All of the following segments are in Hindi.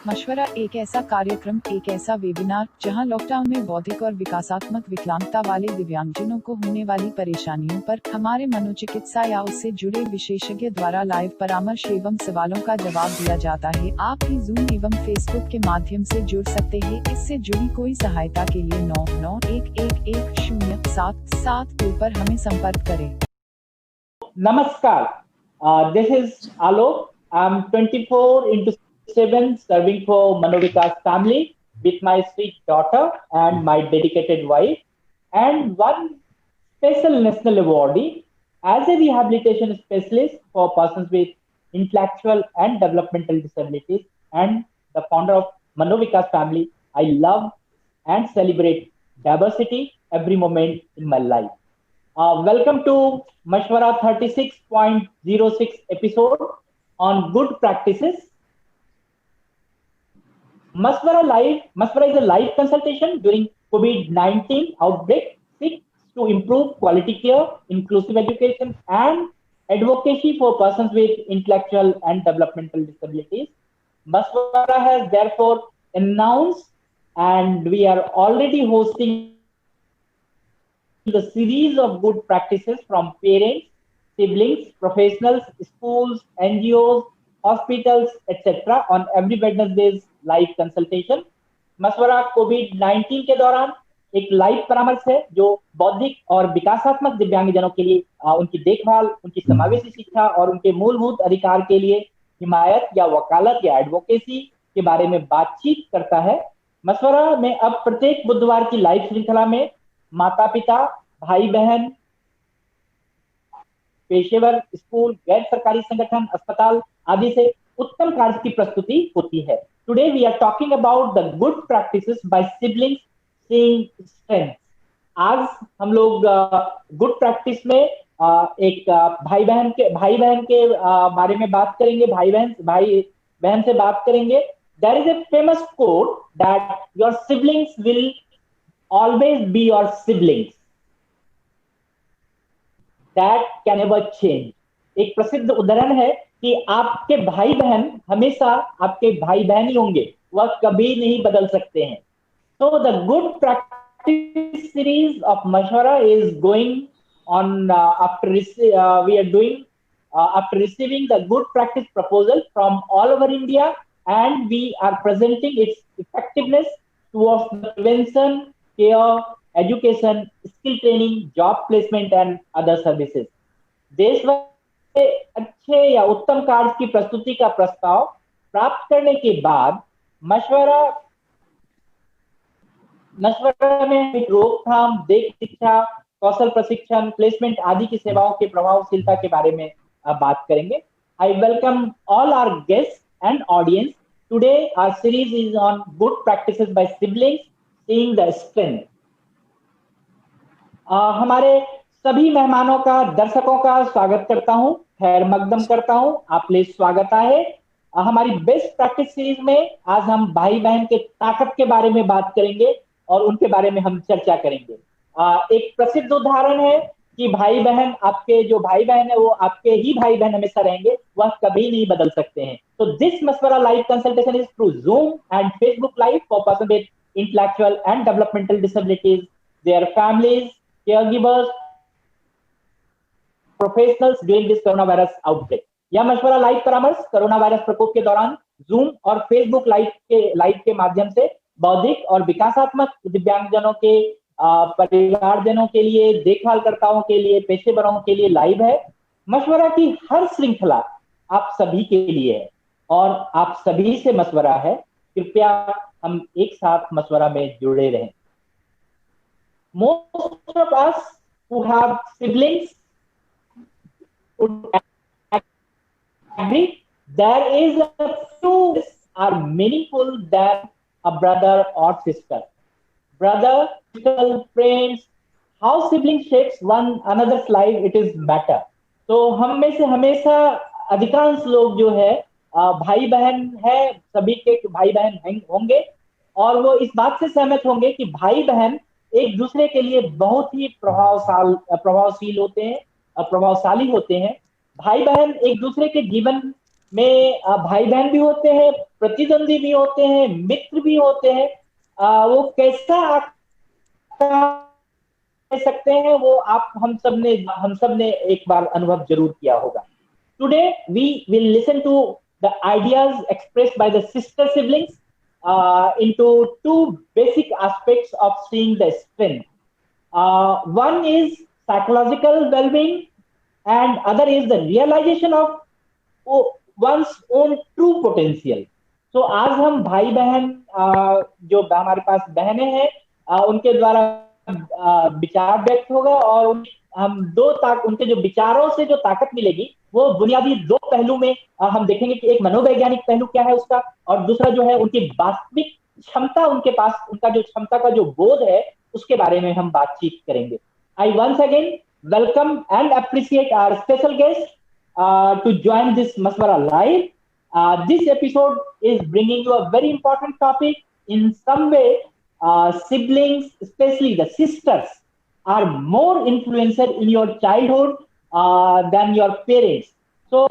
मशवरा एक ऐसा कार्यक्रम, एक ऐसा वेबिनार जहां लॉकडाउन में बौद्धिक और विकासात्मक विकलांगता वाले दिव्यांगजनों को होने वाली परेशानियों पर हमारे मनोचिकित्सा या उससे जुड़े विशेषज्ञ द्वारा लाइव परामर्श एवं सवालों का जवाब दिया जाता है। आप भी जूम एवं फेसबुक के माध्यम से जुड़ सकते हैं। इससे जुड़ी कोई सहायता के लिए 99111077 पर हमें संपर्क करें। Namaskar. This is Alok. I'm 24/7 serving for Manovikas family with my sweet daughter and my dedicated wife, and one special national awardee as a rehabilitation specialist for persons with intellectual and developmental disabilities, and the founder of Manovikas family. I love and celebrate diversity every moment in my life. Welcome to Mashwara 36.06 episode on good practices. Mashwara is a live consultation during COVID-19 outbreak, seeks to improve quality care, inclusive education, and advocacy for persons with intellectual and developmental disabilities. Mashwara has therefore announced, and we are already hosting the series of good practices from parents, siblings, professionals, schools, NGOs, hospitals, etc. on every Wednesday's live consultation. मशवरा कोविड-19 के दौरान एक लाइव परामर्श है जो बौद्धिक और विकासात्मक दिव्यांगजनों के लिए उनकी देखभाल, उनकी समावेशी शिक्षा और उनके मूलभूत अधिकार के लिए हिमायत या वकालत या एडवोकेसी के बारे में बातचीत करता है। मशवरा में अब प्रत्येक बुधवार की लाइव श्रृंखला में माता पिता, भाई बहन, पेशेवर, स्कूल, गैर सरकारी संगठन, अस्पताल आदि से उत्तम कार्य की प्रस्तुति होती है। Today we are talking about the good practices by siblings seeing strength. आज हम लोग गुड प्रैक्टिस में एक भाई बहन के बारे में बात करेंगे। भाई बहन से बात करेंगे। There is a famous quote that your siblings will always be your siblings, that can never change. एक प्रसिद्ध उदाहरण है कि आपके भाई बहन हमेशा आपके भाई बहन ही होंगे, वह कभी नहीं बदल सकते हैं। So the good practice series of Mashwara is going on after receiving the good practice proposal from all over India, and we are presenting its effectiveness towards the prevention, care, education, skill training, job placement and other services. देश भर से अच्छे या उत्तम कार्य की प्रस्तुति का प्रस्ताव प्राप्त करने के बाद मशवरा में रोकथाम, देख शिक्षा, कौशल प्रशिक्षण, प्लेसमेंट आदि की सेवाओं के प्रभावशीलता के बारे में बात करेंगे। I welcome all our guest and audience. Today our series is on good practices by siblings seeing the strength. हमारे सभी मेहमानों का, दर्शकों का स्वागत करता हूं, खैर मकदम करता हूं। आप ले स्वागत है। हमारी बेस्ट प्रैक्टिस सीरीज में आज हम भाई बहन के ताकत के बारे में बात करेंगे और उनके बारे में हम चर्चा करेंगे। एक प्रसिद्ध उदाहरण है कि आपके जो भाई बहन है वो आपके ही भाई बहन हमेशा रहेंगे, वह कभी नहीं बदल सकते हैं। तो दिस मशवरा live consultation is through zoom and Facebook live for person with intellectual and developmental disabilities, their families, caregivers, professionals during this coronavirus outbreak. यह मशवरा लाइव परामर्श कोरोना वायरस प्रकोप के दौरान जूम और फेसबुक लाइव के माध्यम से बौद्धिक और विकासात्मक दिव्यांगजनों के परिवारजनों के लिए, देखभालकर्ताओं के लिए, पेशेवरों के लिए लाइव है। मशवरा की हर श्रृंखला आप सभी के लिए है और आप सभी से मशवरा है, कृपया हम एक साथ मशवरा में जुड़े रहें। Most of us who have siblings would agree there is a few are meaningful than a brother or sister. Brother, sister, friends, how sibling shapes one another's life, it is matter. तो हम में से हमेशा अधिकांश लोग जो है भाई बहन है, सभी के भाई बहन होंगे और वो इस बात से सहमत होंगे कि भाई बहन एक दूसरे के लिए बहुत ही प्रभावशाली होते हैं। भाई बहन एक दूसरे के जीवन में भाई बहन भी होते हैं, प्रतिद्वंदी भी होते हैं, मित्र भी होते हैं। वो कैसा कह सकते हैं, वो आप हम सब ने एक बार अनुभव जरूर किया होगा। Today we will listen to the ideas expressed by the sister siblings into two basic aspects of seeing the strength. One is psychological well-being, and other is the realization of one's own true potential. So आज हम भाई बहन, जो हमारे पास बहनें हैं, उनके द्वारा विचार व्यक्त होगा, और हम उनके जो विचारों से जो ताकत मिलेगी वो बुनियादी दो पहलू में हम देखेंगे कि एक मनोवैज्ञानिक पहलू क्या है उसका, और दूसरा जो है उनकी वास्तविक क्षमता, उनके पास उनका जो क्षमता का जो बोध है उसके बारे में हम बातचीत करेंगे। I once again welcome and appreciate our special guest to join this Maswara live. This episode is bringing you a very important topic. In some way, siblings, especially the sisters, are more influential in your childhood than your parents. So,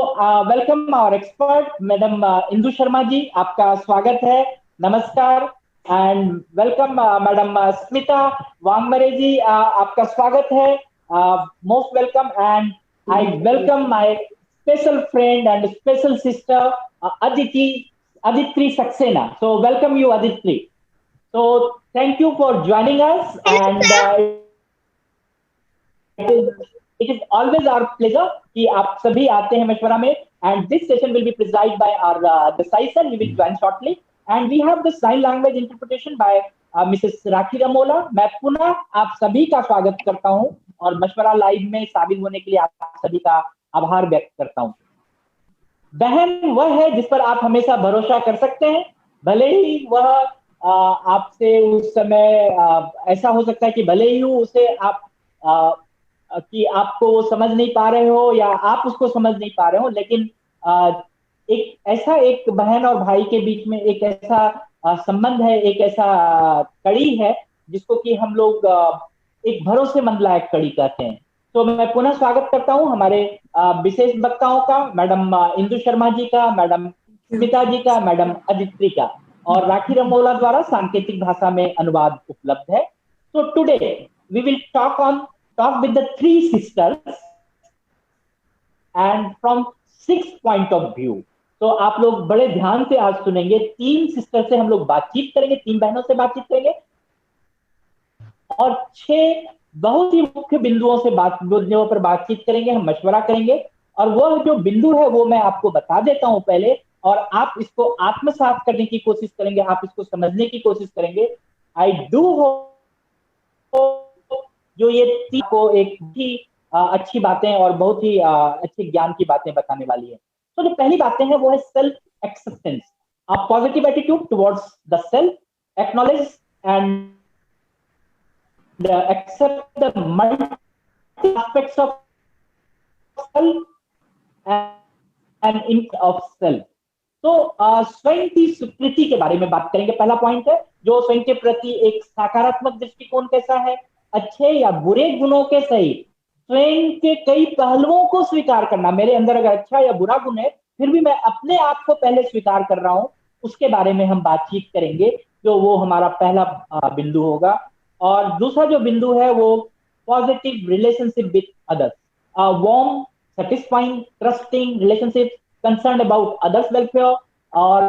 welcome our expert, Madam Indu Sharma ji. आपका स्वागत है, नमस्कार, and welcome Madam Smita Wangmare ji. आपका स्वागत है, most welcome, and I welcome my special friend and special sister, Aditri Saxena. So welcome you, Aditri. So thank you for joining us, and it is always our pleasure कि आप सभी आते हैं मशवरा में, and this session will be presided by our the Sai sir. He will join shortly, and we have the sign language interpretation by Mrs. Rakhi Ramola. मैं पुनः आप सभी का स्वागत करता हूं और मशवरा लाइव में शामिल होने के लिए आप सभी का आभार व्यक्त करता हूं। बहन वह है जिस पर आप हमेशा भरोसा कर सकते हैं, भले ही वह आपसे उस समय ऐसा हो सकता है कि भले ही उसे आप कि आपको वो समझ नहीं पा रहे हो या आप उसको समझ नहीं पा रहे हो, लेकिन एक बहन और भाई के बीच में एक ऐसा संबंध है, एक ऐसा कड़ी है जिसको कि हम लोग एक भरोसेमंद लायक कड़ी कहते हैं। तो मैं पुनः स्वागत करता हूं हमारे विशेष वक्ताओं का, मैडम इंदु शर्मा जी का, मैडम स्मिता जी का, मैडम अदित्रि का, और राखी रमोला द्वारा सांकेतिक भाषा में अनुवाद उपलब्ध है। तो today we will talk with the three sisters and from 6 point of view. तो आप लोग बड़े ध्यान से आज सुनेंगे। 3 सिस्टर से हम लोग बातचीत करेंगे, 3 बहनों से बातचीत करेंगे, और 6 बहुत ही मुख्य बिंदुओं पर बातचीत करेंगे, हम मशवरा करेंगे। और वह जो बिंदु है वो मैं आपको बता देता हूं पहले, और आप इसको आत्मसात करने की कोशिश करेंगे, आप इसको समझने की कोशिश करेंगे। आई डू जो ये 3 को एक ही अच्छी बातें और बहुत ही अच्छे ज्ञान की बातें बताने वाली है। तो जो पहली बातें हैं वो है self acceptance, a positive attitude towards the self, acknowledge and accept the multi aspects of self and in of self. तो स्वयं की स्वीकृति के बारे में बात करेंगे। पहला पॉइंट है जो स्वयं के प्रति एक सकारात्मक दृष्टिकोण कैसा है, अच्छे या बुरे गुणों के सहित स्वयं के कई पहलुओं को स्वीकार करना। मेरे अंदर अगर अच्छा या बुरा गुण है फिर भी मैं अपने आप को पहले स्वीकार कर रहा हूं, उसके बारे में हम बातचीत करेंगे, जो वो हमारा पहला बिंदु होगा। और दूसरा जो बिंदु है वो positive relationship with others, warm, satisfying, trusting relationships concerned about others' welfare or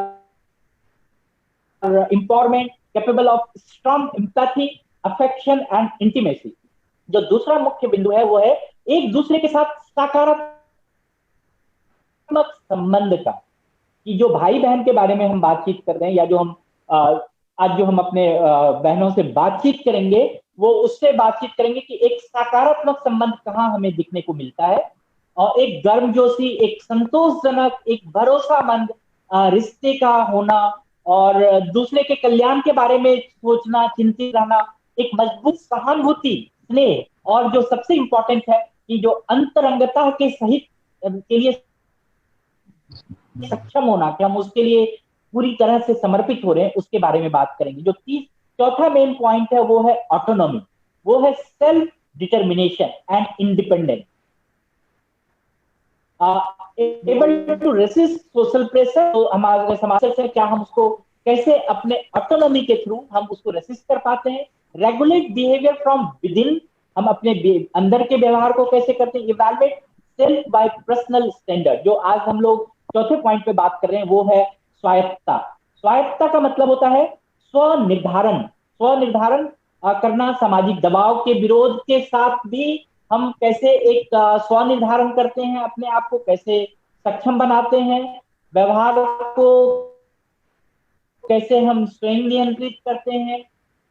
empowerment, capable of strong empathy, affection and intimacy. जो दूसरा मुख्य बिंदु है वो है एक दूसरे के साथ सकारात्मक संबंध का, कि जो भाई बहन के बारे में हम बातचीत कर रहे हैं, या जो हम आज जो हम अपने बहनों से बातचीत करेंगे वो उससे बातचीत करेंगे कि एक सकारात्मक संबंध कहाँ हमें दिखने को मिलता है, और एक गर्मजोशी, एक संतोषजनक, एक भरोसामंद रिश्ते का होना, और दूसरे के कल्याण के बारे में सोचना, चिंतित रहना, एक मजबूत सहानुभूति, स्नेह, और जो सबसे इंपॉर्टेंट है कि जो अंतरंगता के सहित के लिए सक्षम होना, कि हम उसके लिए पूरी तरह से समर्पित हो रहे हैं, उसके बारे में बात करेंगे। जो चौथा मेन पॉइंट है वो है ऑटोनॉमी, वो है self determination and independence. Able to resist social pressure, तो हमारे समाज से क्या हम उसको कैसे अपने ऑटोनॉमी के थ्रू हम उसको रेसिस्ट कर पाते हैं। Regulate behaviour from with in, हम अपने अंदर के व्यवहार को कैसे करते हैं। Evaluate self bye personal standard, जो आज हम लोग चौथे पॉइंट पे बात कर रहे हैं वो है स्वायत्तता। स्वायत्तता का मतलब होता है स्वनिर्धारण। स्वनिर्धारण करना, सामाजिक दबाव के विरोध के साथ भी हम कैसे एक स्वनिर्धारण करते हैं, अपने आप को कैसे सक्षम बनाते हैं, व्यवहार को कैसे हम स्वयं नियंत्रित करते हैं,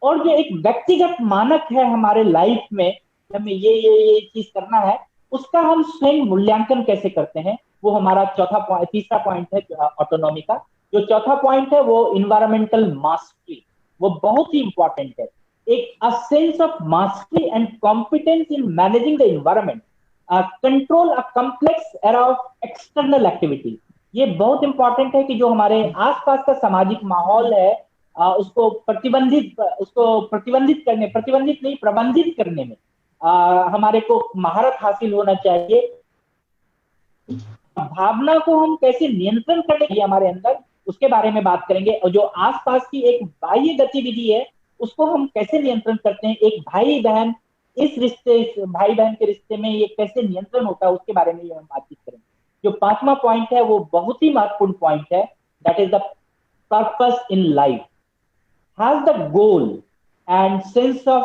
और जो एक व्यक्तिगत मानक है हमारे लाइफ में, हमें ये चीज करना है, उसका हम स्वयं मूल्यांकन कैसे करते हैं, वो हमारा तीसरा पॉइंट है ऑटोनॉमी का। जो चौथा पॉइंट है वो इन्वायरमेंटल मास्टरी, वो बहुत ही इंपॉर्टेंट है। एक a sense of mastery and competence in managing the environment, control a complex era of external activity. ये बहुत इंपॉर्टेंट है कि जो हमारे आसपास का सामाजिक माहौल है उसको प्रतिबंधित करने, प्रतिबंधित नहीं, प्रबंधित करने में हमारे को महारत हासिल होना चाहिए। भावना को हम कैसे नियंत्रण करने के लिए हमारे अंदर, उसके बारे में बात करेंगे। और जो आसपास की एक बाह्य गतिविधि है उसको हम कैसे नियंत्रण करते हैं, एक भाई बहन, इस रिश्ते, भाई बहन के रिश्ते में ये कैसे नियंत्रण होता है, उसके बारे में हम बातचीत करेंगे। जो पांचवा पॉइंट है वो बहुत ही महत्वपूर्ण पॉइंट है, that is the purpose in life. has the goal and sense of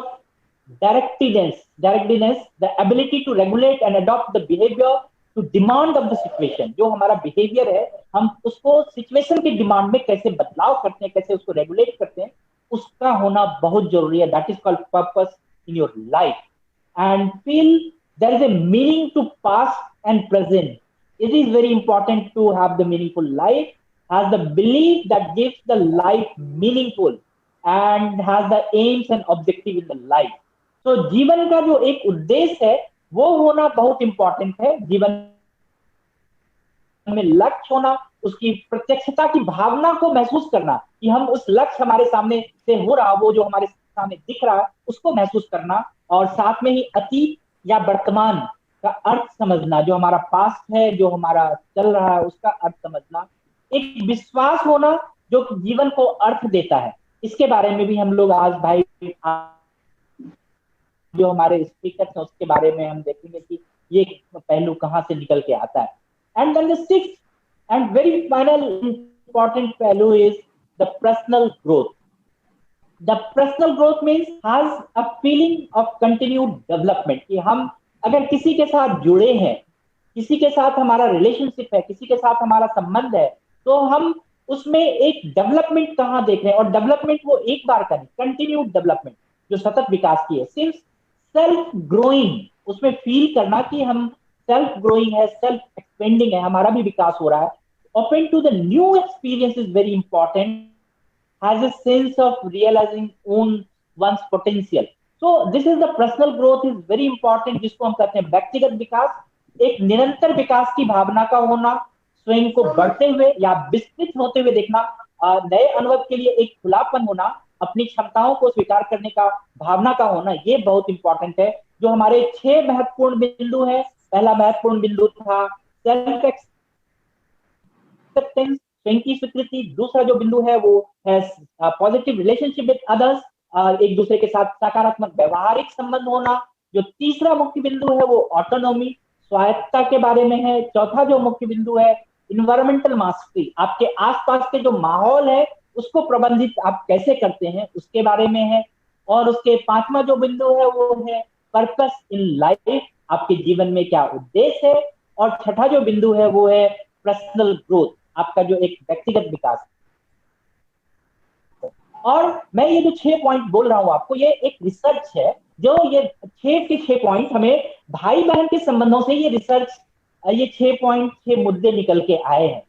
directness, the ability to regulate and adopt the behavior to demand of the situation। जो हमारा बिहेवियर है हम उसको सिचुएशन की डिमांड में कैसे बदलाव करते हैं, कैसे उसको रेगुलेट करते हैं, उसका होना बहुत जरूरी है। That is called purpose in your life. And feel there is a meaning to past and present. It is very important to have the meaningful life, has the belief that gives the life meaningful and has the aims and objective in the life। तो जीवन का जो एक उद्देश्य है वो होना बहुत इंपॉर्टेंट है। जीवन में लक्ष्य होना, उसकी प्रत्यक्षता की भावना को महसूस करना कि हम उस लक्ष्य हमारे सामने से हो रहा, वो जो हमारे सामने दिख रहा है उसको महसूस करना, और साथ में ही अतीत या वर्तमान का अर्थ समझना, जो हमारा पास्ट है, जो हमारा चल रहा है उसका अर्थ समझना। एक विश्वास होना जो जीवन को अर्थ देता है। इसके बारे में भी हम लोग आज भाई जो हमारे स्पीकर हैं उसके बारे में हम देखेंगे कि ये पहलू कहां से निकल के आता है। And then the sixth and very final important पहलू is the personal growth. The personal growth means has a feeling of continued development, कि हम अगर किसी के साथ जुड़े हैं, किसी के साथ हमारा रिलेशनशिप है, किसी के साथ हमारा संबंध है, तो हम उसमें एक डेवलपमेंट कहाँ देख रहे हैं। और डेवलपमेंट वो एक बार का नहीं, कंटिन्यूड डेवलपमेंट जो सतत विकास की है। सिर्फ सेल्फ ग्रोइंग, उसमें फील करना कि हम सेल्फ ग्रोइंग है, सेल्फ एक्सपेंडिंग है, हमारा भी विकास हो रहा है। Open to the new experience is very important, has a sense of realizing one's potential। So this is the personal growth is very important, जिसको हम कहते हैं व्यक्तिगत विकास। एक निरंतर विकास की भावना का होना, स्वयं को बढ़ते हुए या विस्तृत होते हुए देखना, नए अनुभव के लिए एक खुलापन होना, अपनी क्षमताओं को स्वीकार करने का भावना का होना, ये बहुत इंपॉर्टेंट है। जो हमारे 6 महत्वपूर्ण बिंदु है, पहला महत्वपूर्ण बिंदु था सेल्फ एक्सेप्टेंस, स्वयं की स्वीकृति। दूसरा जो बिंदु है वो है पॉजिटिव रिलेशनशिप विद अदर्स, एक दूसरे के साथ सकारात्मक व्यवहारिक संबंध होना। जो तीसरा मुख्य बिंदु है वो ऑटोनॉमी, स्वायत्तता के बारे में है। चौथा जो मुख्य बिंदु है इन्वायरमेंटल मास्टरी, आपके आसपास के जो माहौल है उसको प्रबंधित आप कैसे करते हैं उसके बारे में है। और उसके पांचवा जो बिंदु है वो है पर्पस इन लाइफ, आपके जीवन में क्या उद्देश्य है। और छठा जो बिंदु है वो है पर्सनल ग्रोथ, आपका जो एक व्यक्तिगत विकास। और मैं ये जो 6 पॉइंट बोल रहा हूं आपको, ये एक रिसर्च है, जो ये 6 के 6 पॉइंट हमें भाई बहन के संबंधों से ये रिसर्च, ये 6 पॉइंट 6 मुद्दे निकल के आए हैं।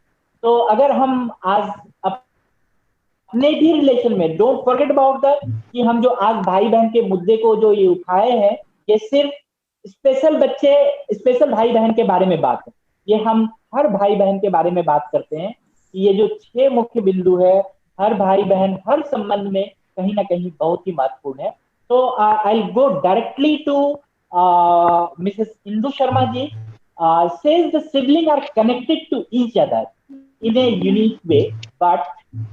तो अगर हम आज अपने भी रिलेशन में, डोंट फॉरगेट अबाउट द, कि हम जो आज भाई बहन के मुद्दे को जो ये उठाए हैं, ये सिर्फ स्पेशल बच्चे, स्पेशल भाई बहन के बारे में बात है। ये हम हर भाई बहन के बारे में बात करते हैं कि ये जो 6 मुख्य बिंदु है हर भाई बहन हर संबंध में कहीं ना कहीं बहुत ही महत्वपूर्ण है। तो I go directly to Mrs Indu Sharma ji. says the siblings are connected to each other in a unique way, but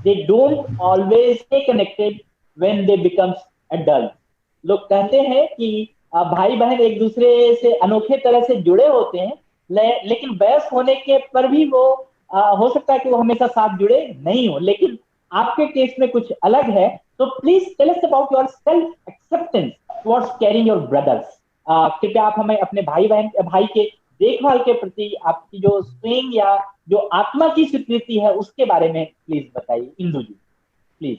they don't always stay connected when they become adults. लोग कहते हैं कि भाई बहन एक दूसरे से अनोखे तरह से जुड़े होते हैं, लेकिन वयस्क होने के पर भी वो हो सकता है कि वो हमेशा साथ जुड़े नहीं हो, लेकिन आपके केस में कुछ अलग है. तो please tell us about your self acceptance towards caring your brothers. कृपया आप हमें अपने भाई के देखभाल के प्रति आपकी जो स्विंग या जो आत्मा की स्वीकृति है उसके बारे में प्लीज बताइए. इंदु जी please.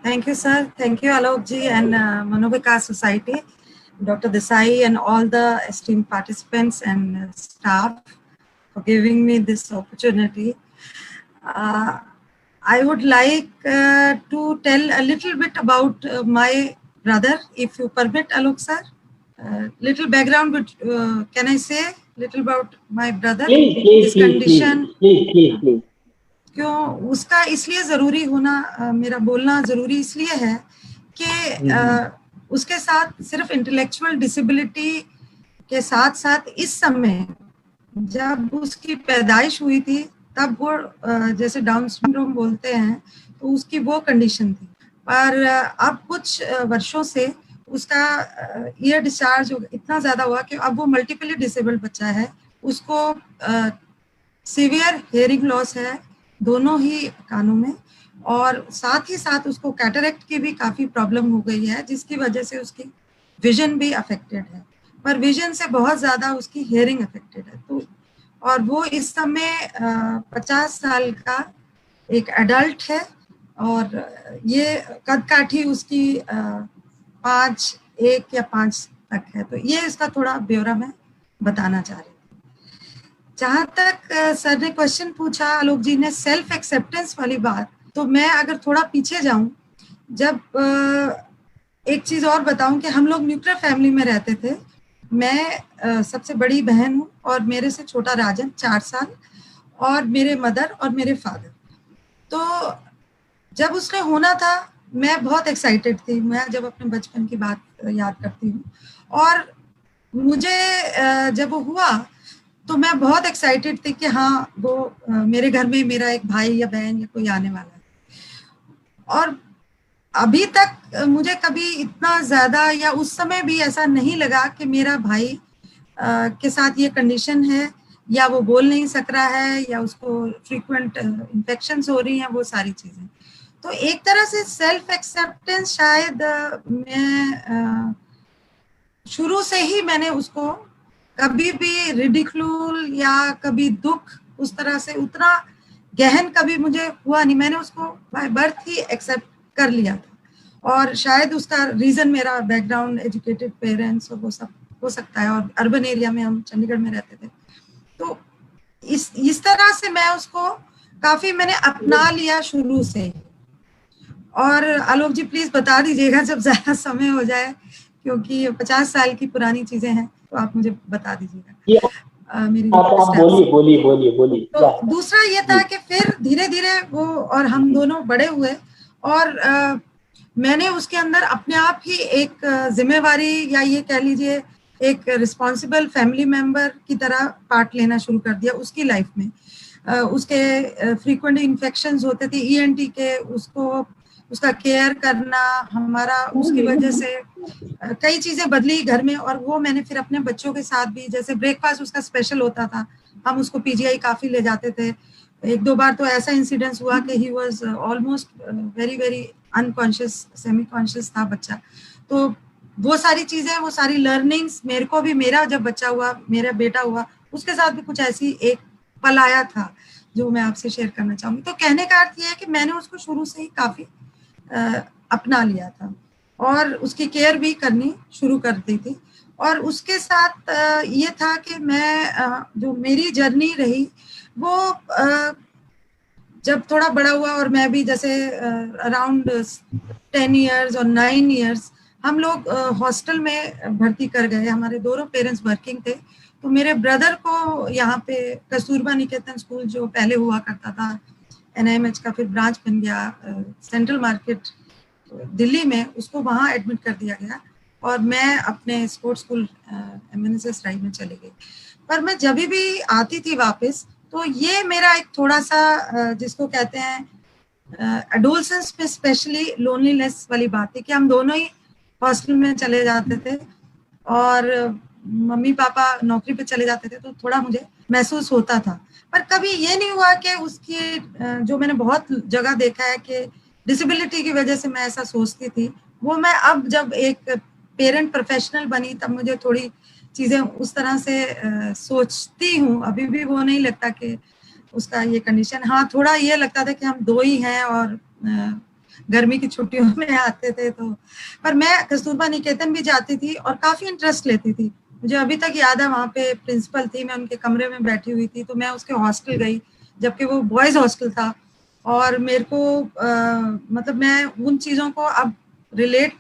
Thank you, sir. Thank you, Alok ji and Manovikas Society, Dr. Desai and all the esteemed participants and staff for giving me this opportunity. I would like to tell a little bit about my brother, if you permit, Alok sir. Little background, but can I say little about my brother? Please. क्यों उसका इसलिए जरूरी होना, मेरा बोलना जरूरी इसलिए है कि उसके साथ सिर्फ इंटेलेक्चुअल डिसेबिलिटी के साथ साथ इस समय जब उसकी पैदाइश हुई थी तब वो जैसे डाउन सिंड्रोम बोलते हैं तो उसकी वो कंडीशन थी, पर अब कुछ वर्षों से उसका ईयर डिस्चार्ज इतना ज्यादा हुआ कि अब वो मल्टीपली डिसेबल्ड बच्चा है. उसको सीवियर हेयरिंग लॉस है दोनों ही कानों में, और साथ ही साथ उसको कैटरेक्ट की भी काफी प्रॉब्लम हो गई है, जिसकी वजह से उसकी विजन भी अफेक्टेड है, पर विजन से बहुत ज्यादा उसकी हेयरिंग अफेक्टेड है. तो और वो इस समय 50 साल का एक एडल्ट है, और ये कद काठी उसकी 5'1" या 5 तक है. तो ये इसका थोड़ा ब्यौरा मैं बताना चाह रही हूँ. जहां तक सर ने क्वेश्चन पूछा, आलोक जी ने, सेल्फ एक्सेप्टेंस वाली बात, तो मैं अगर थोड़ा पीछे जाऊं, जब एक चीज और बताऊं कि हम लोग न्यूक्लियर फैमिली में रहते थे. मैं सबसे बड़ी बहन हूँ और मेरे से छोटा राजन 4 साल, और मेरे मदर और मेरे फादर. तो जब उसने होना था मैं बहुत एक्साइटेड थी. मैं जब अपने बचपन की बात याद करती हूँ, और मुझे जब वो हुआ तो मैं बहुत एक्साइटेड थी कि हाँ वो मेरे घर में मेरा एक भाई या बहन या कोई आने वाला है. और अभी तक मुझे कभी इतना ज्यादा या उस समय भी ऐसा नहीं लगा कि मेरा भाई के साथ ये कंडीशन है, या वो बोल नहीं सक रहा है, या उसको फ्रीक्वेंट इन्फेक्शंस हो रही हैं, वो सारी चीजें. तो एक तरह से सेल्फ एक्सेप्टेंस शायद मैं शुरू से ही मैंने उसको कभी भी रिडिक्यूल या कभी दुख उस तरह से उतना गहन कभी मुझे हुआ नहीं. मैंने उसको बाय बर्थ ही एक्सेप्ट कर लिया था, और शायद उसका रीजन मेरा बैकग्राउंड, एजुकेटेड पेरेंट्स और वो सब हो सकता है, और अर्बन एरिया में हम चंडीगढ़ में रहते थे. तो इस तरह से मैं उसको काफी मैंने अपना लिया शुरू से ही. और आलोक जी प्लीज बता दीजिएगा जब ज्यादा समय हो जाए, क्योंकि 50 साल की पुरानी चीजें हैं, तो आप मुझे बता दीजिएगा. मेरी बोलिए. तो दूसरा ये था कि फिर धीरे धीरे वो और हम दोनों बड़े हुए, और मैंने उसके अंदर अपने आप ही एक जिम्मेवारी या ये कह लीजिए एक रिस्पॉन्सिबल फैमिली मेंबर की तरह पार्ट लेना शुरू कर दिया उसकी लाइफ में. उसके फ्रीक्वेंट इन्फेक्शंस होते थे ENT के, उसको उसका केयर करना हमारा, उसकी वजह से कई चीजें बदली घर में. और वो मैंने फिर अपने बच्चों के साथ भी, जैसे ब्रेकफास्ट उसका स्पेशल होता था, हम उसको PGI काफी ले जाते थे. 1-2 बार तो ऐसा इंसिडेंस हुआ कि he was almost very unconscious, semi conscious था बच्चा. तो वो सारी चीजें, वो सारी लर्निंग्स मेरे को भी, मेरा जब बच्चा हुआ, मेरा बेटा हुआ, उसके साथ भी कुछ ऐसी एक पल आया था जो मैं आपसे शेयर करना चाहूंगी. तो कहने का अर्थ ये है कि मैंने उसको शुरू से ही काफी अपना लिया था, और उसकी केयर भी करनी शुरू कर दी थी. और उसके साथ ये था कि मैं जो मेरी जर्नी रही वो जब थोड़ा बड़ा हुआ, और मैं भी जैसे अराउंड 10 इयर्स और 9 इयर्स हम लोग हॉस्टल में भर्ती कर गए. हमारे दोनों पेरेंट्स वर्किंग थे, तो मेरे ब्रदर को यहाँ पे कस्तूरबा निकेतन स्कूल जो पहले हुआ करता था, NIMH का फिर ब्रांच बन गया सेंट्रल मार्केट दिल्ली में, उसको वहाँ एडमिट कर दिया गया, और मैं अपने स्पोर्ट्स स्कूल MNSS राई में चले गई. पर मैं जब भी आती थी वापस, तो ये मेरा एक थोड़ा सा जिसको कहते हैं एडोलसेंस में स्पेशली लोनलीनेस वाली बात थी कि हम दोनों ही हॉस्टल में चले जाते थे और मम्मी पापा नौकरी पे चले जाते थे, तो थोड़ा मुझे महसूस होता था। पर कभी ये नहीं हुआ कि उसकी जो मैंने बहुत जगह देखा है कि डिसेबिलिटी की वजह से मैं ऐसा सोचती थी, वो मैं अब जब एक पेरेंट प्रोफेशनल बनी तब मुझे थोड़ी चीजें उस तरह से सोचती हूँ। अभी भी वो नहीं लगता कि उसका ये कंडीशन, हाँ थोड़ा ये लगता था कि हम दो ही हैं और गर्मी की छुट्टियों में आते थे। तो पर मैं कस्तूरबा निकेतन भी जाती थी और काफी इंटरेस्ट लेती थी। मुझे अभी तक याद है, वहाँ पे प्रिंसिपल थी, मैं उनके कमरे में बैठी हुई थी, तो मैं उसके हॉस्टल गई, जबकि वो बॉयज हॉस्टल था। और मेरे को मतलब मैं उन चीजों को अब रिलेट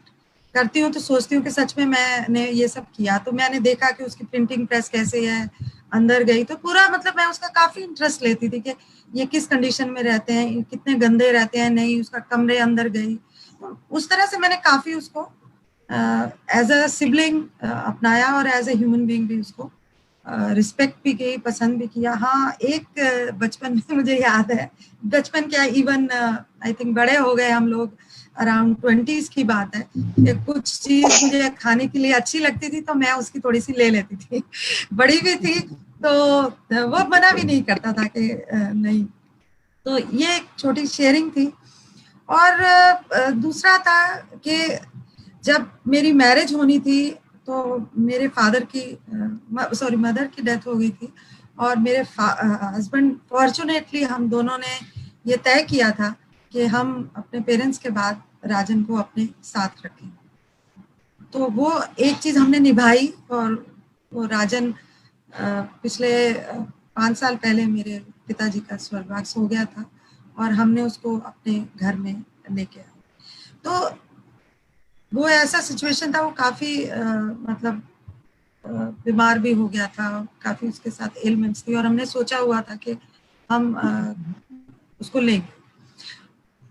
करती हूँ तो सोचती हूँ कि सच में मैंने ये सब किया। तो मैंने देखा कि उसकी प्रिंटिंग प्रेस कैसे है, अंदर गई तो पूरा मतलब मैं उसका काफी इंटरेस्ट लेती थी कि ये किस कंडीशन में रहते हैं, कितने गंदे रहते हैं, नहीं उसका कमरे अंदर गई। तो उस तरह से मैंने काफी उसको एज अ सिबलिंग अपनाया और एज ए ह्यूमन बीइंग भी उसको रिस्पेक्ट भी की, पसंद भी किया। हाँ एक बचपन में मुझे याद है, बचपन क्या इवन आई थिंक बड़े हो गए हम लोग, अराउंड 20s की बात है, कि कुछ चीज मुझे खाने के लिए अच्छी लगती थी तो मैं उसकी थोड़ी सी ले लेती थी। बड़ी भी थी तो वो मना भी नहीं करता था कि नहीं। तो ये एक छोटी शेयरिंग थी। और दूसरा था कि जब मेरी मैरिज होनी थी तो मेरे फादर की मदर की डेथ हो गई थी, और मेरे हस्बैंड फॉर्चुनेटली हम दोनों ने ये तय किया था कि हम अपने पेरेंट्स के बाद राजन को अपने साथ रखें। तो वो एक चीज हमने निभाई, और वो राजन पिछले 5 साल पहले मेरे पिताजी का स्वर्गवास हो गया था और हमने उसको अपने घर में लेके आए। तो वो ऐसा सिचुएशन था, वो काफी मतलब बीमार भी हो गया था, काफी उसके साथ एलिमेंट्स थी, और हमने सोचा हुआ था कि हम उसको लेंगे।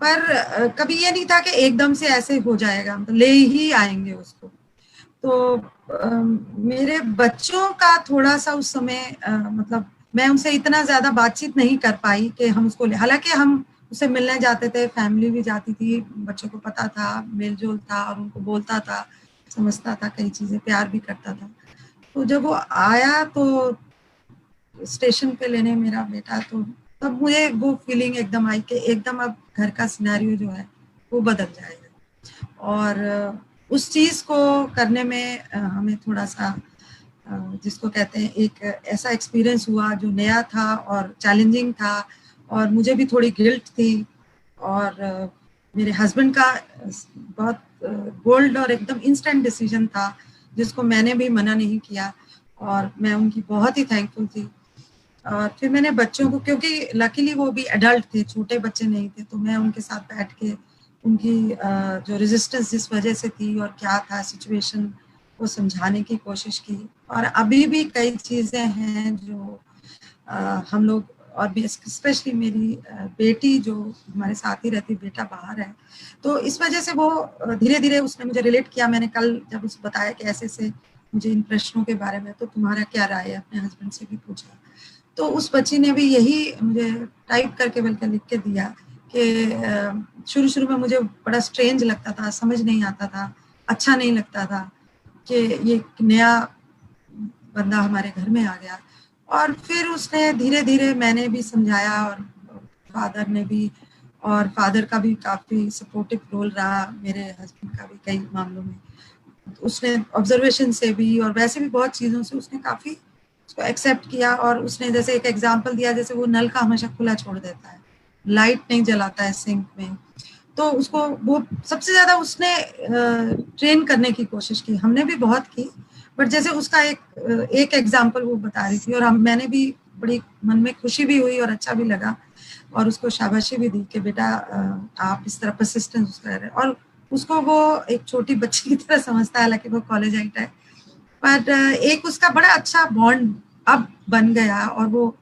पर कभी ये नहीं था कि एकदम से ऐसे हो जाएगा, मतलब ले ही आएंगे उसको। तो मेरे बच्चों का थोड़ा सा उस समय मतलब मैं उनसे इतना ज्यादा बातचीत नहीं कर पाई कि हम उसको ले, हालांकि हम उससे मिलने जाते थे, फैमिली भी जाती थी, बच्चों को पता था, मेलजोल था, और उनको बोलता था, समझता था कई चीजें, प्यार भी करता था। तो जब वो आया तो स्टेशन पे लेने मेरा बेटा, तो तब मुझे वो फीलिंग एकदम आई कि एकदम अब घर का सिनेरियो जो है वो बदल जाएगा। और उस चीज को करने में हमें थोड़ा सा जिसको कहते हैं एक ऐसा एक्सपीरियंस हुआ जो नया था और चैलेंजिंग था, और मुझे भी थोड़ी गिल्ट थी। और मेरे हस्बैंड का बहुत बोल्ड और एकदम इंस्टेंट डिसीजन था जिसको मैंने भी मना नहीं किया, और मैं उनकी बहुत ही थैंकफुल थी। और फिर मैंने बच्चों को, क्योंकि लकीली वो भी एडल्ट थे, छोटे बच्चे नहीं थे, तो मैं उनके साथ बैठ के उनकी जो रेजिस्टेंस जिस वजह से थी और क्या था सिचुएशन, वो समझाने की कोशिश की। और अभी भी कई चीजें हैं जो हम लोग, और भी स्पेशली मेरी बेटी जो हमारे साथ ही रहती, बेटा बाहर है, तो इस वजह से वो धीरे धीरे उसने मुझे रिलेट किया। मैंने कल जब उसको बताया कि ऐसे से मुझे इन प्रश्नों के बारे में, तो तुम्हारा क्या राय है, अपने हस्बैंड से भी पूछा, तो उस बच्ची ने भी यही मुझे टाइप करके बल्कि लिख के दिया कि शुरू शुरू में मुझे बड़ा स्ट्रेंज लगता था, समझ नहीं आता था, अच्छा नहीं लगता था कि ये नया बंदा हमारे घर में आ गया। और फिर उसने धीरे धीरे, मैंने भी समझाया और फादर ने भी, और फादर का भी काफी सपोर्टिव रोल रहा, मेरे हस्बैंड का भी कई मामलों में। उसने ऑब्जर्वेशन से भी और वैसे भी बहुत चीजों से उसने काफी उसको एक्सेप्ट किया। और उसने जैसे एक एग्जांपल दिया, जैसे वो नल का हमेशा खुला छोड़ देता है, लाइट नहीं जलाता है सिंक में, तो उसको वो सबसे ज्यादा उसने ट्रेन करने की कोशिश की। हमने भी बहुत की, बट जैसे उसका एक एग्जांपल वो बता रही थी, और मैंने भी बड़ी मन में खुशी भी हुई और अच्छा भी लगा, और उसको शाबाशी भी दी कि बेटा आप इस तरह परसिस्टेंस कर रहे हैं। और उसको वो एक छोटी बच्ची की तरह समझता है, हालांकि वो कॉलेज आइट है, पर एक उसका बड़ा अच्छा बॉन्ड अब बन गया। और वो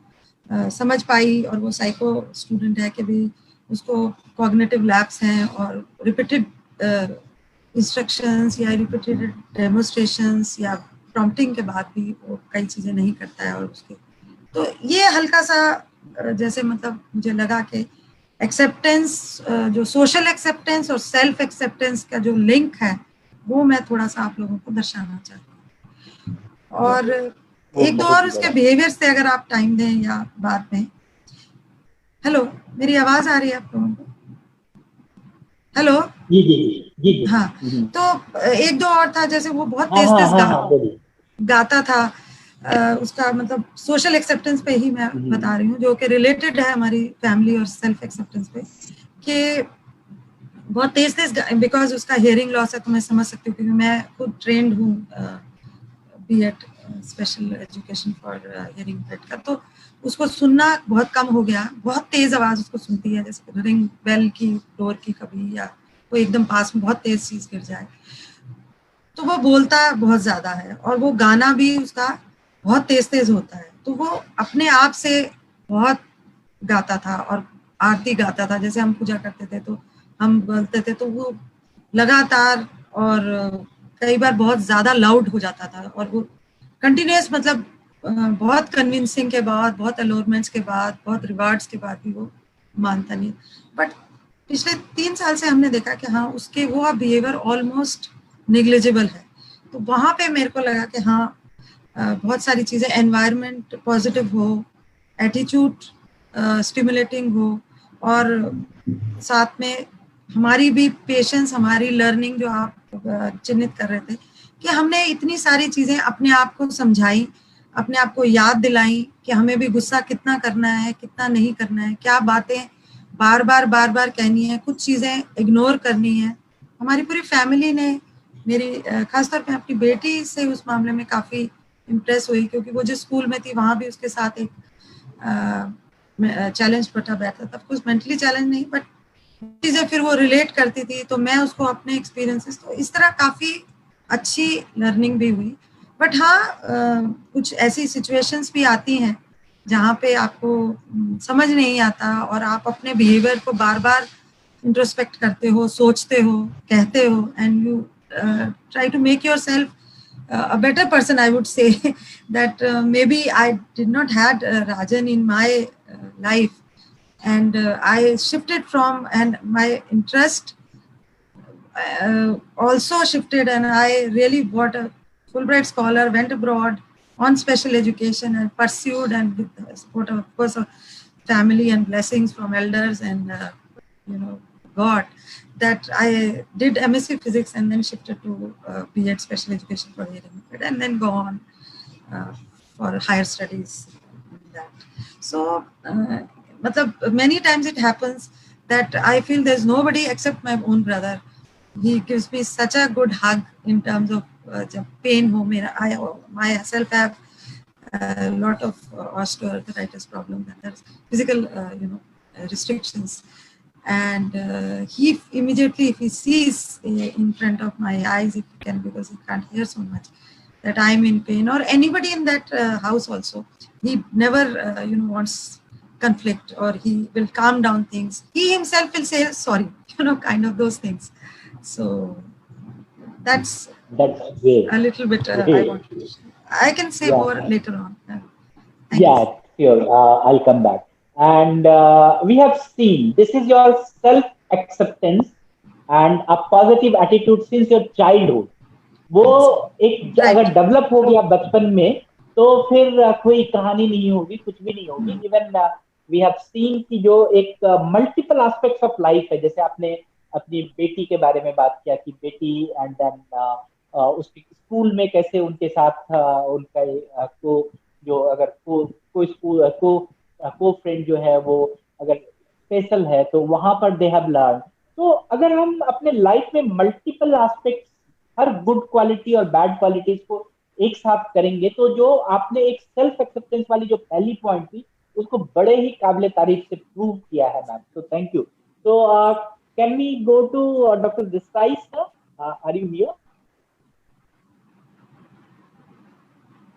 समझ पाई, और वो साइको स्टूडेंट है कि भी उसको कॉग्निटिव लैप्स हैं, और रिपीटेड इंस्ट्रक्शंस या रिपीटेड डेमोन्स्ट्रेशंस या प्रॉम्प्टिंग के बाद भी वो कई चीजें नहीं करता है। और उसके तो ये हल्का सा जैसे मतलब मुझे लगा कि एक्सेप्टेंस, जो सोशल एक्सेप्टेंस और सेल्फ एक्सेप्टेंस का जो लिंक है वो मैं थोड़ा सा आप लोगों को दर्शाना चाहती हूँ। और एक दो और उसके बिहेवियर्स थे, अगर आप टाइम दें या बाद में। हेलो, मेरी आवाज आ रही है आप लोगों को? हेलो, जी जी जी जी। हाँ। तो एक दो और था, जैसे वो बहुत तेज तेज गाता था। उसका मतलब सोशल एक्सेप्टेंस पे ही मैं बता रही हूँ, जो कि रिलेटेड है हमारी फैमिली और सेल्फ एक्सेप्टेंस पे, कि बहुत तेज तेज, बिकॉज उसका हियरिंग लॉस है तो मैं समझ सकती हूँ, क्योंकि मैं खुद ट्रेंड हूँ BEd special education for hearing impaired का। तो उसको सुनना बहुत कम हो गया, बहुत तेज आवाज उसको सुनती है, जैसे रिंग बेल की, डोर की कभी, या वो एकदम पास में बहुत तेज चीज गिर जाए। तो वो बोलता बहुत ज्यादा है और वो गाना भी उसका बहुत तेज तेज होता है। तो वो अपने आप से बहुत गाता था और आरती गाता था, जैसे हम पूजा करते थे तो हम बोलते थे, तो वो लगातार और कई बार बहुत ज्यादा लाउड हो जाता था। और वो कंटिन्यूस मतलब बहुत कन्विंसिंग के बाद, बहुत अलोरमेंट्स के बाद, बहुत रिवार्ड्स के बाद भी वो मानता नहीं। बट पिछले 3 साल से हमने देखा कि हाँ, उसके वो बिहेवियर ऑलमोस्ट निग्लिजिबल है। तो वहां पे मेरे को लगा कि हाँ, बहुत सारी चीजें, एनवायरनमेंट पॉजिटिव हो, एटीट्यूड स्टिमुलेटिंग हो, और साथ में हमारी भी पेशेंस, हमारी लर्निंग जो आप चिन्हित कर रहे थे, कि हमने इतनी सारी चीजें अपने आप को समझाई, अपने आप को याद दिलाई कि हमें भी गुस्सा कितना करना है, कितना नहीं करना है, क्या बातें बार बार कहनी है, कुछ चीजें इग्नोर करनी है। हमारी पूरी फैमिली ने, मेरी खासतौर पे अपनी बेटी से उस मामले में काफी इम्प्रेस हुई, क्योंकि वो जिस स्कूल में थी वहां भी उसके साथ एक चैलेंज बटा बैठा था। कुछ मेंटली चैलेंज नहीं, बट चीजें फिर वो रिलेट करती थी, तो मैं उसको अपने एक्सपीरियंसेस, तो इस तरह काफी अच्छी लर्निंग भी हुई। बट हाँ, कुछ ऐसी सिचुएशंस भी आती हैं जहाँ पे आपको समझ नहीं आता और आप अपने बिहेवियर को बार बार इंट्रोस्पेक्ट करते हो, सोचते हो, कहते हो, and you try to make yourself a better person. I would say that maybe I did not had Rajan in my life, and I shifted from, and my interest also shifted, and I really got a Fulbright scholar, went abroad on special education and pursued, and with the support of course of family and blessings from elders and God, that I did MSc Physics and then shifted to B.Ed Special Education for Hearing, and then go on for higher studies in that. So, many times it happens that I feel there's nobody except my own brother. He gives me such a good hug in terms of pain. I myself have a lot of osteoarthritis problem, that there's physical restrictions. And he immediately, if he sees in front of my eyes, if he can, because he can't hear so much, that I'm in pain, or anybody in that house also, he never wants conflict, or he will calm down things. He himself will say sorry, kind of those things. So that's great. a little bit I want to share. I can say more later on. Thank you. Sure. I'll come back. And we have seen this is your self acceptance and a positive attitude since your childhood. वो एक अगर डेवलप हो गया बचपन में तो फिर कोई कहानी नहीं होगी, कुछ भी नहीं होगी। इवन वी हैव सीन कि जो एक मल्टीपल एस्पेक्ट्स ऑफ लाइफ है, जैसे आपने अपनी बेटी के बारे में बात किया कि बेटी एंड देन उसके स्कूल में कैसे उनके साथ उनका को जो अगर कोई स्कूल को फ्रेंड जो है वो अगर स्पेशल है तो वहां पर दे हैव लर्न। तो अगर हम अपने लाइफ में multiple aspects, her good quality और बैड क्वालिटीज को एक साथ करेंगे, तो जो आपने एक सेल्फ एक्सेप्टेंस वाली जो पहली पॉइंट थी उसको बड़े ही काबिल तारीफ से प्रूव किया है मैम। तो थैंक यू। तो can we go to doctor Desai sir, are you here?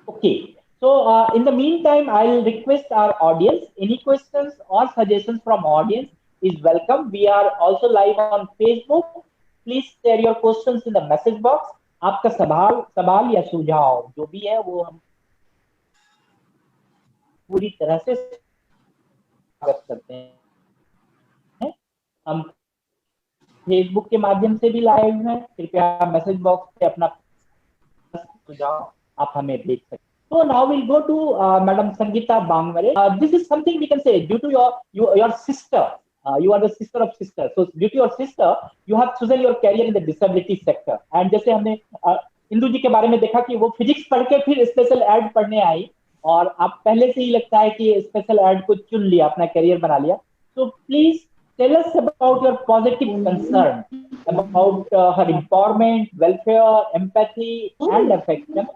Okay, so in the meantime I'll request our audience, any questions or suggestions from audience is welcome. We are also live on Facebook. Please share your questions in the message box. आपका सवाल सवाल या सुझाव जो भी है वो हम पूरी तरह से स्वागत करते हैं। हम फेसबुक के माध्यम से भी लाइव हैं, कृपया मैसेज बॉक्स पे अपना सुझाव आप हमें भेज सकते हैं। So now we'll go to Madam Sangeeta Bangware. This is something we can say due to your sister. You are the sister of sister. So due to your sister, you have chosen your career in the disability sector. And जैसे हमने इंदु जी के बारे में देखा कि वो फिजिक्स पढ़ के फिर स्पेशल एड पढ़ने आई, और आप पहले से ही लगता है कि स्पेशल एड को चुन लिया, अपना करियर बना लिया. So please tell us about your positive concern about her empowerment, welfare, empathy and affection.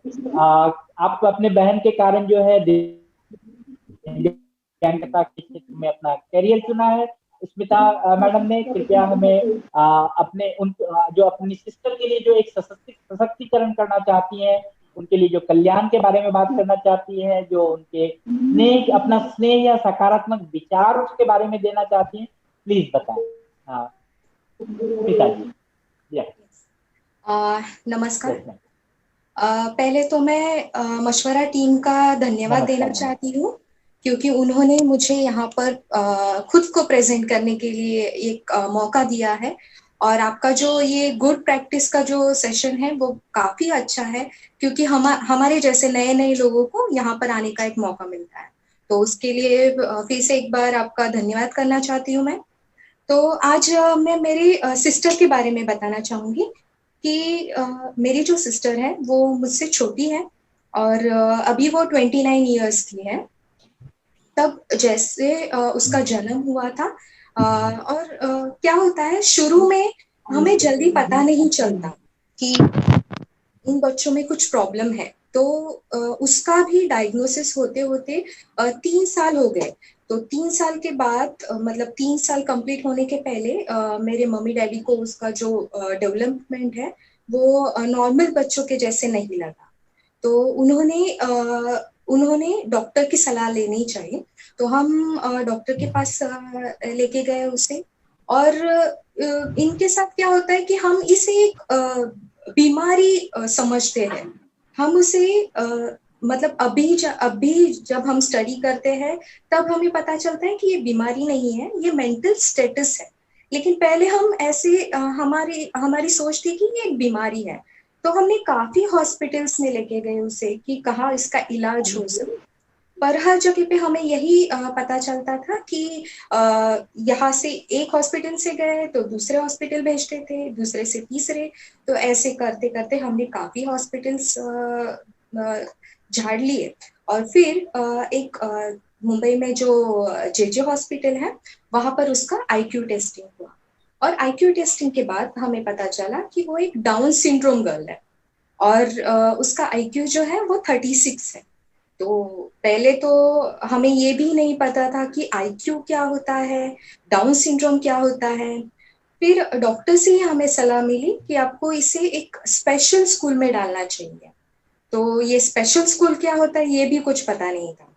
आपको अपने बहन के कारण जो है दिव्यांगता के क्षेत्र में अपना करियर चुना है. स्मिता मैडम ने, कृपया हमें अपने उन जो अपनी सिस्टर के लिए जो एक सशक्तिकरण करना चाहती हैं, उनके लिए जो कल्याण के बारे में बात करना चाहती हैं, जो उनके स्नेह, अपना स्नेह या सकारात्मक विचार उसके बारे में देना चाहती हैं, प्लीज बताएं. पिताजी. नमस्कार. पहले तो मैं मशवरा टीम का धन्यवाद देना चाहती हूँ, क्योंकि उन्होंने मुझे यहाँ पर खुद को प्रेजेंट करने के लिए एक मौका दिया है. और आपका जो ये गुड प्रैक्टिस का जो सेशन है वो काफी अच्छा है, क्योंकि हमारे जैसे नए नए लोगों को यहाँ पर आने का एक मौका मिलता है. तो उसके लिए फिर से एक बार आपका धन्यवाद करना चाहती हूँ मैं. तो आज मैं मेरी सिस्टर के बारे में बताना चाहूंगी कि मेरी जो सिस्टर है वो मुझसे छोटी है, और अभी वो 29 इयर्स की है. तब जैसे उसका जन्म हुआ था, और क्या होता है, शुरू में हमें जल्दी पता नहीं चलता कि इन बच्चों में कुछ प्रॉब्लम है. तो उसका भी डायग्नोसिस होते होते 3 साल हो गए. तो 3 साल के बाद, मतलब 3 साल कंप्लीट होने के पहले मेरे मम्मी डैडी को उसका जो डेवलपमेंट है वो नॉर्मल बच्चों के जैसे नहीं लगा. तो उन्होंने डॉक्टर की सलाह लेनी चाहिए. तो हम डॉक्टर के पास लेके गए उसे. और इनके साथ क्या होता है कि हम इसे एक बीमारी समझते हैं. हम उसे मतलब अभी जब हम स्टडी करते हैं तब हमें पता चलता है कि ये बीमारी नहीं है, ये मेंटल स्टेटस है. लेकिन पहले हम ऐसे हमारी सोच थी कि ये एक बीमारी है. तो हमने काफी हॉस्पिटल्स में लेके गए उसे कि कहाँ इसका इलाज हो सके, पर हर जगह पे हमें यही पता चलता था कि यहाँ से एक हॉस्पिटल से गए तो दूसरे हॉस्पिटल भेजते थे, दूसरे से तीसरे. तो ऐसे करते करते हमने काफी हॉस्पिटल्स झाड़ लिए. और फिर एक मुंबई में जो जे हॉस्पिटल है वहां पर उसका IQ टेस्टिंग हुआ. और IQ टेस्टिंग के बाद हमें पता चला कि वो एक डाउन सिंड्रोम गर्ल है, और उसका IQ जो है वो 36 है. तो पहले तो हमें ये भी नहीं पता था कि IQ क्या होता है, डाउन सिंड्रोम क्या होता है. फिर डॉक्टर से ही हमें सलाह मिली कि आपको इसे एक स्पेशल स्कूल में डालना चाहिए. तो ये स्पेशल स्कूल क्या होता है ये भी कुछ पता नहीं था.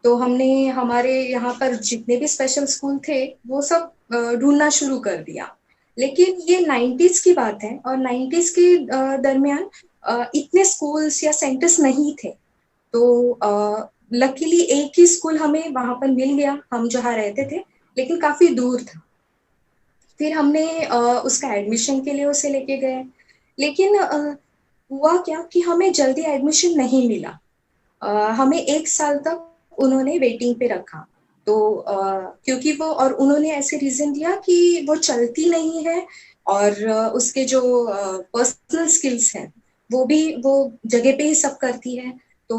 तो हमने हमारे यहाँ पर जितने भी स्पेशल स्कूल थे वो सब ढूंढना शुरू कर दिया. लेकिन ये 90s की बात है, और 90s के दरमियान इतने स्कूल्स या सेंटर्स नहीं थे. तो लकीली एक ही स्कूल हमें वहां पर मिल गया, हम जहाँ रहते थे, लेकिन काफी दूर था. फिर हमने उसका एडमिशन के लिए उसे लेके गए. लेकिन हुआ क्या कि हमें जल्दी एडमिशन नहीं मिला. हमें 1 साल तक उन्होंने वेटिंग पे रखा. तो क्योंकि उन्होंने ऐसे रीजन दिया कि वो चलती नहीं है, और उसके जो पर्सनल स्किल्स हैं वो जगह पे ही सब करती है. तो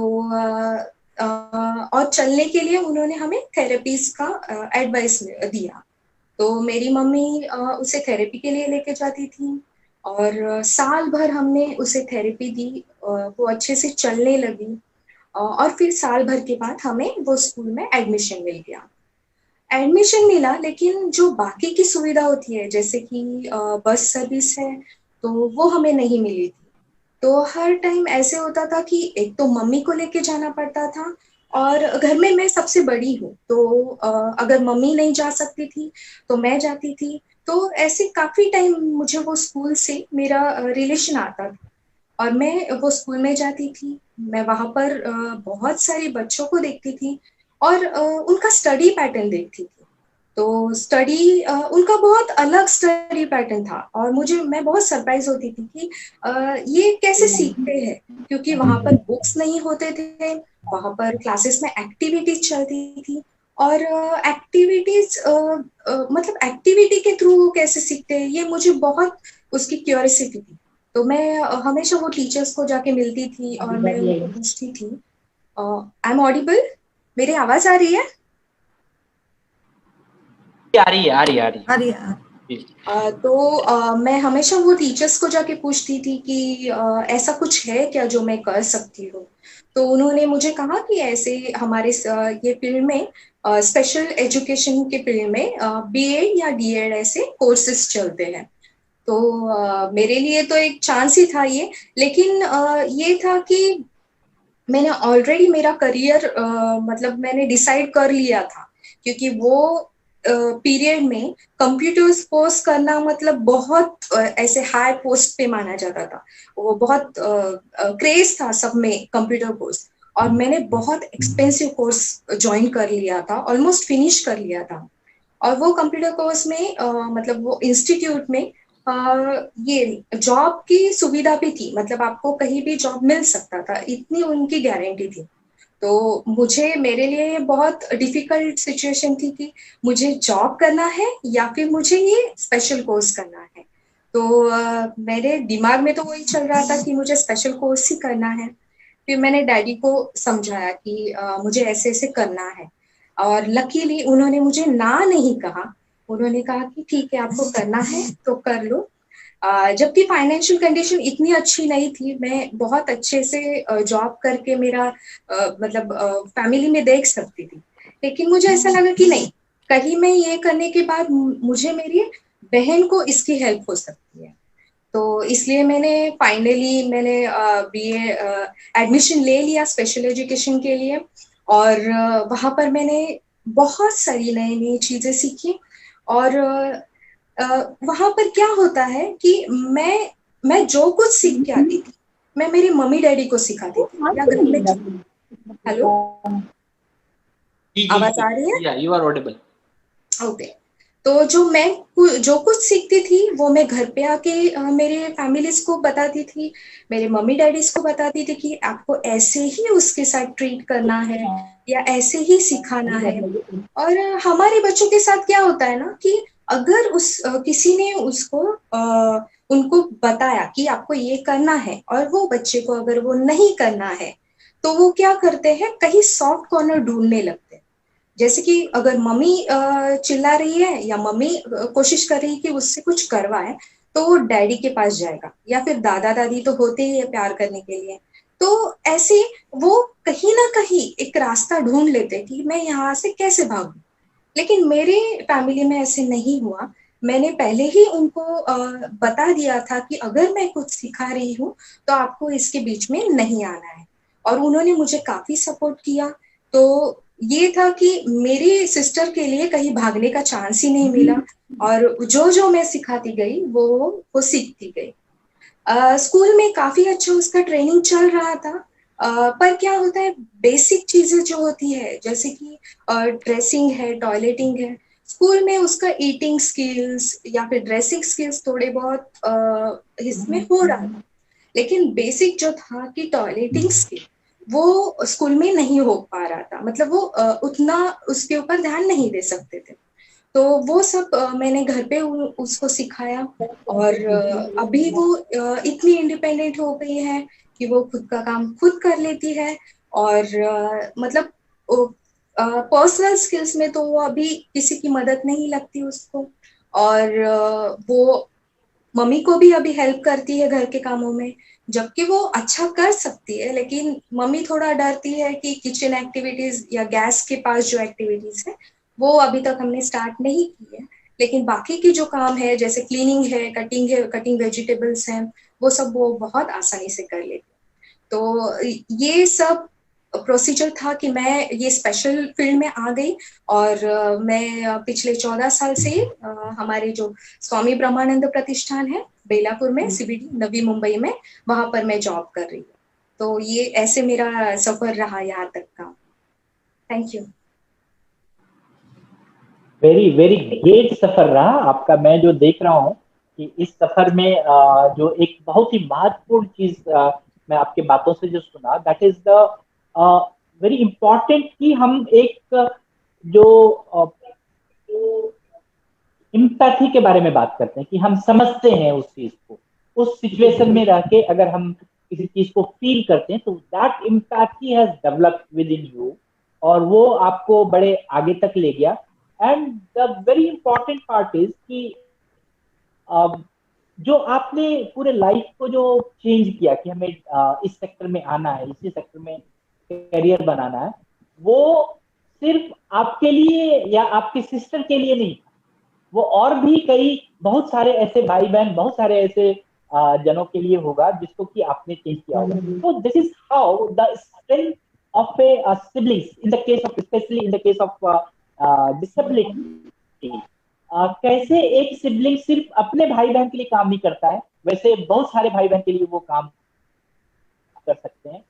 और चलने के लिए उन्होंने हमें थेरेपीज का एडवाइस दिया. तो मेरी मम्मी उसे थेरेपी के लिए लेके जाती थी, और साल भर हमने उसे थेरेपी दी. वो अच्छे से चलने लगी, और फिर साल भर के बाद हमें वो स्कूल में एडमिशन मिल गया. एडमिशन मिला, लेकिन जो बाकी की सुविधा होती है जैसे कि बस सर्विस है तो वो हमें नहीं मिली थी. तो हर टाइम ऐसे होता था कि एक तो मम्मी को लेके जाना पड़ता था, और घर में मैं सबसे बड़ी हूँ, तो अगर मम्मी नहीं जा सकती थी तो मैं जाती थी. तो ऐसे काफी टाइम मुझे वो स्कूल से मेरा रिलेशन आता था. और मैं वो स्कूल में जाती थी, मैं वहां पर बहुत सारे बच्चों को देखती थी और उनका स्टडी पैटर्न देखती थी। तो स्टडी उनका बहुत अलग स्टडी पैटर्न था और मैं बहुत सरप्राइज होती थी कि ये कैसे सीखते हैं, क्योंकि वहां पर बुक्स नहीं होते थे, वहां पर क्लासेस में एक्टिविटीज चलती थी और एक्टिविटीज मतलब एक्टिविटी के थ्रू वो कैसे सीखते हैं ये मुझे बहुत उसकी क्यूरियोसिटी थी। तो मैं हमेशा वो टीचर्स को जाके मिलती थी और मैं उनको पूछती थी। I am audible? मेरी आवाज आ रही है? आ रही है, आ रही है, आ रही है। अरे तो मैं हमेशा वो टीचर्स को जाके पूछती थी कि ऐसा कुछ है क्या जो मैं कर सकती हूँ। तो उन्होंने मुझे कहा कि ऐसे हमारे ये फील्ड में स्पेशल एजुकेशन के फील्ड में बीएड या डीएड ऐसे कोर्सेज चलते हैं। तो मेरे लिए तो एक चांस ही था ये, लेकिन ये था कि मैंने ऑलरेडी मेरा करियर मतलब मैंने डिसाइड कर लिया था, क्योंकि वो पीरियड में कंप्यूटर्स कोर्स करना मतलब बहुत ऐसे हाई पोस्ट पे माना जाता था। वो बहुत क्रेज था सब में कंप्यूटर कोर्स, और मैंने बहुत एक्सपेंसिव कोर्स ज्वाइन कर लिया था, ऑलमोस्ट फिनिश कर लिया था। और वो कंप्यूटर कोर्स में मतलब वो इंस्टीट्यूट में ये जॉब की सुविधा भी थी, मतलब आपको कहीं भी जॉब मिल सकता था, इतनी उनकी गारंटी थी। तो मेरे लिए बहुत डिफिकल्ट सिचुएशन थी कि मुझे जॉब करना है या फिर मुझे ये स्पेशल कोर्स करना है। तो मेरे दिमाग में तो वही चल रहा था कि मुझे स्पेशल कोर्स ही करना है। फिर मैंने डैडी को समझाया कि मुझे ऐसे ऐसे करना है, और लकीली उन्होंने मुझे ना नहीं कहा। उन्होंने कहा कि ठीक है, आपको करना है तो कर लो। जबकि फाइनेंशियल कंडीशन इतनी अच्छी नहीं थी, मैं बहुत अच्छे से जॉब करके मेरा मतलब फैमिली में देख सकती थी। लेकिन मुझे ऐसा लगा कि नहीं, कहीं मैं ये करने के बाद मुझे मेरी बहन को इसकी हेल्प हो सकती है। तो इसलिए मैंने बीए एडमिशन ले लिया स्पेशल एजुकेशन के लिए, और वहां पर मैंने बहुत सारी नई नई चीजें सीखी। और वहां पर क्या होता है कि मैं जो कुछ सीख के आती थी, मैं मेरी मम्मी डैडी को सिखाती थी या घर में। हेलो, आवाज आ रही है? या यू आर ऑडिबल। ओके। तो जो कुछ सीखती थी वो मैं घर पे आके मेरे फैमिलीज को बताती थी, मेरे मम्मी डैडीज को बताती थी कि आपको ऐसे ही उसके साथ ट्रीट करना है या ऐसे ही सिखाना है। और हमारे बच्चों के साथ क्या होता है ना कि अगर किसी ने उनको बताया कि आपको ये करना है, और वो बच्चे को अगर वो नहीं करना है, तो वो क्या करते हैं, कहीं सॉफ्ट कॉर्नर ढूंढने लगते हैं। जैसे कि अगर मम्मी चिल्ला रही है या मम्मी कोशिश कर रही है कि उससे कुछ करवाए, तो वो डैडी के पास जाएगा, या फिर दादा दादी तो होते ही है प्यार करने के लिए। तो ऐसे वो कहीं ना कहीं एक रास्ता ढूंढ लेते कि मैं यहाँ से कैसे भागूं। लेकिन मेरे फैमिली में ऐसे नहीं हुआ। मैंने पहले ही उनको बता दिया था कि अगर मैं कुछ सिखा रही हूँ तो आपको इसके बीच में नहीं आना है, और उन्होंने मुझे काफी सपोर्ट किया। तो ये था कि मेरी सिस्टर के लिए कहीं भागने का चांस ही नहीं मिला, और जो जो मैं सिखाती गई वो सीखती गई। स्कूल में काफी अच्छा उसका ट्रेनिंग चल रहा था। पर क्या होता है, बेसिक चीजें जो होती है जैसे कि ड्रेसिंग है, टॉयलेटिंग है, स्कूल में उसका ईटिंग स्किल्स या फिर ड्रेसिंग स्किल्स थोड़े बहुत इसमें हो रहा था। लेकिन बेसिक जो था कि टॉयलेटिंग स्किल, वो स्कूल में नहीं हो पा रहा था, मतलब वो उतना उसके ऊपर ध्यान नहीं दे सकते थे। तो वो सब मैंने घर पे उसको सिखाया, और अभी वो इतनी इंडिपेंडेंट हो गई है कि वो खुद का काम खुद कर लेती है। और मतलब पर्सनल स्किल्स में तो वो अभी किसी की मदद नहीं लगती उसको, और वो मम्मी को भी अभी हेल्प करती है घर के कामों में, जबकि वो अच्छा कर सकती है। लेकिन मम्मी थोड़ा डरती है कि किचन एक्टिविटीज या गैस के पास जो एक्टिविटीज है वो अभी तक हमने स्टार्ट नहीं की है। लेकिन बाकी की जो काम है, जैसे क्लीनिंग है, कटिंग वेजिटेबल्स हैं, वो सब वो बहुत आसानी से कर लेती है। तो ये सब प्रोसीजर था कि मैं ये स्पेशल फील्ड में आ गई और मैं पिछले 14 साल से हमारे जो स्वामी ब्रह्मानंद प्रतिष्ठान है बेलापुर में, CBD नवी मुंबई में, वहां पर मैं जॉब कर रही हूँ। तो ये ऐसे मेरा सफर रहा यहाँ तक का। Thank you. Very very great सफर रहा आपका। मैं जो देख रहा हूँ कि इस सफर में जो एक बहुत ही महत्वपूर्ण चीज मैं आपके बातों से जो सुना, that is the very important कि हम एक जो इम्पैथी के बारे में बात करते हैं कि हम समझते हैं उस चीज को, उस सिचुएशन में रह के अगर हम किसी चीज को फील करते हैं तो that empathy has developed with in you, और वो आपको बड़े आगे तक ले गया। And the very important part is कि जो आपने पूरे लाइफ को जो चेंज किया कि हमें इस सेक्टर में आना है, इसी सेक्टर में करियर बनाना है, वो सिर्फ आपके लिए या आपकी सिस्टर के लिए नहीं, वो और भी कई बहुत सारे ऐसे भाई बहन, बहुत सारे ऐसे जनों के लिए होगा जिसको कि आपने चेंज किया होगा। तो this is how the strength of A siblings in the case of, specially in the case of disability, कैसे एक सिबलिंग सिर्फ अपने भाई बहन के लिए काम नहीं करता है, वैसे बहुत सारे भाई बहन के लिए वो काम कर सकते हैं।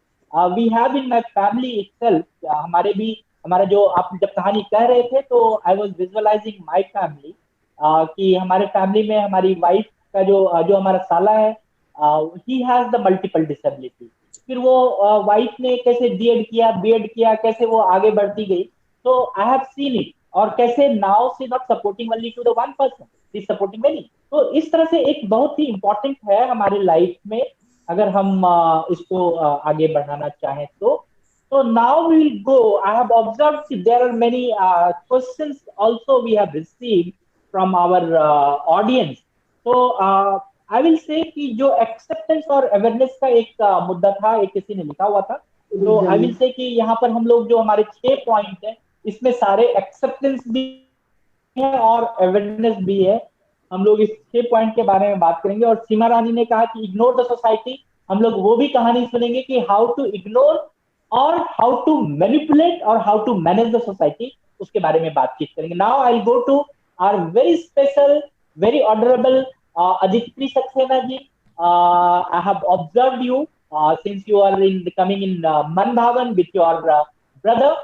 We have in my family itself, हमारे भी, हमारा जो आप जब कहानी कह रहे थे तो I was visualising my family, कि हमारे फैमिली में हमारी वाइफ का जो हमारा साला है, he has the multiple disability. फिर वो वाइफ ने कैसे डीएड किया, बीएड किया, कैसे वो आगे बढ़ती गई, तो आई हैव सीन इट, और कैसे now she not supporting only to the one person, she is supporting many. तो इस तरह से एक बहुत ही इंपॉर्टेंट है हमारी लाइफ में, अगर हम इसको आगे बढ़ाना चाहें तो। So now we will go. I have observed there are many questions also we have received from our audience. So I will say कि जो acceptance और awareness का एक मुद्दा था, एक किसी ने लिखा हुआ था, तो I will say कि यहाँ पर हम लोग जो हमारे 6 पॉइंट हैं, इसमें सारे acceptance भी है और अवेयरनेस भी है। हम लोग इस 6 पॉइंट के बारे में बात करेंगे। और सीमा रानी ने कहा कि इग्नोर द सोसाइटी, हम लोग वो भी कहानी सुनेंगे कि हाउ टू इग्नोर और हाउ टू मैनिपुलेट और how to manage the society, उसके बारे में बातचीत करेंगे। Now I go to our very special, very honourable Aditi Saxena ji. I have observed you since you are in coming in मन भावन विथ योर ब्रदर,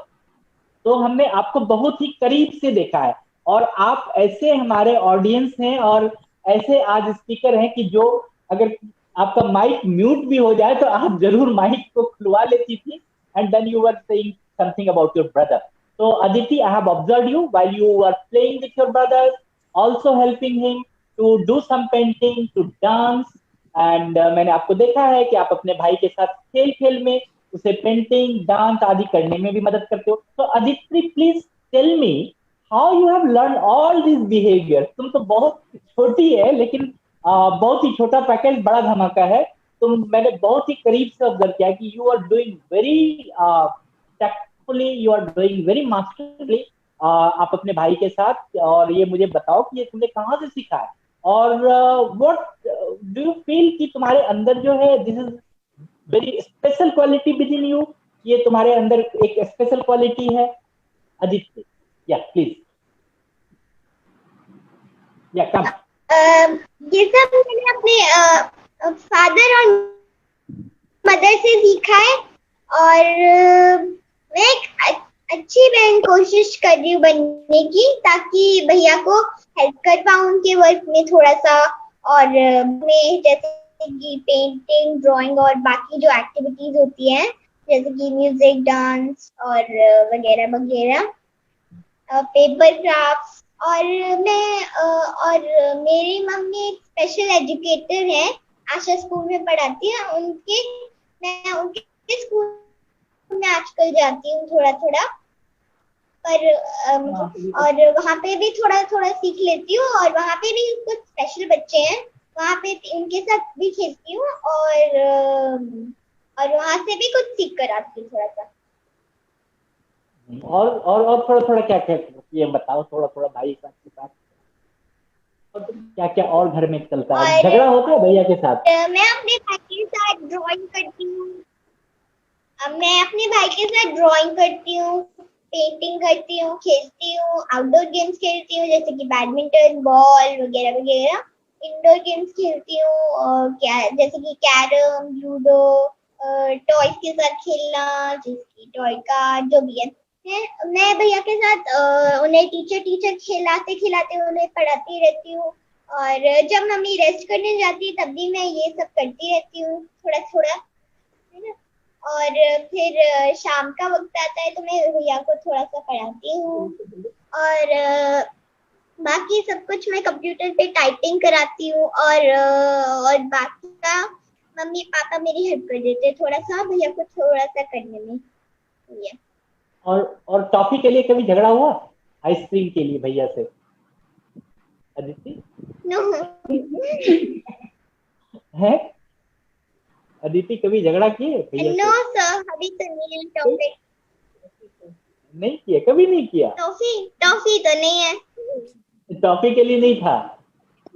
तो हमने आपको बहुत ही करीब से देखा है, और आप ऐसे हमारे ऑडियंस हैं और ऐसे आज स्पीकर हैं कि जो अगर आपका माइक म्यूट भी हो जाए तो आप जरूर माइक को खुलवा लेती थी, and then you were saying something about your brother. तो Aditi, I have observed you while you were playing with your brother, also helping him to do some painting, to dance, and मैंने आपको देखा है कि आप अपने भाई के साथ खेल खेल में उसे पेंटिंग, डांस आदि करने में भी मदद करते हो। तो Aditi, please tell me how you have learn all this behaviour. तुम तो बहुत छोटी है, लेकिन बहुत ही छोटा पैकेज बड़ा धमाका है। तुम, मैंने बहुत ही करीब से ऑब्जर्व किया कि you are doing very tactfully, you are doing very masterly आप अपने भाई के साथ। और ये मुझे बताओ कि ये तुमने कहाँ से सीखा है, और व्हाट डू यू फील कि तुम्हारे अंदर जो है, this is very special quality with in you, ये तुम्हारे अंदर एक स्पेशल क्वालिटी है अदिति। या प्लीज, या कम। ये सब मैंने अपने फादर और मदर से सीखा है, और मैं एक अच्छी बहन कोशिश कर रही हूँ बनने की, ताकि भैया को हेल्प कर पाऊँ उनके वर्क में थोड़ा सा, और मैं जैसे कि पेंटिंग, ड्राइंग और बाकी जो एक्टिविटीज होती हैं जैसे कि म्यूजिक, डांस और वगैरह वगैरह, पेपर क्राफ्ट्स। और मैं और मेरी मम्मी एक स्पेशल एजुकेटर है, आशा स्कूल में पढ़ाती है, मैं उनके स्कूल में आजकल जाती हूँ थोड़ा थोड़ा, पर और वहाँ पे भी थोड़ा थोड़ा सीख लेती हूँ, और वहाँ पे भी कुछ स्पेशल बच्चे हैं, वहाँ पे उनके साथ भी खेलती हूँ, और वहाँ से भी कुछ सीख कर आती हूँ थोड़ा सा। और थोड़ा थोड़ा क्या क्या ये बताओ, थोड़ा थोड़ा भाई के साथ क्या क्या और घर में चलता है? झगड़ा होता है भैया के साथ? मैं अपने भाई के साथ ड्राइंग करती हूँ, मैं अपने भाई के साथ ड्राइंग करती हूँ, पेंटिंग करती हूँ, खेलती हूँ, आउटडोर गेम्स खेलती हूँ जैसे कि बैडमिंटन, बॉल वगैरह वगैरह। इंडोर गेम्स खेलती हूँ क्या जैसे कि कैरम, लूडो, टॉयज के साथ खेलना जैसे कि टॉय का जो भी है। मैं भैया के साथ उन्हें टीचर खिलाते खिलाते उन्हें पढ़ाती रहती हूँ। और जब मम्मी रेस्ट करने जाती है तब भी मैं ये सब करती रहती हूँ थोड़ा थोड़ा, है ना। और फिर शाम का वक्त आता है तो मैं भैया को थोड़ा सा पढ़ाती हूँ। और बाकी सब कुछ मैं कंप्यूटर पे टाइपिंग कराती हूँ। और बाकी का मम्मी पापा मेरी हेल्प कर देते हैं थोड़ा सा भैया को थोड़ा सा करने में। ये और टॉफी के लिए कभी झगड़ा हुआ आइसक्रीम के लिए भैया से अदिति? नो है अदिति, कभी झगड़ा किए भैया नो से? सर, अभी तो नहीं है टॉफी। नहीं किया, कभी नहीं किया? टॉफी तो नहीं है, टॉफी के लिए नहीं था?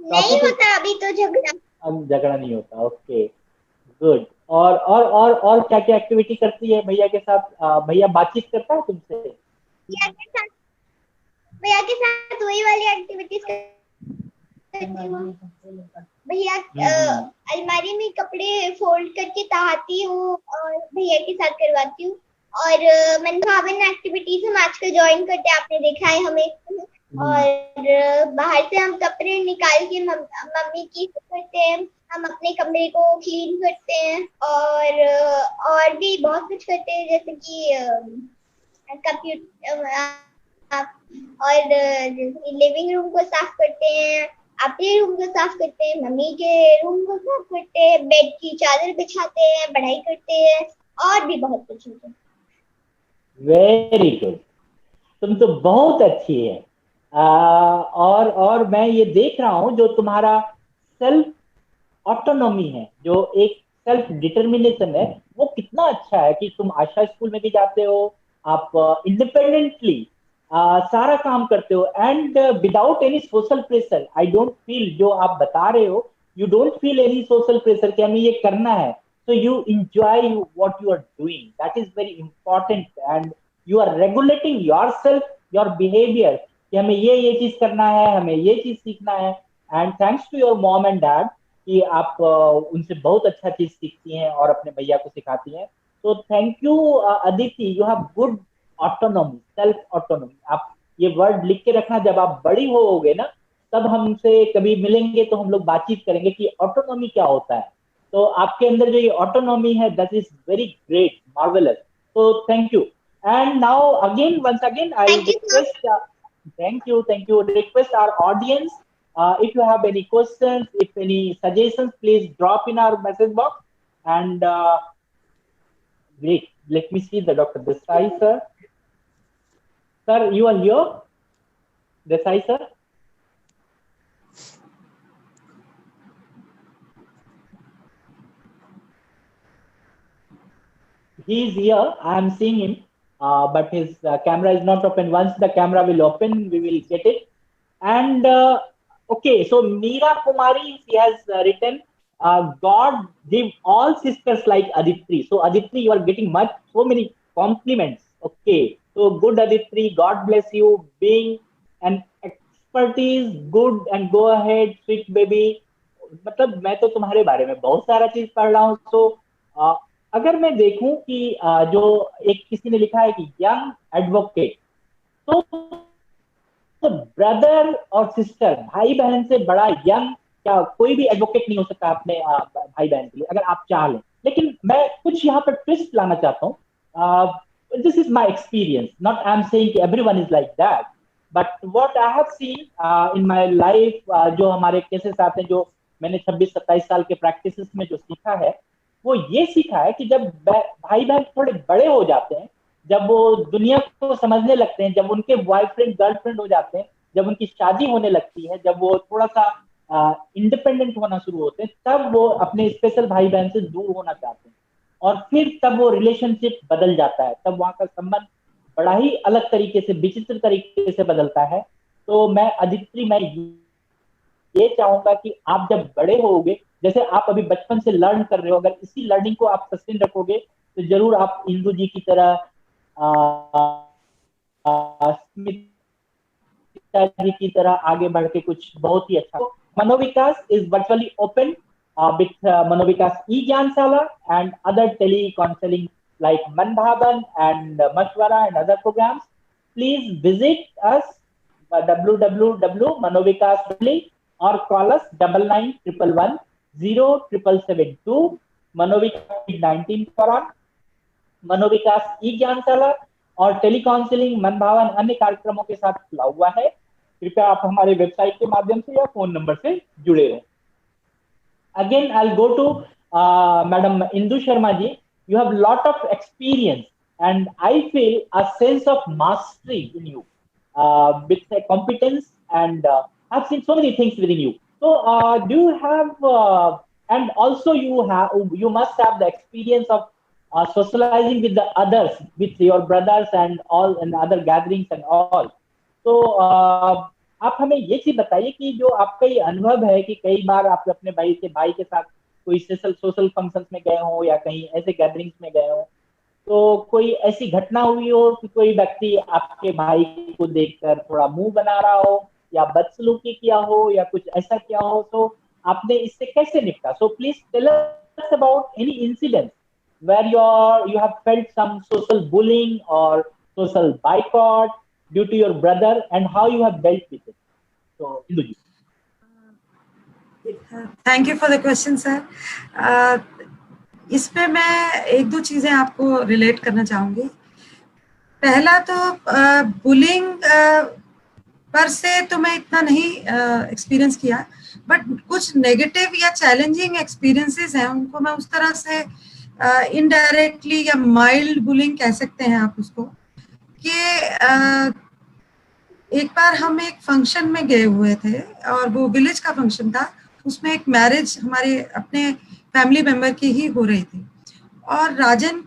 नहीं होता अभी तो झगड़ा। अब झगड़ा नहीं होता, ओके गुड। और क्या क्या एक्टिविटी करती है भैया के साथ? भैया बातचीत करता है तुमसे? भैया के साथ भैया के साथ वही वाली एक्टिविटीज करती हूँ। भैया अलमारी में कपड़े फोल्ड करके तहाती हूँ और भैया के साथ करवाती हूँ। और मनभावन एक्टिविटीज हम आजकल ज्वाइन करते हैं, आपने देखा है हमें। और बाहर से हम कपड़े निकाल के मम्मी की करते हैं, हम अपने कमरे को क्लीन करते हैं। और भी बहुत कुछ करते हैं जैसे कि कंप्यूटर और लिविंग रूम को साफ करते हैं, अपने रूम को साफ करते हैं, मम्मी के रूम को साफ करते हैं, बेड की चादर बिछाते हैं, पढ़ाई करते हैं और भी बहुत कुछ होता है। वेरी गुड, तुम तो बहुत अच्छी है। और मैं ये देख रहा हूँ जो तुम्हारा सेल्फ ऑटोनॉमी है, जो एक सेल्फ डिटर्मिनेशन है, वो कितना अच्छा है कि तुम आशा स्कूल में भी जाते हो, आप इंडिपेंडेंटली सारा काम करते हो and without any social pressure. I don't feel, जो आप बता रहे हो, you don't feel any social pressure कि हमें ये करना है। So you enjoy what you are doing. That is very important, and you are regulating yourself, your behavior. कि हमें ये चीज करना है, हमें ये चीज सीखना है। And thanks to your mom and dad कि आप उनसे बहुत अच्छा चीज सीखती हैं और अपने भैया को सिखाती हैं। तो thank you Aditi, you have good autonomy, self autonomy. आप ये वर्ड लिख के रखना, जब आप बड़ी होगे ना तब हमसे कभी मिलेंगे तो हम लोग बातचीत करेंगे कि ऑटोनॉमी क्या होता है। तो आपके अंदर जो ये ऑटोनॉमी है, that is very great, marvellous. तो thank you. And now again, once again I request, thank you request our audience, if you have any questions, if any suggestions, please drop in our message box. And great, let me see the Dr. Desai sir. Sir, you are here? Desai sir? He is here, I am seeing him, but his camera is not open. Once the camera will open, we will get it. And okay, so Meera Kumari, she has written, God give all sisters like Aditri. So Aditri, you are getting so many compliments. Okay, so good Aditri, God bless you, being an expertise, good, and go ahead, sweet baby. मतलब मैं तो तुम्हारे बारे में बहुत सारा चीज पढ़ रहा हूँ। तो अगर मैं देखूं कि जो एक किसी ने लिखा है कि यंग एडवोकेट, तो ब्रदर और सिस्टर, भाई बहन से बड़ा यंग क्या कोई भी एडवोकेट नहीं हो सकता अपने भाई बहन के लिए, अगर आप चाह लें। लेकिन मैं कुछ यहाँ पर ट्विस्ट लाना चाहता हूँ। This is my experience, not I am saying कि everyone is like that, but what I have seen in my life, जो हमारे केसेस आते हैं, जो मैंने 26-27 साल के प्रैक्टिस में जो सीखा है, वो ये सीखा है कि जब भाई बहन थोड़े बड़े हो जाते हैं, जब वो दुनिया को समझने लगते हैं, जब उनके बॉयफ्रेंड गर्लफ्रेंड हो जाते हैं, जब उनकी शादी होने लगती है, जब वो थोड़ा सा इंडिपेंडेंट होना शुरू होते हैं, तब वो अपने स्पेशल भाई बहन से दूर होना चाहते हैं। और फिर तब वो रिलेशनशिप बदल जाता है, तब वहां का संबंध बड़ा ही अलग तरीके से, विचित्र तरीके से बदलता है। तो मैं अदिति, मैं ये चाहूंगा कि आप जब बड़े होगे, जैसे आप अभी बचपन से लर्न कर रहे हो, अगर इसी लर्निंग को आप सस्टेन रखोगे तो जरूर आप इंदु जी की तरह, स्मिता जी की तरह आगे बढ़ के कुछ बहुत ही अच्छा। Manovikas is virtually open with Manovikas e-Jyansala and other tele-counseling like Manbhavan and Mashwara and other programs. Please visit us www.manovikas.com or call us 9911107772 Manovikas COVID-19 दौरान मनोविकास ई-ज्ञानशाला और टेलीकाउंसलिंग मनभावन अन्य कार्यक्रमों के साथ खुला हुआ है। कृपया आप हमारे वेबसाइट के माध्यम से या फोन नंबर से जुड़े रहें। Again, I'll go to Madam Indu Sharma ji. You have a lot of experience and I feel a sense of mastery in you with competence and I've seen so many things within you. So do you have, and also you must have the experience of socializing with the others, with your brothers and all and other gatherings and all. So आप हमें ये चीज बताइए कि जो आपका ये अनुभव है कि कई बार आप अपने भाई के साथ कोई सोशल फंक्शंस में गए हो या कहीं ऐसे गैदरिंग्स में गए हो, तो कोई ऐसी घटना हुई हो कि कोई व्यक्ति आपके भाई को देखकर थोड़ा मुंह बना रहा हो या बदसलूकी किया हो या कुछ ऐसा किया हो, तो आपने इससे कैसे निपटा? So please tell us about any incident where you have felt some social bullying or social boycott due to your brother and how you have dealt with it. So, Induji. Thank you for the question, sir. इस पे मैं एक दो चीजें आपको रिलेट करना चाहूंगी। पहला तो बुलिंग पर से तो मैं इतना नहीं एक्सपीरियंस किया, बट कुछ नेगेटिव या चैलेंजिंग एक्सपीरियंसेस हैं, उनको मैं उस तरह से इनडायरेक्टली या माइल्ड बुलिंग कह सकते हैं आप उसको, कि एक बार हम एक फंक्शन में गए हुए थे और वो विलेज का फंक्शन था, उसमें एक मैरिज हमारे अपने फैमिली मेंबर की ही हो रही थी और राजन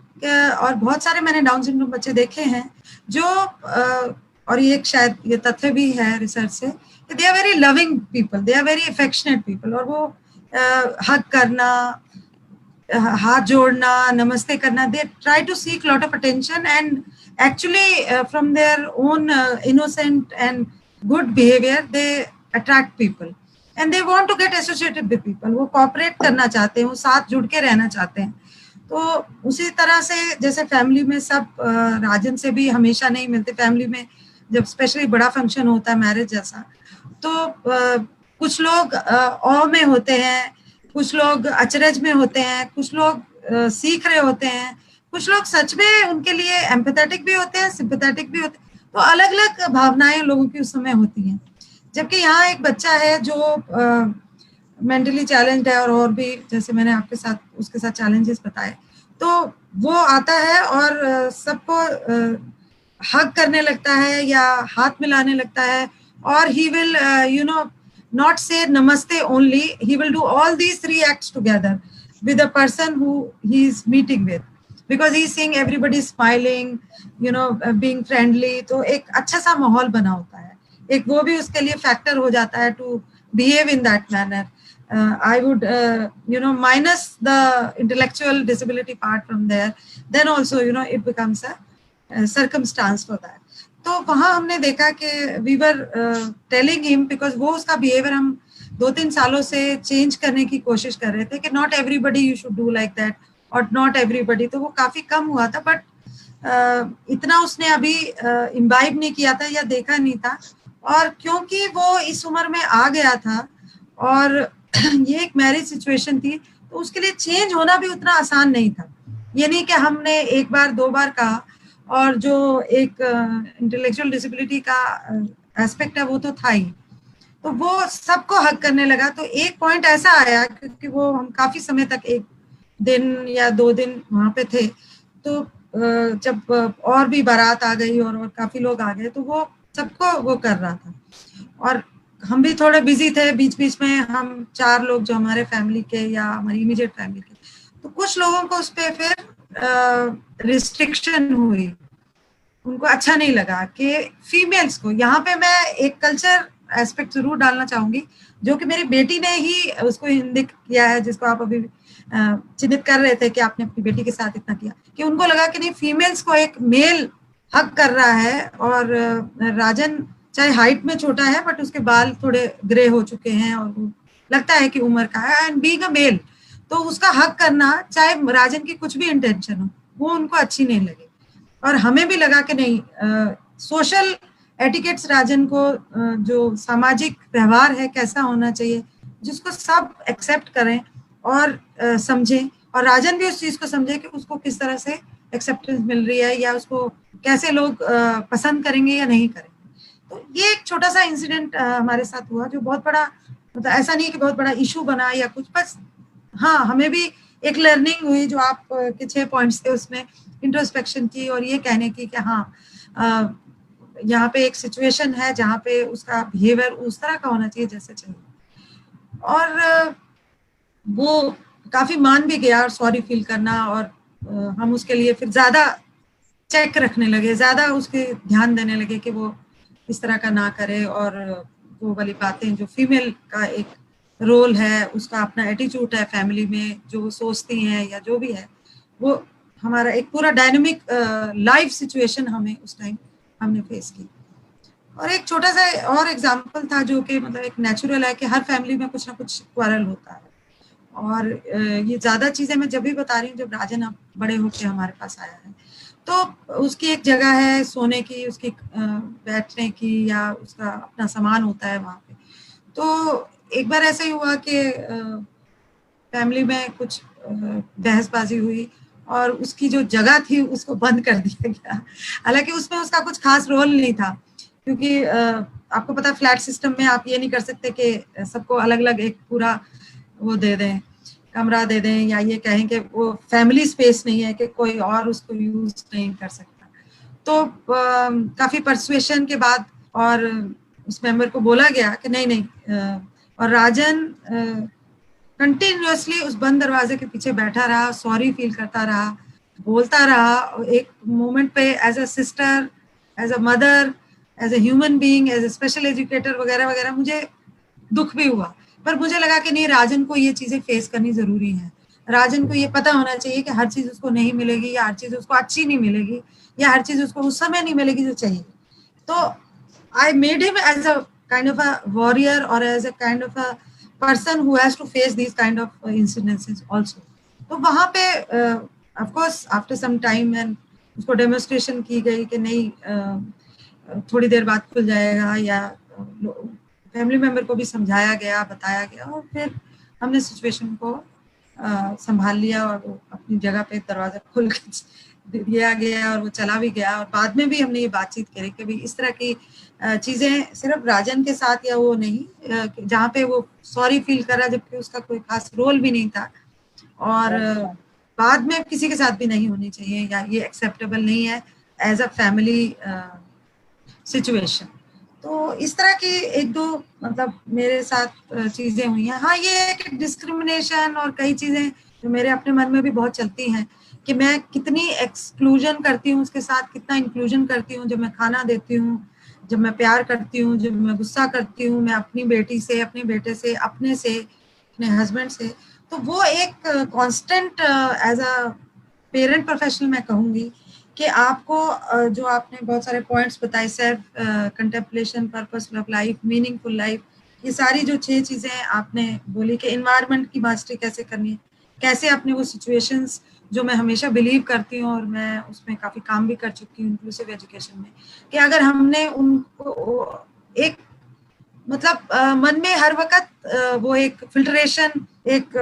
और बहुत सारे मैंने डाउन सिंड्रोम बच्चे देखे हैं जो और ये शायद ये तथ्य भी है रिसर्च से कि they are very loving people, they are very affectionate people, और वो हग करना, हाथ जोड़ना, नमस्ते करना, they try to seek lot of attention and actually from their own innocent and good behaviour they attract people and they want to get associated with people. वो कोऑपरेट करना चाहते हैं, वो साथ जुड़ के रहना चाहते हैं। तो उसी तरह से जैसे फैमिली में सब राजन से भी हमेशा नहीं मिलते, फैमिली में जब स्पेशली बड़ा फंक्शन होता है मैरिज जैसा, तो कुछ लोग ऑ में होते हैं, कुछ लोग अचरज में होते हैं, कुछ लोग सीख रहे होते हैं, कुछ लोग सच में उनके लिए एम्पैथेटिक भी होते हैं, सिंपैथेटिक भी होते हैं। तो अलग अलग भावनाएं लोगों की उस समय होती हैं। जबकि यहाँ एक बच्चा है जो मेंटली चैलेंज्ड है और भी जैसे मैंने आपके साथ उसके साथ चैलेंजेस बताए, तो वो आता है और सबको हग करने लगता है या हाथ मिलाने लगता है और he will not say namaste only, he will do all these three acts together with the person who he is meeting with, because he is seeing everybody smiling, being friendly, तो एक अच्छा सा माहौल बना होता है। एक वो भी उसके लिए फैक्टर हो जाता है to behave in that manner. I would minus the intellectual disability part from there, then also it becomes a circumstance for that. तो वहाँ हमने देखा कि we were telling him, because वो उसका behavior हम 2-3 सालों से चेंज करने की कोशिश कर रहे थे कि not everybody you should do like that और not everybody, तो वो काफी कम हुआ था, बट इतना उसने अभी इम्बाइब नहीं किया था या देखा नहीं था। और क्योंकि वो इस उम्र में आ गया था और ये एक मैरिज सिचुएशन थी, तो उसके लिए चेंज होना भी उतना आसान नहीं था। ये नहीं कि हमने एक बार 2 बार कहा, और जो एक इंटेलेक्चुअल डिसेबिलिटी का एस्पेक्ट है वो तो था ही, तो वो सबको हक करने लगा। तो एक पॉइंट ऐसा आया, क्योंकि वो हम काफी समय तक 1 दिन या 2 दिन वहां पे थे, तो जब और भी बारात आ गई और काफी लोग आ गए, तो वो सबको वो कर रहा था और हम भी थोड़े बिजी थे। बीच बीच में हम 4 लोग जो हमारे फैमिली के या हमारी इमीडिएट फैमिली के, तो कुछ लोगों को उस पर फिर रिस्ट्रिक्शन हुई, उनको अच्छा नहीं लगा कि फीमेल्स को। यहाँ पे मैं एक कल्चर एस्पेक्ट जरूर डालना चाहूंगी। जो कि मेरी बेटी ने ही उसको हिंदी किया है, जिसको आप अभी चिन्हित कर रहे थे कि आपने अपनी बेटी के साथ इतना किया, कि उनको लगा कि नहीं, फीमेल्स को एक मेल हक कर रहा है, और राजन चाहे हाइट में छोटा है बट उसके बाल थोड़े ग्रे हो चुके हैं और वो लगता है कि उम्र का है, एंड बीइंग अ मेल, तो उसका हक करना, चाहे राजन की कुछ भी इंटेंशन हो, वो उनको अच्छी नहीं लगी। और हमें भी लगा कि नहीं, सोशल एटिकेट्स राजन को, जो सामाजिक व्यवहार है कैसा होना चाहिए, जिसको सब एक्सेप्ट करें और समझें, और राजन भी उस चीज को समझे कि उसको किस तरह से एक्सेप्टेंस मिल रही है, या उसको कैसे लोग पसंद करेंगे या नहीं करेंगे। तो ये एक छोटा सा इंसिडेंट हमारे साथ हुआ, जो बहुत बड़ा, मतलब ऐसा नहीं कि बहुत बड़ा इशू बना या कुछ, बस हाँ, हमें भी एक लर्निंग हुई, जो आप के 6 पॉइंट्स थे उसमें इंट्रोस्पेक्शन की, और ये कहने की कि हाँ, यहाँ पे एक सिचुएशन है जहाँ पे उसका बिहेवियर उस तरह का होना चाहिए जैसे चाहिए। और वो काफी मान भी गया, और सॉरी फील करना, और हम उसके लिए फिर ज्यादा चेक रखने लगे, ज्यादा उसके ध्यान देने लगे कि वो इस तरह का ना करे, और वो वाली बातें, जो फीमेल का एक रोल है, उसका अपना एटीट्यूड है फैमिली में, जो वो सोचती हैं या जो भी है, वो हमारा एक पूरा डायनेमिक लाइफ सिचुएशन हमें उस टाइम हमने फेस की। और एक छोटा सा और एग्जांपल था, जो कि मतलब एक नेचुरल है कि हर फैमिली में कुछ ना कुछ क्वारल होता है, और ये ज्यादा चीजें मैं जब भी बता रही हूँ जब राजन अब बड़े होके हमारे पास आया है। तो उसकी एक जगह है सोने की, उसकी बैठने की, या उसका अपना सामान होता है वहाँ पे। तो एक बार ऐसा ही हुआ कि फैमिली में कुछ बहसबाजी हुई, और उसकी जो जगह थी उसको बंद कर दिया गया। हालांकि उसमें उसका कुछ खास रोल नहीं था, क्योंकि आपको पता, फ्लैट सिस्टम में आप ये नहीं कर सकते कि सबको अलग अलग एक पूरा वो दे दें, कमरा दे दें, या ये कहें कि वो फैमिली स्पेस नहीं है कि कोई और उसको यूज नहीं कर सकता। तो काफी परसुएशन के बाद और उस मेंबर को बोला गया कि नहीं नहीं, और राजन कंटिन्यूअसली उस बंद दरवाजे के पीछे बैठा रहा, सॉरी फील करता रहा, बोलता रहा। एक मोमेंट पे as a sister, as a mother, as a human being, as a special educator वगैरह वगैरह, मुझे दुख भी हुआ, पर मुझे लगा कि नहीं, राजन को ये चीजें फेस करनी जरूरी है। राजन को ये पता होना चाहिए कि हर चीज उसको नहीं मिलेगी, या हर चीज उसको अच्छी नहीं मिलेगी, या हर चीज उसको उस समय नहीं मिलेगी जो चाहिए। तो I made him as a kind of a warrior, or as a kind of a person who has to face these kind of incidences also. तो वहाँ पे of course after some time and उसको demonstration की गई कि नहीं, थोड़ी देर बाद खुल जाएगा, या फैमिली मेंबर को भी समझाया गया, बताया गया, और फिर हमने सिचुएशन को संभाल लिया, और वो अपनी जगह पे दरवाजा खोल दिया गया, और वो चला भी गया। और बाद में भी हमने ये बातचीत करी कि भाई इस तरह की चीजें सिर्फ राजन के साथ या वो नहीं, जहाँ पे वो सॉरी फील कर रहा जबकि उसका कोई खास रोल भी नहीं था, और बाद में किसी के साथ भी नहीं होनी चाहिए, या ये एक्सेप्टेबल नहीं है एज अ फैमिली सिचुएशन। तो इस तरह की एक दो मतलब मेरे साथ चीजें हुई हैं। हाँ, ये है कि डिस्क्रिमिनेशन और कई चीजें जो मेरे अपने मन में भी बहुत चलती हैं कि मैं कितनी एक्सक्लूजन करती हूँ उसके साथ, कितना इंक्लूजन करती हूँ। जब मैं खाना देती हूँ, जब मैं प्यार करती हूँ, जब मैं गुस्सा करती हूँ, मैं अपनी बेटी से, अपने बेटे से, अपने से, अपने हस्बैंड से, तो वो एक constant as a parent professional मैं कहूँगी कि आपको जो आपने बहुत सारे पॉइंट्स बताए, self contemplation, purposeful life, meaningful life, ये सारी जो 6 चीजें आपने बोली कि एनवायरनमेंट की मास्टरी कैसे करनी है, कैसे अपने वो सिचुएशंस जो मैं हमेशा बिलीव करती हूँ और मैं उसमें काफी काम भी कर चुकी हूँ इंक्लूसिव एजुकेशन में, कि अगर हमने उनको एक मतलब मन में हर वक्त वो एक फिल्ट्रेशन, एक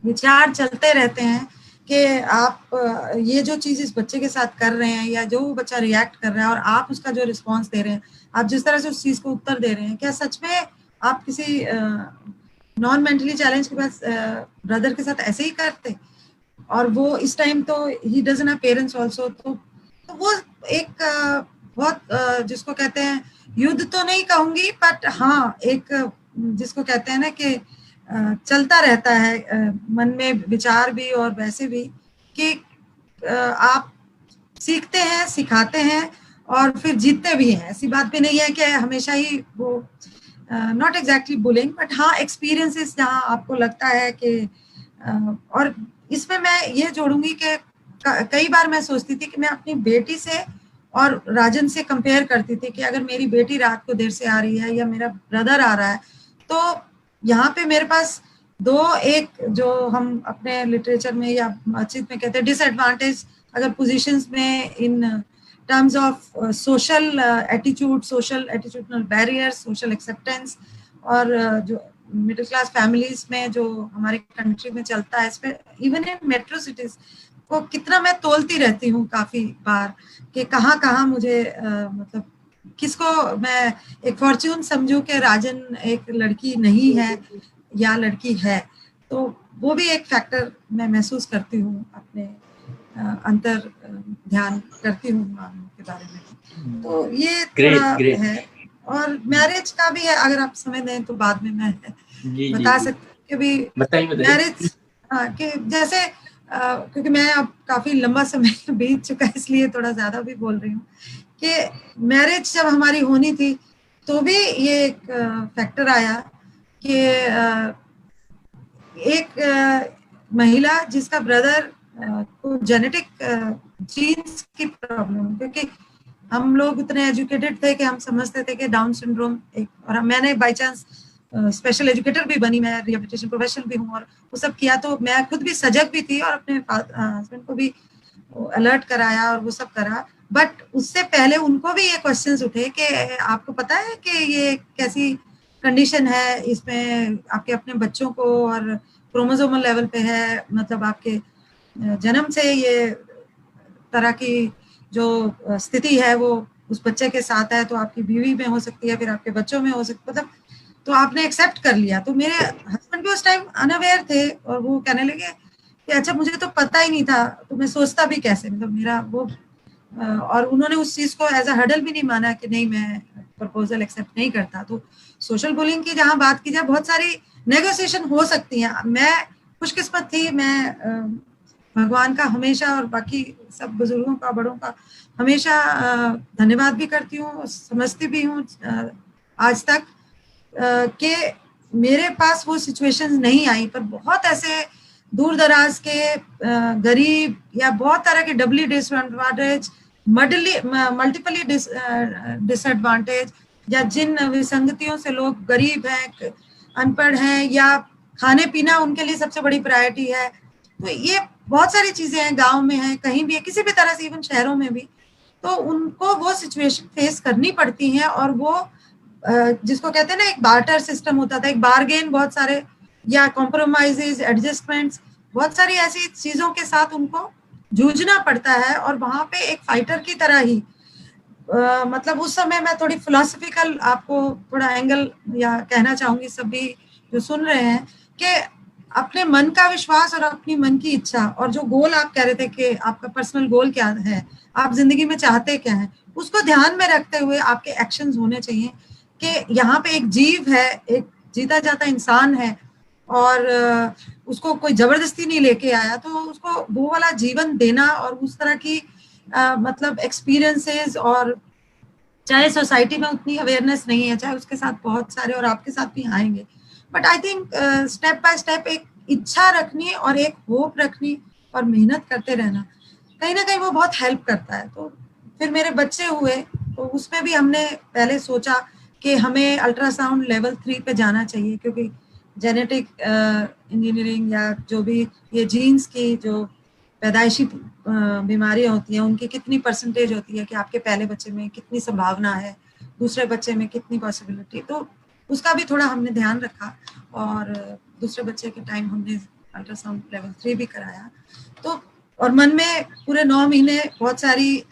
विचार चलते रहते हैं कि आप ये जो चीज इस बच्चे के साथ कर रहे हैं, या जो वो बच्चा रिएक्ट कर रहा है और आप उसका जो रिस्पॉन्स दे रहे हैं, आप जिस तरह से उस चीज को उत्तर दे रहे हैं, क्या सच में आप किसी नॉन मेंटली चैलेंज के पास ब्रदर के साथ ऐसे ही करते? और वो इस टाइम तो he doesn't have parents also, तो वो एक बहुत जिसको कहते हैं युद्ध तो नहीं कहूंगी, बट हाँ एक जिसको कहते हैं ना कि चलता रहता है मन में विचार भी और वैसे भी, कि आप सीखते हैं, सिखाते हैं और फिर जीतते भी हैं। ऐसी बात भी नहीं है कि हमेशा ही वो नॉट एग्जैक्टली बुलिंग, बट हाँ एक्सपीरियंसेस जहाँ आपको लगता है कि और इसमें मैं ये जोड़ूंगी कि कई बार मैं सोचती थी कि मैं अपनी बेटी से और राजन से कंपेयर करती थी कि अगर मेरी बेटी रात को देर से आ रही है या मेरा ब्रदर आ रहा है, तो यहाँ पे मेरे पास दो, एक जो हम अपने लिटरेचर में या बातचीत में कहते हैं डिसएडवांटेज अगर पोजीशंस में in terms of social attitude, social attitudinal barriers, social acceptance, और जो मिडिल क्लास फैमिलीज में जो हमारे कंट्री में चलता है, इस पे इवन इन मेट्रो सिटीज को कितना मैं तोलती रहती हूँ काफी बार कि कहाँ कहाँ मुझे मतलब किसको मैं एक फॉर्च्यून समझूं कि राजन एक लड़की नहीं है या लड़की है, तो वो भी एक फैक्टर मैं महसूस करती हूँ, अपने अंतर ध्यान करती हूँ मामलों के बारे में। तो ये थोड़ा है, और मैरिज का भी है, अगर आप समय दें तो बाद में मैं बता सकती हूँ कि भी मैरिज कि जैसे क्योंकि मैं अब काफी लंबा समय बीत चुका है इसलिए थोड़ा ज्यादा भी बोल रही हूँ कि मैरिज जब हमारी होनी थी तो भी ये एक फैक्टर आया कि एक महिला जिसका ब्रदर को जेनेटिक जीन्स की प्रॉब्लम, क्योंकि हम लोग उतने एजुकेटेड थे कि हम समझते थे कि डाउन सिंड्रोम एक, और मैंने बाय चांस स्पेशल एजुकेटर भी बनी, मैं रिहेबिलिटेशन प्रोफेशनल भी हूँ और वो सब किया, तो मैं खुद भी सजग भी थी और अपने हस्बैंड को भी अलर्ट कराया और वो सब करा। बट उससे पहले उनको भी ये क्वेश्चंस उठे कि आपको पता है कि ये कैसी कंडीशन है, इसमें आपके अपने बच्चों को और क्रोमोसोमल लेवल पे है, मतलब आपके जन्म से ये तरह की जो स्थिति है वो उस बच्चे के साथ है, तो आपकी बीवी में हो सकती है, फिर आपके बच्चों में हो सकती है, मतलब तो आपने एक्सेप्ट कर लिया। तो मेरे हस्बैंड भी उस टाइम अनअवेयर थे और वो कहने लगे कि अच्छा मुझे तो पता ही नहीं था, तो मैं सोचता भी कैसे, मतलब मेरा वो और उन्होंने उस चीज को एज अ हर्डल भी नहीं माना कि नहीं मैं प्रपोजल एक्सेप्ट नहीं करता। तो सोशल बुलिंग की जहाँ बात की जाए, बहुत सारी नेगोशिएशन हो सकती है। मैं खुशकिस्मत थी, मैं भगवान का हमेशा और बाकी सब बुजुर्गों का, बड़ों का हमेशा धन्यवाद भी करती हूँ, समझती भी हूँ आज तक कि मेरे पास वो सिचुएशंस नहीं आई। पर बहुत ऐसे दूर दराज के गरीब या बहुत तरह के डबली डिसएडवांटेज, मल्टीपली डिसएडवांटेज, या जिन विसंगतियों से लोग गरीब हैं, अनपढ़ हैं, या खाने पीना उनके लिए सबसे बड़ी प्रायोरिटी है, तो ये बहुत सारी चीजें हैं, गांव में है, कहीं भी है, किसी भी तरह से, इवन शहरों में भी, तो उनको वो सिचुएशन फेस करनी पड़ती है। और वो जिसको कहते हैं ना, एक बार्टर सिस्टम होता था, एक बार्गेन, बहुत सारे या कॉम्प्रोमाइजेज, एडजस्टमेंट्स, बहुत सारी ऐसी चीजों के साथ उनको जूझना पड़ता है। और वहां पे एक फाइटर की तरह ही मतलब उस समय मैं थोड़ी फिलोसफिकल आपको थोड़ा एंगल या कहना चाहूंगी सभी जो सुन रहे हैं, कि अपने मन का विश्वास और अपनी मन की इच्छा, और जो गोल आप कह रहे थे कि आपका पर्सनल गोल क्या है, आप जिंदगी में चाहते क्या है, उसको ध्यान में रखते हुए आपके एक्शंस होने चाहिए कि यहाँ पे एक जीव है, एक जीता जाता इंसान है, और उसको कोई जबरदस्ती नहीं लेके आया, तो उसको वो वाला जीवन देना और उस तरह की मतलब एक्सपीरियंसेस, और चाहे सोसाइटी में उतनी अवेयरनेस नहीं है, चाहे उसके साथ बहुत सारे और आपके साथ भी आएंगे, but I think step by step एक इच्छा रखनी और एक होप रखनी और मेहनत करते रहना, कहीं ना कहीं वो बहुत हेल्प करता है। तो फिर मेरे बच्चे हुए, तो उसमें भी हमने पहले सोचा कि हमें अल्ट्रासाउंड लेवल 3 पे जाना चाहिए, क्योंकि जेनेटिक इंजीनियरिंग या जो भी ये जीन्स की जो पैदाइशी बीमारियां होती हैं, उनकी कितनी परसेंटेज होती है कि आपके पहले बच्चे में कितनी संभावना है, दूसरे बच्चे में कितनी पॉसिबिलिटी, तो उसका भी थोड़ा हमने ध्यान रखा। और दूसरे बच्चे के टाइम हमने अल्ट्रासाउंड लेवल 3 भी कराया। तो और मन में पूरे 9 महीने बहुत सारी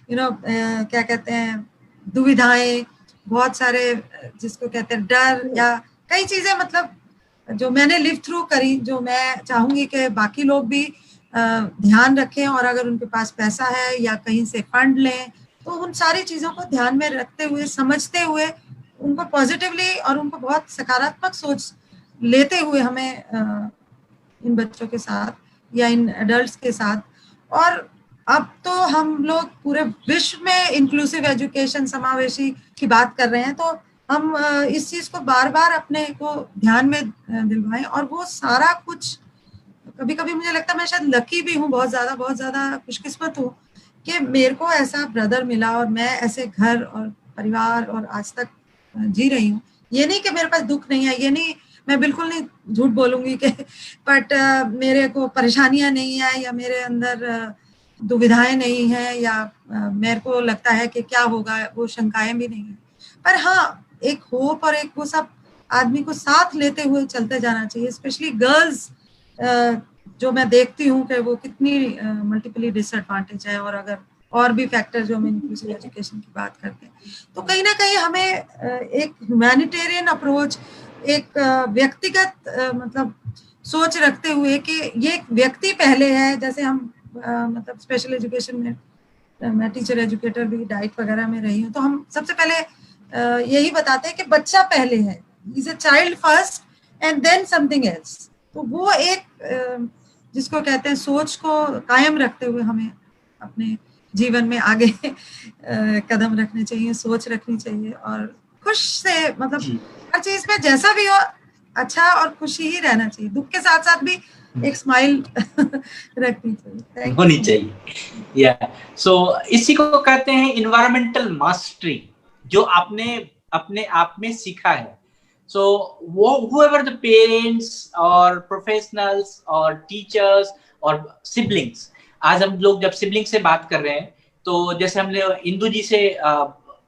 क्या कहते हैं, दुविधाएं, बहुत सारे जिसको कहते हैं डर, या कई चीजें मतलब जो मैंने लिव थ्रू करी, जो मैं चाहूंगी कि बाकी लोग भी ध्यान रखें, और अगर उनके पास पैसा है या कहीं से फंड लें, तो उन सारी चीजों को ध्यान में रखते हुए, समझते हुए, उनको पॉजिटिवली और उनको बहुत सकारात्मक सोच लेते हुए हमें इन बच्चों के साथ या इन एडल्ट्स के साथ, और अब तो हम लोग पूरे विश्व में इंक्लूसिव एजुकेशन, समावेशी की बात कर रहे हैं, तो हम इस चीज को बार बार अपने को ध्यान में दिलवाएं। और वो सारा कुछ, कभी कभी मुझे लगता है मैं शायद लकी भी हूँ, बहुत ज्यादा खुशकिस्मत हूँ कि मेरे को ऐसा ब्रदर मिला और मैं ऐसे घर और परिवार और आज तक जी रही हूँ। ये नहीं कि मेरे पास दुख नहीं है, ये नहीं, मैं बिल्कुल नहीं झूठ बोलूंगी कि बट मेरे को परेशानियां नहीं है या मेरे अंदर दुविधाएं नहीं है या मेरे को लगता है कि क्या होगा, वो शंकाएं भी नहीं है। पर हाँ, एक होप और एक वो सब आदमी को साथ लेते हुए चलते जाना चाहिए। स्पेशली गर्ल्स जो मैं देखती हूँ कि वो कितनी मल्टीपली डिसएडवांटेज है, और अगर और भी फैक्टर जो हम इंक्लूसिव एजुकेशन की बात करते हैं, तो कहीं ना कहीं हमें एक ह्यूमैनिटेरियन अप्रोच, एक व्यक्तिगत मतलब सोच रखते हुए कि ये एक व्यक्ति पहले है। जैसे हम मतलब स्पेशल एजुकेशन में, मैं टीचर एजुकेटर भी डाइट वगैरह में रही हूँ, तो हम सबसे पहले यही बताते हैं कि बच्चा पहले है, is a child first and then something else. तो वो एक जिसको कहते हैं सोच को कायम रखते हुए हमें अपने जीवन में आगे कदम रखने चाहिए, सोच रखनी चाहिए, और खुश से मतलब हर चीज में जैसा भी हो अच्छा और खुशी ही रहना चाहिए, दुख के साथ साथ भी एक स्माइल रखनी चाहिए, होनी चाहिए। या सो इसी को कहते हैं इन्वायरमेंटल मास्टरी, जो आपने अपने आप में सीखा है। So whoever the parents or professionals or teachers or siblings, आज हम लोग जब सिबलिंग से बात कर रहे हैं, तो जैसे हमने इंदु जी से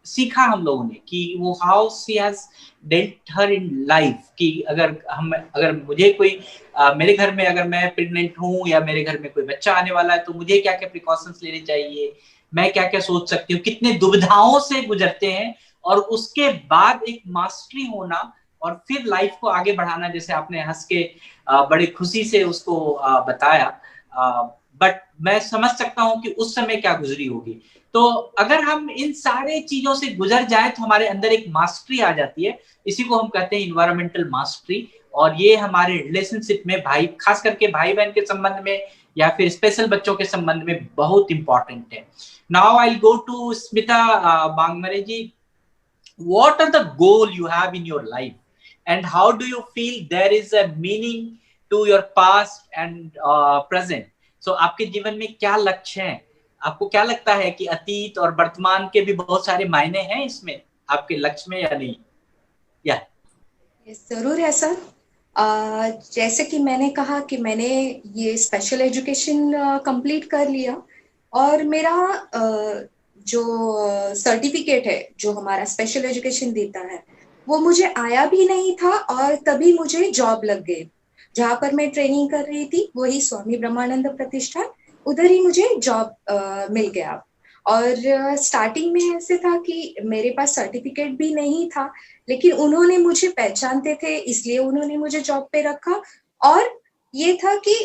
सीखा हम लोगों ने कि वो how she has dealt her in life, कि अगर मुझे कोई मेरे घर में अगर मैं प्रेग्नेंट हूँ या मेरे घर में कोई बच्चा आने वाला है, तो मुझे क्या क्या प्रिकॉशंस लेने चाहिए, मैं क्या क्या सोच सकती हूँ, कितने दुविधाओं से गुजरते हैं, और उसके बाद एक मास्टरी होना और फिर लाइफ को आगे बढ़ाना, जैसे आपने हंस के बड़ी खुशी से उसको बताया। बट मैं समझ सकता हूँ कि उस समय क्या गुजरी होगी। तो अगर हम इन सारे चीजों से गुजर जाए तो हमारे अंदर एक मास्टरी आ जाती है। इसी को हम कहते हैं इन्वायरमेंटल मास्टरी, और ये हमारे रिलेशनशिप में, भाई खास करके भाई बहन के संबंध में या फिर स्पेशल बच्चों के संबंध में बहुत इंपॉर्टेंट है। Now I will go to Smita Bangmare ji, what are the goal you have in your life and how do you feel there is a meaning to your past and present? So आपके जीवन में क्या लक्ष्य हैं? आपको क्या लगता है कि अतीत और वर्तमान के भी बहुत सारे मायने हैं इसमें आपके लक्ष्य में, या नहीं? या जरूर है सर। जैसे कि मैंने कहा कि मैंने ये स्पेशल एजुकेशन कंप्लीट कर लिया, और मेरा जो सर्टिफिकेट है जो हमारा स्पेशल एजुकेशन देता है वो मुझे आया भी नहीं था, और तभी मुझे जॉब लग गई। जहाँ पर मैं ट्रेनिंग कर रही थी वही स्वामी ब्रह्मानंद प्रतिष्ठान, उधर ही मुझे जॉब मिल गया। और स्टार्टिंग में ऐसे था कि मेरे पास सर्टिफिकेट भी नहीं था, लेकिन उन्होंने मुझे पहचानते थे इसलिए उन्होंने मुझे जॉब पे रखा। और ये था कि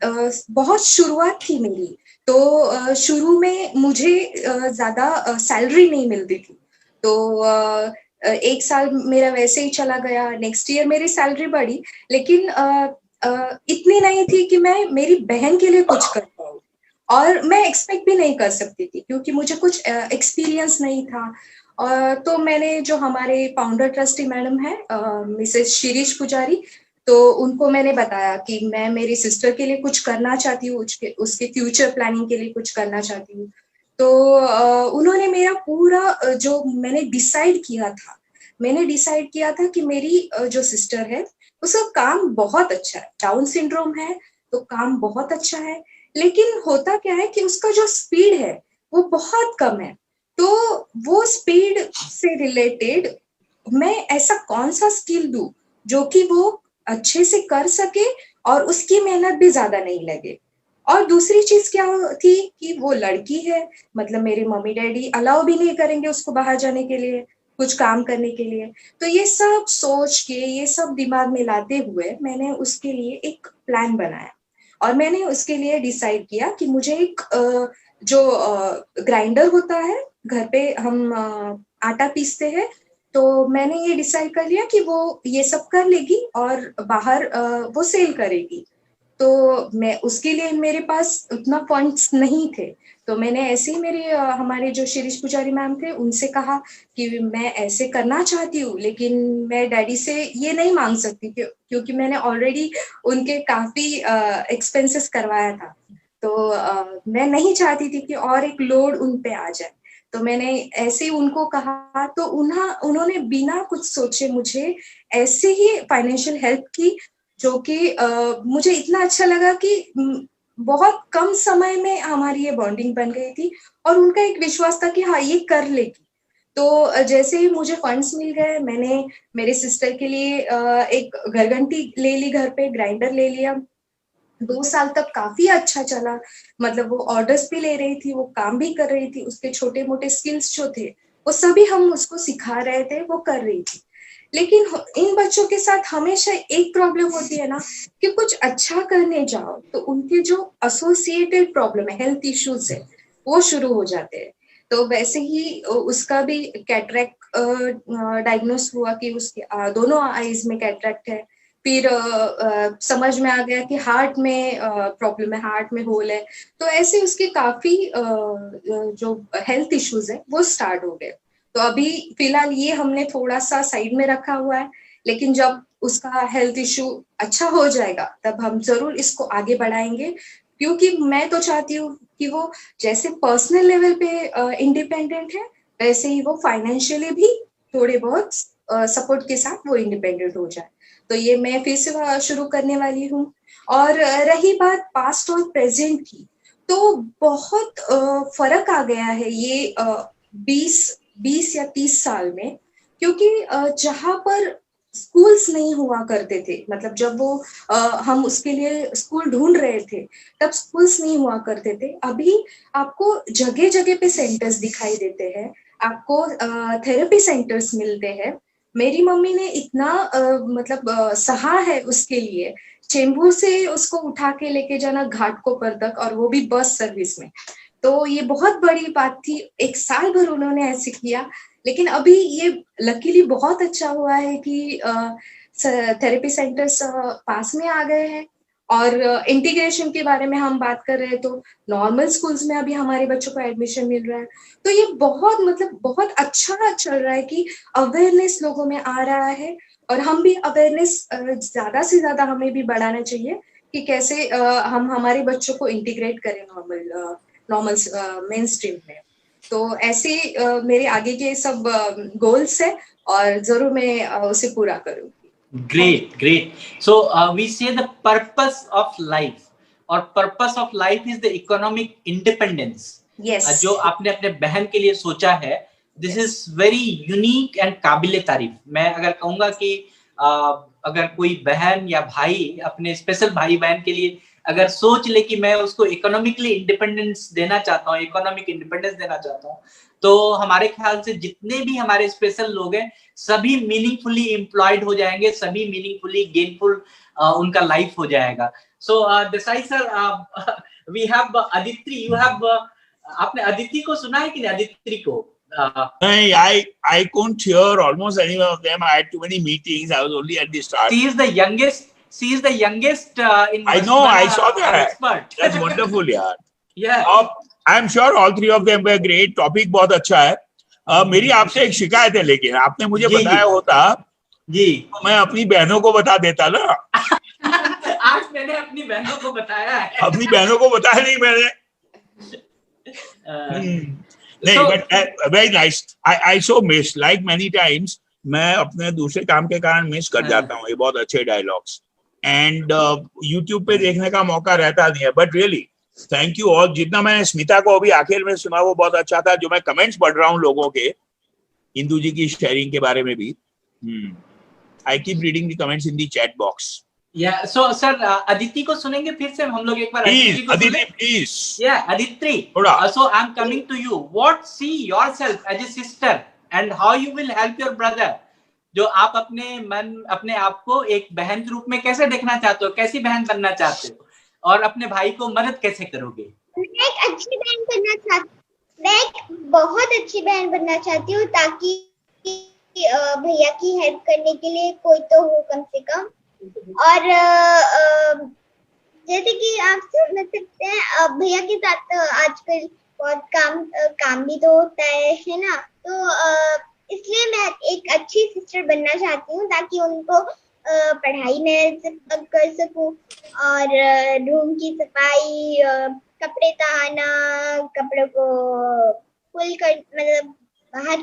बहुत शुरुआत थी मेरी, तो शुरू में मुझे ज्यादा सैलरी नहीं मिलती थी, तो एक साल मेरा वैसे ही चला गया। नेक्स्ट ईयर मेरी सैलरी बढ़ी, लेकिन इतनी नहीं थी कि मैं मेरी बहन के लिए कुछ कर पाऊँ, और मैं एक्सपेक्ट भी नहीं कर सकती थी क्योंकि मुझे कुछ एक्सपीरियंस नहीं था। तो मैंने जो हमारे फाउंडर ट्रस्टी मैडम है मिसेस शिरीष पुजारी, तो उनको मैंने बताया कि मैं मेरी सिस्टर के लिए कुछ करना चाहती हूँ, उसके फ्यूचर प्लानिंग के लिए कुछ करना चाहती हूँ। तो उन्होंने मेरा पूरा जो मैंने डिसाइड किया था कि मेरी जो सिस्टर है उसका काम बहुत अच्छा है, डाउन सिंड्रोम है तो काम बहुत अच्छा है, लेकिन होता क्या है कि उसका जो स्पीड है वो बहुत कम है। तो वो स्पीड से रिलेटेड मैं ऐसा कौन सा स्किल दूं जो कि वो अच्छे से कर सके और उसकी मेहनत भी ज्यादा नहीं लगे। और दूसरी चीज क्या थी कि वो लड़की है, मतलब मेरे मम्मी डैडी अलाउ भी नहीं करेंगे उसको बाहर जाने के लिए, कुछ काम करने के लिए। तो ये सब सोच के, ये सब दिमाग में लाते हुए मैंने उसके लिए एक प्लान बनाया, और मैंने उसके लिए डिसाइड किया कि मुझे एक जो ग्राइंडर होता है, घर पे हम आटा पीसते हैं, तो मैंने ये डिसाइड कर लिया कि वो ये सब कर लेगी और बाहर वो सेल करेगी। तो मैं उसके लिए मेरे पास उतना फंड्स नहीं थे। तो मैंने ऐसे ही मेरे हमारे जो शिरीष पुजारी मैम थे उनसे कहा कि मैं ऐसे करना चाहती हूँ, लेकिन मैं डैडी से ये नहीं मांग सकती क्योंकि मैंने ऑलरेडी उनके काफी एक्सपेंसेस करवाया था। तो मैं नहीं चाहती थी कि और एक लोड उन पे आ जाए। तो मैंने ऐसे ही उनको कहा, तो उन्होंने बिना कुछ सोचे मुझे ऐसे ही फाइनेंशियल हेल्प की, जो कि मुझे इतना अच्छा लगा कि बहुत कम समय में हमारी ये बॉन्डिंग बन गई थी और उनका एक विश्वास था कि हाँ ये कर लेगी। तो जैसे ही मुझे फंड्स मिल गए, मैंने मेरे सिस्टर के लिए एक घरघंटी ले ली, घर पे ग्राइंडर ले लिया। 2 साल तक काफी अच्छा चला, मतलब वो ऑर्डर्स भी ले रही थी, वो काम भी कर रही थी, उसके छोटे मोटे स्किल्स जो थे वो सभी हम उसको सिखा रहे थे, वो कर रही थी। लेकिन इन बच्चों के साथ हमेशा एक प्रॉब्लम होती है ना कि कुछ अच्छा करने जाओ तो उनके जो एसोसिएटेड प्रॉब्लम है, हेल्थ इश्यूज है, वो शुरू हो जाते हैं। तो वैसे ही उसका भी कैटरेक्ट डायग्नोस हुआ कि उसके दोनों आईज में कैटरेक्ट है। फिर समझ में आ गया कि हार्ट में प्रॉब्लम है, हार्ट में होल है। तो ऐसे उसके काफी जो हेल्थ इश्यूज है वो स्टार्ट हो गए। तो अभी फिलहाल ये हमने थोड़ा सा साइड में रखा हुआ है, लेकिन जब उसका हेल्थ इश्यू अच्छा हो जाएगा तब हम जरूर इसको आगे बढ़ाएंगे, क्योंकि मैं तो चाहती हूँ कि वो जैसे पर्सनल लेवल पे इंडिपेंडेंट है, वैसे ही वो फाइनेंशियली भी थोड़े बहुत सपोर्ट के साथ वो इंडिपेंडेंट हो जाए। तो ये मैं फिर से शुरू करने वाली हूँ। और रही बात पास्ट और प्रेजेंट की, तो बहुत फर्क आ गया है ये 20 या 30 साल में, क्योंकि जहाँ पर स्कूल्स नहीं हुआ करते थे, मतलब जब वो हम उसके लिए स्कूल ढूंढ रहे थे तब स्कूल्स नहीं हुआ करते थे। अभी आपको जगह जगह पे सेंटर्स दिखाई देते हैं, आपको थेरेपी सेंटर्स मिलते हैं। मेरी मम्मी ने इतना मतलब सहा है उसके लिए, चेंबूर से उसको उठा के लेके जाना घाटकोपर तक, और वो भी बस सर्विस में। तो ये बहुत बड़ी बात थी, 1 साल भर उन्होंने ऐसे किया। लेकिन अभी ये लकीली बहुत अच्छा हुआ है कि थेरेपी सेंटर्स पास में आ गए हैं। और इंटीग्रेशन के बारे में हम बात कर रहे हैं तो नॉर्मल स्कूल्स में अभी हमारे बच्चों को एडमिशन मिल रहा है। तो ये बहुत मतलब बहुत अच्छा चल रहा है कि अवेयरनेस लोगों में आ रहा है, और हम भी अवेयरनेस ज्यादा से ज्यादा हमें भी बढ़ाना चाहिए कि कैसे हम हमारे बच्चों को इंटीग्रेट करें नॉर्मल मेन स्ट्रीम में। तो ऐसे मेरे आगे के सब गोल्स है और जरूर मैं उसे पूरा करूंगी। Great. So we say the purpose of life, और purpose of life is the economic independence. Yes. जो आपने अपने बहन के लिए सोचा है, this is very unique and काबिले तारीफ। मैं अगर कहूँगा कि अगर कोई बहन या भाई अपने स्पेशल भाई बहन के लिए अगर सोच ले कि मैं उसको इकोनॉमिकली इंडिपेंडेंस देना चाहता हूँ, इकोनॉमिक इंडिपेंडेंस देना चाहता हूँ, तो हमारे ख्याल से जितने भी हमारे स्पेशल लोग हैं सभी मीनिंगफुली एम्प्लॉयड हो जाएंगे, सभी मीनिंगफुली गेनफुल उनका लाइफ हो जाएगा। So Desai sir, we have Aditi, you have आपने अदिति को सुना है कि नहीं? अदिति को I couldn't hear almost any of them. I had too many meetings. I was only at the start. She is the youngest. She is the youngest in. I know. I saw that. Expert. That's wonderful, yaar. Yeah. I'm sure all three of them were great. Topic बहुत अच्छा है। मेरी आपसे एक शिकायत है, लेकिन आपने मुझे बताया होता जी, तो मैं अपनी बहनों को बता देता ना। आज मैंने अपनी बहनों को बताया है। अपनी बहनों को बताया नहीं मैंने। नहीं, but very nice. I so miss, like many times, मैं अपने दूसरे काम के कारण मिस कर जाता हूँ ये बहुत अच्छे डायलॉग्स, एंड YouTube पे देखने का मौका रहता नहीं है। But really thank you all. जितना मैंने स्मिता को अभी आखिर में सुना वो बहुत अच्छा था। जो मैं कमेंट्स पढ़ रहा हूँ लोगों के, इंदु जी की शेयरिंग के बारे में भी, I keep reading the comments in the chat box. Yeah, so sir, Aditi को सुनेंगे फिर से हम लोग एक बार। Aditi, please. Yeah, Aditi. So I'm coming to you. What see yourself as a sister and how you will help your brother? जो आप अपने आप को एक बहन के रूप में कैसे देखना चाहते हो, कैसी बहन बनना चाहते हो, और अपने भाई को मदद कैसे करोगे? मैं एक अच्छी बहन बनना चाहती, मैं एक बहुत अच्छी बहन बनना चाहती हूँ, ताकि भैया की हेल्प करने के लिए कोई तो हो कम से कम। और जैसे कि आप समझ सकते हैं भैया के साथ आजकल बहुत काम भी तो होता है ना, तो इसलिए मैं एक अच्छी सिस्टर बनना चाहती हूँ ताकि उनको पढ़ाई में हेल्प कर सकूं और रूम की सफाई, कपड़े तहाना, कपड़ों को फुल कर मतलब बाहर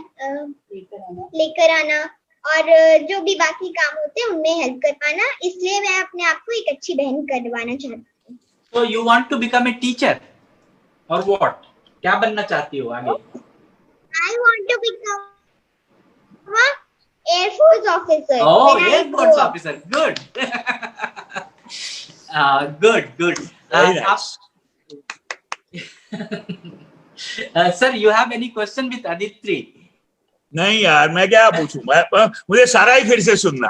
लेकर आना और जो भी बाकी काम होते हैं उनमें हेल्प कर पाना। इसलिए मैं अपने आप को एक अच्छी बहन करवाना चाहती हूँ। So you want to become a teacher or what? क्या बनना चाहती हो आगे? I want to become an Air Force officer. Oh, Air Force officer. Good. Good. Very nice. Sir, you have any question with Aditri? नहीं यार, मैं क्या पूछूं, मुझे सारा ही फिर से सुनना।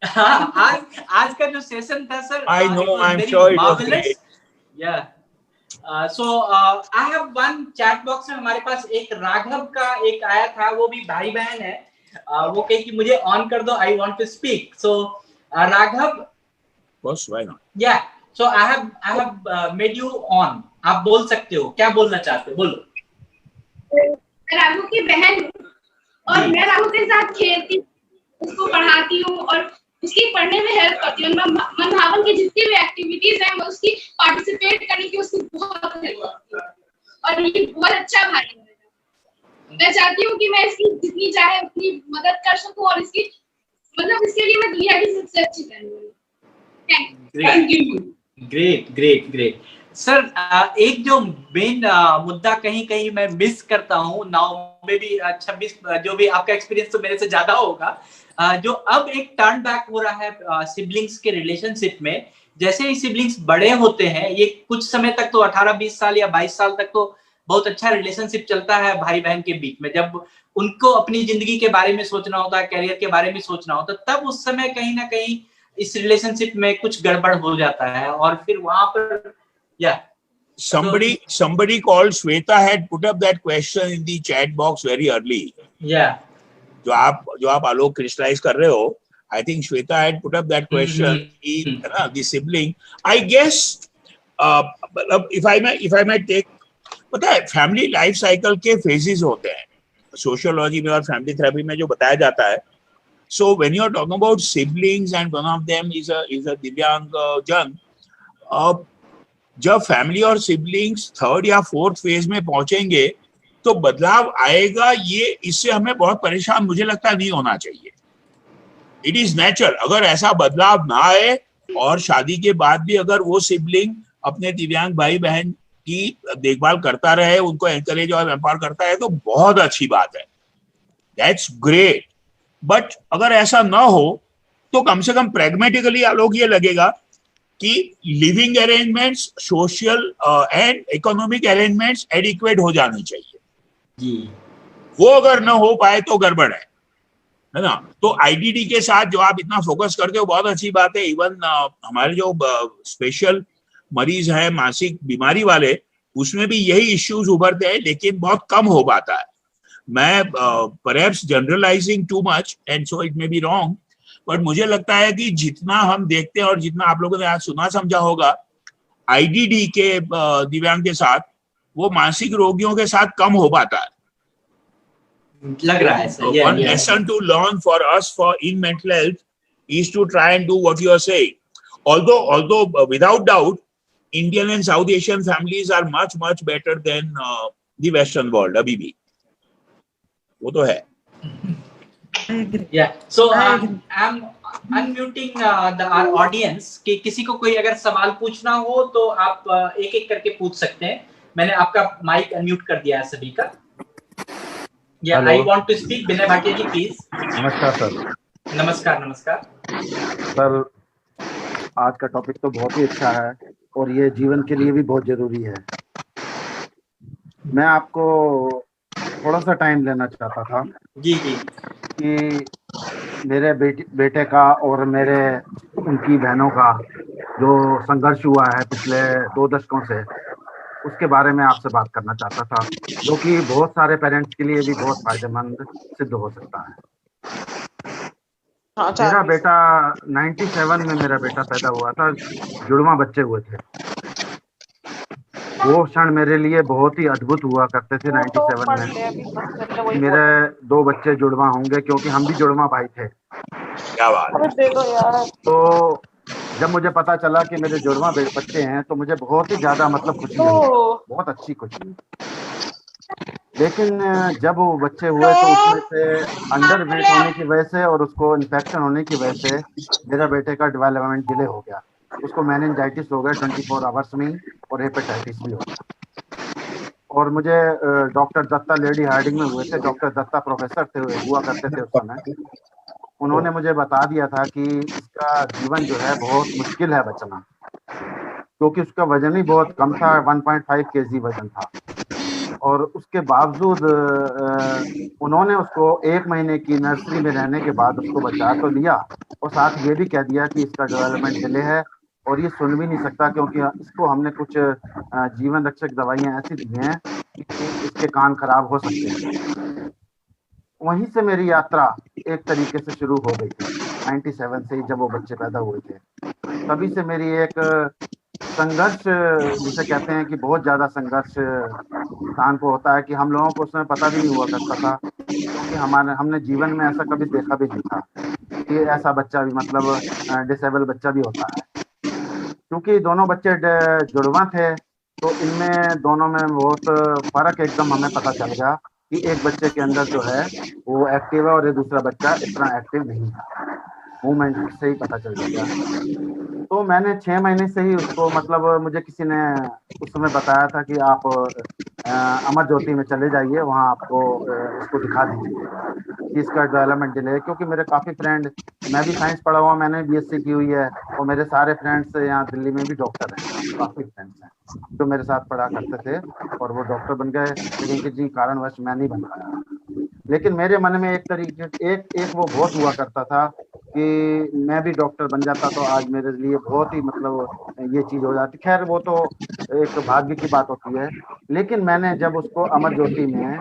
आज का जो सेशन था sir, I know, I'm sure it was great. Yeah. So I have one chat box में हमारे पास एक राघव का एक आया था, वो भी भाई बहन है, वो कहे कि मुझे ऑन कर दो, I want to speak. So Raghav, बस why not? Yeah. So I have made you on. आप बोल सकते हो, क्या बोलना चाहते हो, बोलो। राघव की बहन और मैं राघव के साथ खेलती, उसको पढ़ाती हूँ और उसकी पढ़ने में हेल्प करती हूँ। मनभावन की जितनी भी एक्टिविटीज हैं मैं उसकी पार्टिसिपेट करने की उसकी बहुत हेल्प करती हूँ और ये बहुत अच्छा भाई है। मैं चाहती हूँ कि मैं इसकी जितनी चाहे उतनी मदद कर सकूँ और इसकी मतलब इसके लिए मैं दुनिया की सबसे अच्छी बहन। ग्रेट सर, एक जो मेन मुद्दा कहीं कहीं मैं मिस करता हूँ नाउ में भी 26 जो भी आपका एक्सपीरियंस तो मेरे से ज्यादा होगा, जो अब एक टर्न बैक हो रहा है सिबलिंग्स के रिलेशनशिप में। जैसे ही सिबलिंग्स बड़े होते हैं, ये कुछ समय तक तो 18-20 साल या 22 साल तक तो बहुत अच्छा रिलेशनशिप चलता है भाई बहन के बीच में। जब उनको अपनी जिंदगी के बारे में सोचना होता है, करियर के बारे में सोचना होता है, तब उस समय कहीं ना कहीं इस रिलेशनशिप में कुछ गड़बड़ हो जाता है और फिर वहां पर somebody called Shweta had put up that question in the chat box very early. जो आप आलोक क्रिस्टलाइज कर रहे हो, I think Shweta had put up that question. The sibling, I guess, if I may take, पता है फैमिली लाइफ साइकिल के फेजेस होते हैं सोशियोलॉजी में और फैमिली थेरेपी में जो बताया जाता है। So when you are talking about siblings and one of them is a दिव्यांग जन, जब फैमिली और सिबलिंग्स थर्ड या फोर्थ फेज में पहुंचेंगे तो बदलाव आएगा, ये इससे हमें बहुत परेशान मुझे लगता नहीं होना चाहिए। It is natural. अगर ऐसा बदलाव ना आए और शादी के बाद भी अगर वो सिबलिंग अपने दिव्यांग भाई बहन की देखभाल करता रहे, उनको एनकरेज और एम्पावर करता है, तो बहुत अच्छी बात है, दैट्स ग्रेट। बट अगर ऐसा ना हो तो कम से कम प्रैग्मेटिकली लोग ये लगेगा कि living arrangements, social and economic arrangements adequate हो जानी चाहिए जी। वो अगर ना हो पाए तो गड़बड़ है ना। तो आईडीडी के साथ जो आप इतना फोकस करते हो बहुत अच्छी बात है। इवन हमारे जो स्पेशल मरीज हैं मानसिक बीमारी वाले, उसमें भी यही इश्यूज उभरते हैं, लेकिन बहुत कम हो पाता है। मैं perhaps generalising too much and so it may be wrong, but मुझे लगता है कि जितना हम देखते हैं और जितना आप लोगों ने आज सुना समझा होगा आईडीडी के दिव्यांग के साथ, वो मानसिक रोगियों के साथ कम हो पाता है, लग रहा है sir. One lesson to learn for us for in mental health is to try and do what you are saying. Although without doubt, Indian and South Asian families are much better than the Western world. अभी भी वो तो है। Yeah. So I'm unmuting our audience कि किसी को कोई अगर सवाल पूछना हो तो आप एक एक करके पूछ सकते हैं। मैंने आपका माइक अनम्यूट कर दिया है सभी का। Yeah, I want to speak. Vinay Bhatia ji please. नमस्कार सर। नमस्कार सर, आज का टॉपिक तो बहुत ही अच्छा है और ये जीवन के लिए भी बहुत जरूरी है। मैं आपको थोड़ा सा टाइम लेना चाहता था जी कि मेरे बेटे का और उनकी बहनों का जो संघर्ष हुआ है पिछले 2 दशकों से, उसके बारे में आपसे बात करना चाहता था, जो कि बहुत सारे पेरेंट्स के लिए भी बहुत फायदेमंद सिद्ध हो सकता है। मेरा बेटा 97 में मेरा बेटा पैदा हुआ था, जुड़वा बच्चे हुए थे। वो क्षण मेरे लिए बहुत ही अद्भुत हुआ करते थे 97 में। मेरे 2 बच्चे जुड़वा होंगे, क्योंकि हम भी जुड़वा भाई थे। क्या बात है। तो जब मुझे पता चला कि मेरे जुड़वा बच्चे हैं तो मुझे बहुत ही ज्यादा मतलब खुशी हुई, बहुत अच्छी खुशी हुई। लेकिन जब वो बच्चे हुए तो उसमें से अंडर वेट होने की वजह से और उसको इन्फेक्शन होने की वजह से मेरा बेटे का डेवलपमेंट डिले हो गया। उसको मेनिंजाइटिस हो गया 24 आवर्स में, और हेपेटाइटिस भी हो गया। और मुझे डॉक्टर दत्ता लेडी हार्डिंग में हुए थे, डॉक्टर दत्ता प्रोफेसर थे, हुआ करते थे उस समय। उन्होंने मुझे बता दिया था कि इसका जीवन जो है बहुत मुश्किल है बचना, क्योंकि उसका वजन ही बहुत कम था, 1.5 kg वजन था। और उसके बावजूद उन्होंने उसको 1 महीने की नर्सरी में रहने के बाद उसको बचा तो लिया, और साथ ये भी कह दिया कि इसका डेवलपमेंट डिले है और ये सुन भी नहीं सकता, क्योंकि इसको हमने कुछ जीवन रक्षक दवाइयां ऐसी दी हैं कि इसके कान खराब हो सकते हैं। वहीं से मेरी यात्रा एक तरीके से शुरू हो गई थी 97 से ही, जब वो बच्चे पैदा हुए थे। तभी से मेरी एक संघर्ष, जिसे कहते हैं कि बहुत ज्यादा संघर्ष इंसान को होता है, कि हम लोगों को उसमें पता भी नहीं हुआ करता था, क्योंकि हमने जीवन में ऐसा कभी देखा भी नहीं था कि ऐसा बच्चा भी, मतलब डिसेबल बच्चा भी होता है। क्योंकि दोनों बच्चे जुड़वा थे, तो इनमें दोनों में बहुत फर्क एकदम हमें पता चल गया कि एक बच्चे के अंदर जो है वो एक्टिव है और ये दूसरा बच्चा इतना एक्टिव नहीं है। मूवमेंट से ही पता चल गया। तो मैंने 6 महीने से ही उसको, मतलब मुझे किसी ने उस समय बताया था कि आप अमर ज्योति में चले जाइए, वहाँ आपको इसको दिखा दीजिए कि इसका डेवलपमेंट डिले है। क्योंकि मेरे काफ़ी फ्रेंड, मैं भी साइंस पढ़ा हुआ, मैंने बीएससी की हुई है, और मेरे सारे फ्रेंड्स यहाँ दिल्ली में भी डॉक्टर हैं, काफ़ी फ्रेंड्स हैं जो मेरे साथ पढ़ा करते थे और वो डॉक्टर बन गए, लेकिन किसी कारणवश मैं नहीं बन पाया। लेकिन मेरे मन में एक तरीके एक वो बहुत हुआ करता था कि मैं भी डॉक्टर बन जाता तो आज मेरे लिए बहुत ही, मतलब ये चीज़ हो जाती। खैर वो तो एक भाग्य की बात होती है। लेकिन मैंने जब उसको अमर ज्योति में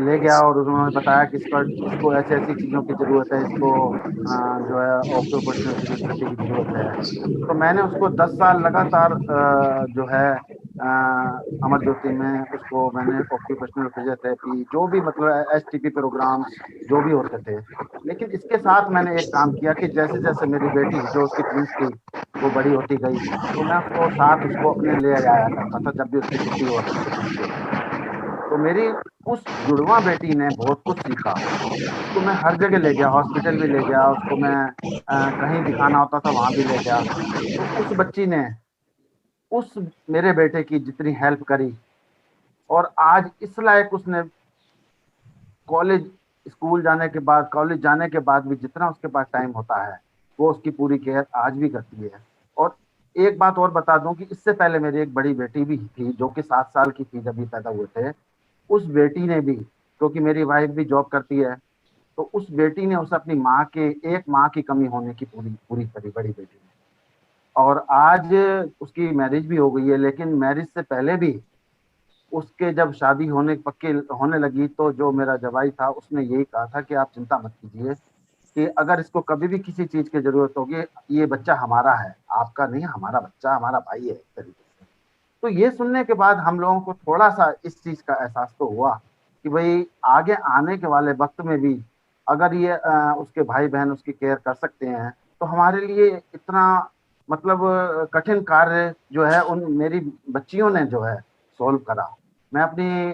ले गया और उन्होंने बताया कि इसको ऐसी ऐसी चीज़ों की ज़रूरत है, इसको जो है ऑक्यूपेशनल फिजियोथेरेपी की ज़रूरत है, तो मैंने उसको 10 साल लगातार जो है अमर ज्योति में उसको मैंने ऑक्यूपेशनल फिजियोथेरेपी, जो भी मतलब एसटीपी प्रोग्राम जो भी होते थे। लेकिन इसके साथ मैंने एक काम किया कि जैसे जैसे मेरी बेटी, जो उसकी ट्विंस थी, वो बड़ी होती गई, तो मैं उसको साथ उसको अपने ले आया करता था जब भी उसकी छुट्टी हुआ करती थी। तो मेरी उस जुड़वा बेटी ने बहुत कुछ सीखा। उसको मैं हर जगह ले गया, हॉस्पिटल भी ले गया, उसको मैं कहीं दिखाना होता था वहां भी ले गया। तो उस बच्ची ने उस मेरे बेटे की जितनी हेल्प करी, और आज इस लायक उसने कॉलेज, स्कूल जाने के बाद, कॉलेज जाने के बाद भी जितना उसके पास टाइम होता है वो उसकी पूरी केयर आज भी करती है। और एक बात और बता दूं कि इससे पहले मेरी एक बड़ी बेटी भी थी जो कि 7 साल की थी जब ये पैदा हुए थे। उस बेटी ने भी, क्योंकि मेरी वाइफ भी जॉब करती है, तो उस बेटी ने उसे अपनी माँ के, एक माँ की कमी होने की पूरी करी, बड़ी बेटी ने। और आज उसकी मैरिज भी हो गई है, लेकिन मैरिज से पहले भी उसके जब शादी पक्की होने लगी, तो जो मेरा जवाई था उसने यही कहा था कि आप चिंता मत कीजिए, कि अगर इसको कभी भी किसी चीज की जरूरत होगी, ये बच्चा हमारा है, आपका नहीं, हमारा बच्चा, हमारा भाई है, इस तरीके से। तो ये सुनने के बाद हम लोगों को थोड़ा सा इस चीज का एहसास तो हुआ कि भाई आगे आने के वाले वक्त में भी अगर ये उसके भाई बहन उसकी केयर कर सकते हैं, तो हमारे लिए इतना, मतलब कठिन कार्य जो है उन मेरी बच्चियों ने जो है सोल्व करा। मैं अपनी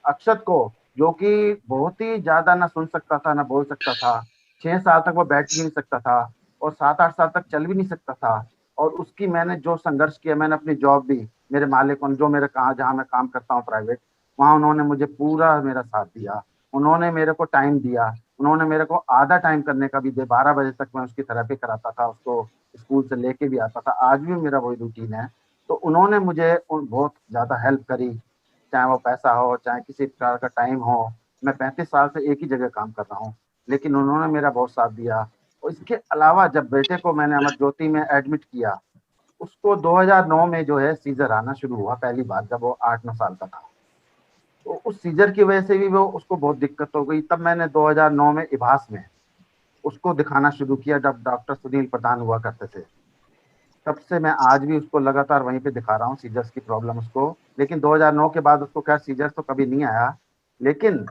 अक्षत को, जो कि बहुत ही ज्यादा ना सुन सकता था ना बोल सकता था, 6 साल तक वो बैठ भी नहीं सकता था और 7-8 साल तक चल भी नहीं सकता था, और उसकी मैंने जो संघर्ष किया, मैंने अपनी जॉब भी, मेरे मालिक जो मेरे जहाँ मैं काम करता हूँ प्राइवेट, वहाँ उन्होंने मुझे पूरा मेरा साथ दिया, उन्होंने मेरे को टाइम दिया, उन्होंने मेरे को आधा टाइम करने का भी दे, 12 बजे तक मैं उसकी थेरेपी कराता था, उसको स्कूल से लेके भी आता था, आज भी मेरा वही रूटीन है। तो उन्होंने मुझे बहुत ज़्यादा हेल्प करी, चाहे वो पैसा हो, चाहे किसी प्रकार का टाइम हो। मैं 35 साल से एक ही जगह काम कर रहा हूँ, लेकिन उन्होंने मेरा बहुत साथ दिया। और इसके अलावा जब बेटे को मैंने अमर ज्योति में एडमिट किया, उसको 2009 में जो है सीजर आना शुरू हुआ पहली बार, जब वो 8-9 साल का था। तो उस सीजर की वजह से भी उसको बहुत दिक्कत हो गई। तब मैंने 2009 में इभास में उसको दिखाना शुरू किया, जब डॉक्टर सुनील प्रधान हुआ करते थे। तब से मैं आज भी उसको लगातार वहीं पे दिखा रहा हूँ सीजर्स की प्रॉब्लम उसको। लेकिन 2009 के बाद उसको खैर सीजर्स तो कभी नहीं आया, लेकिन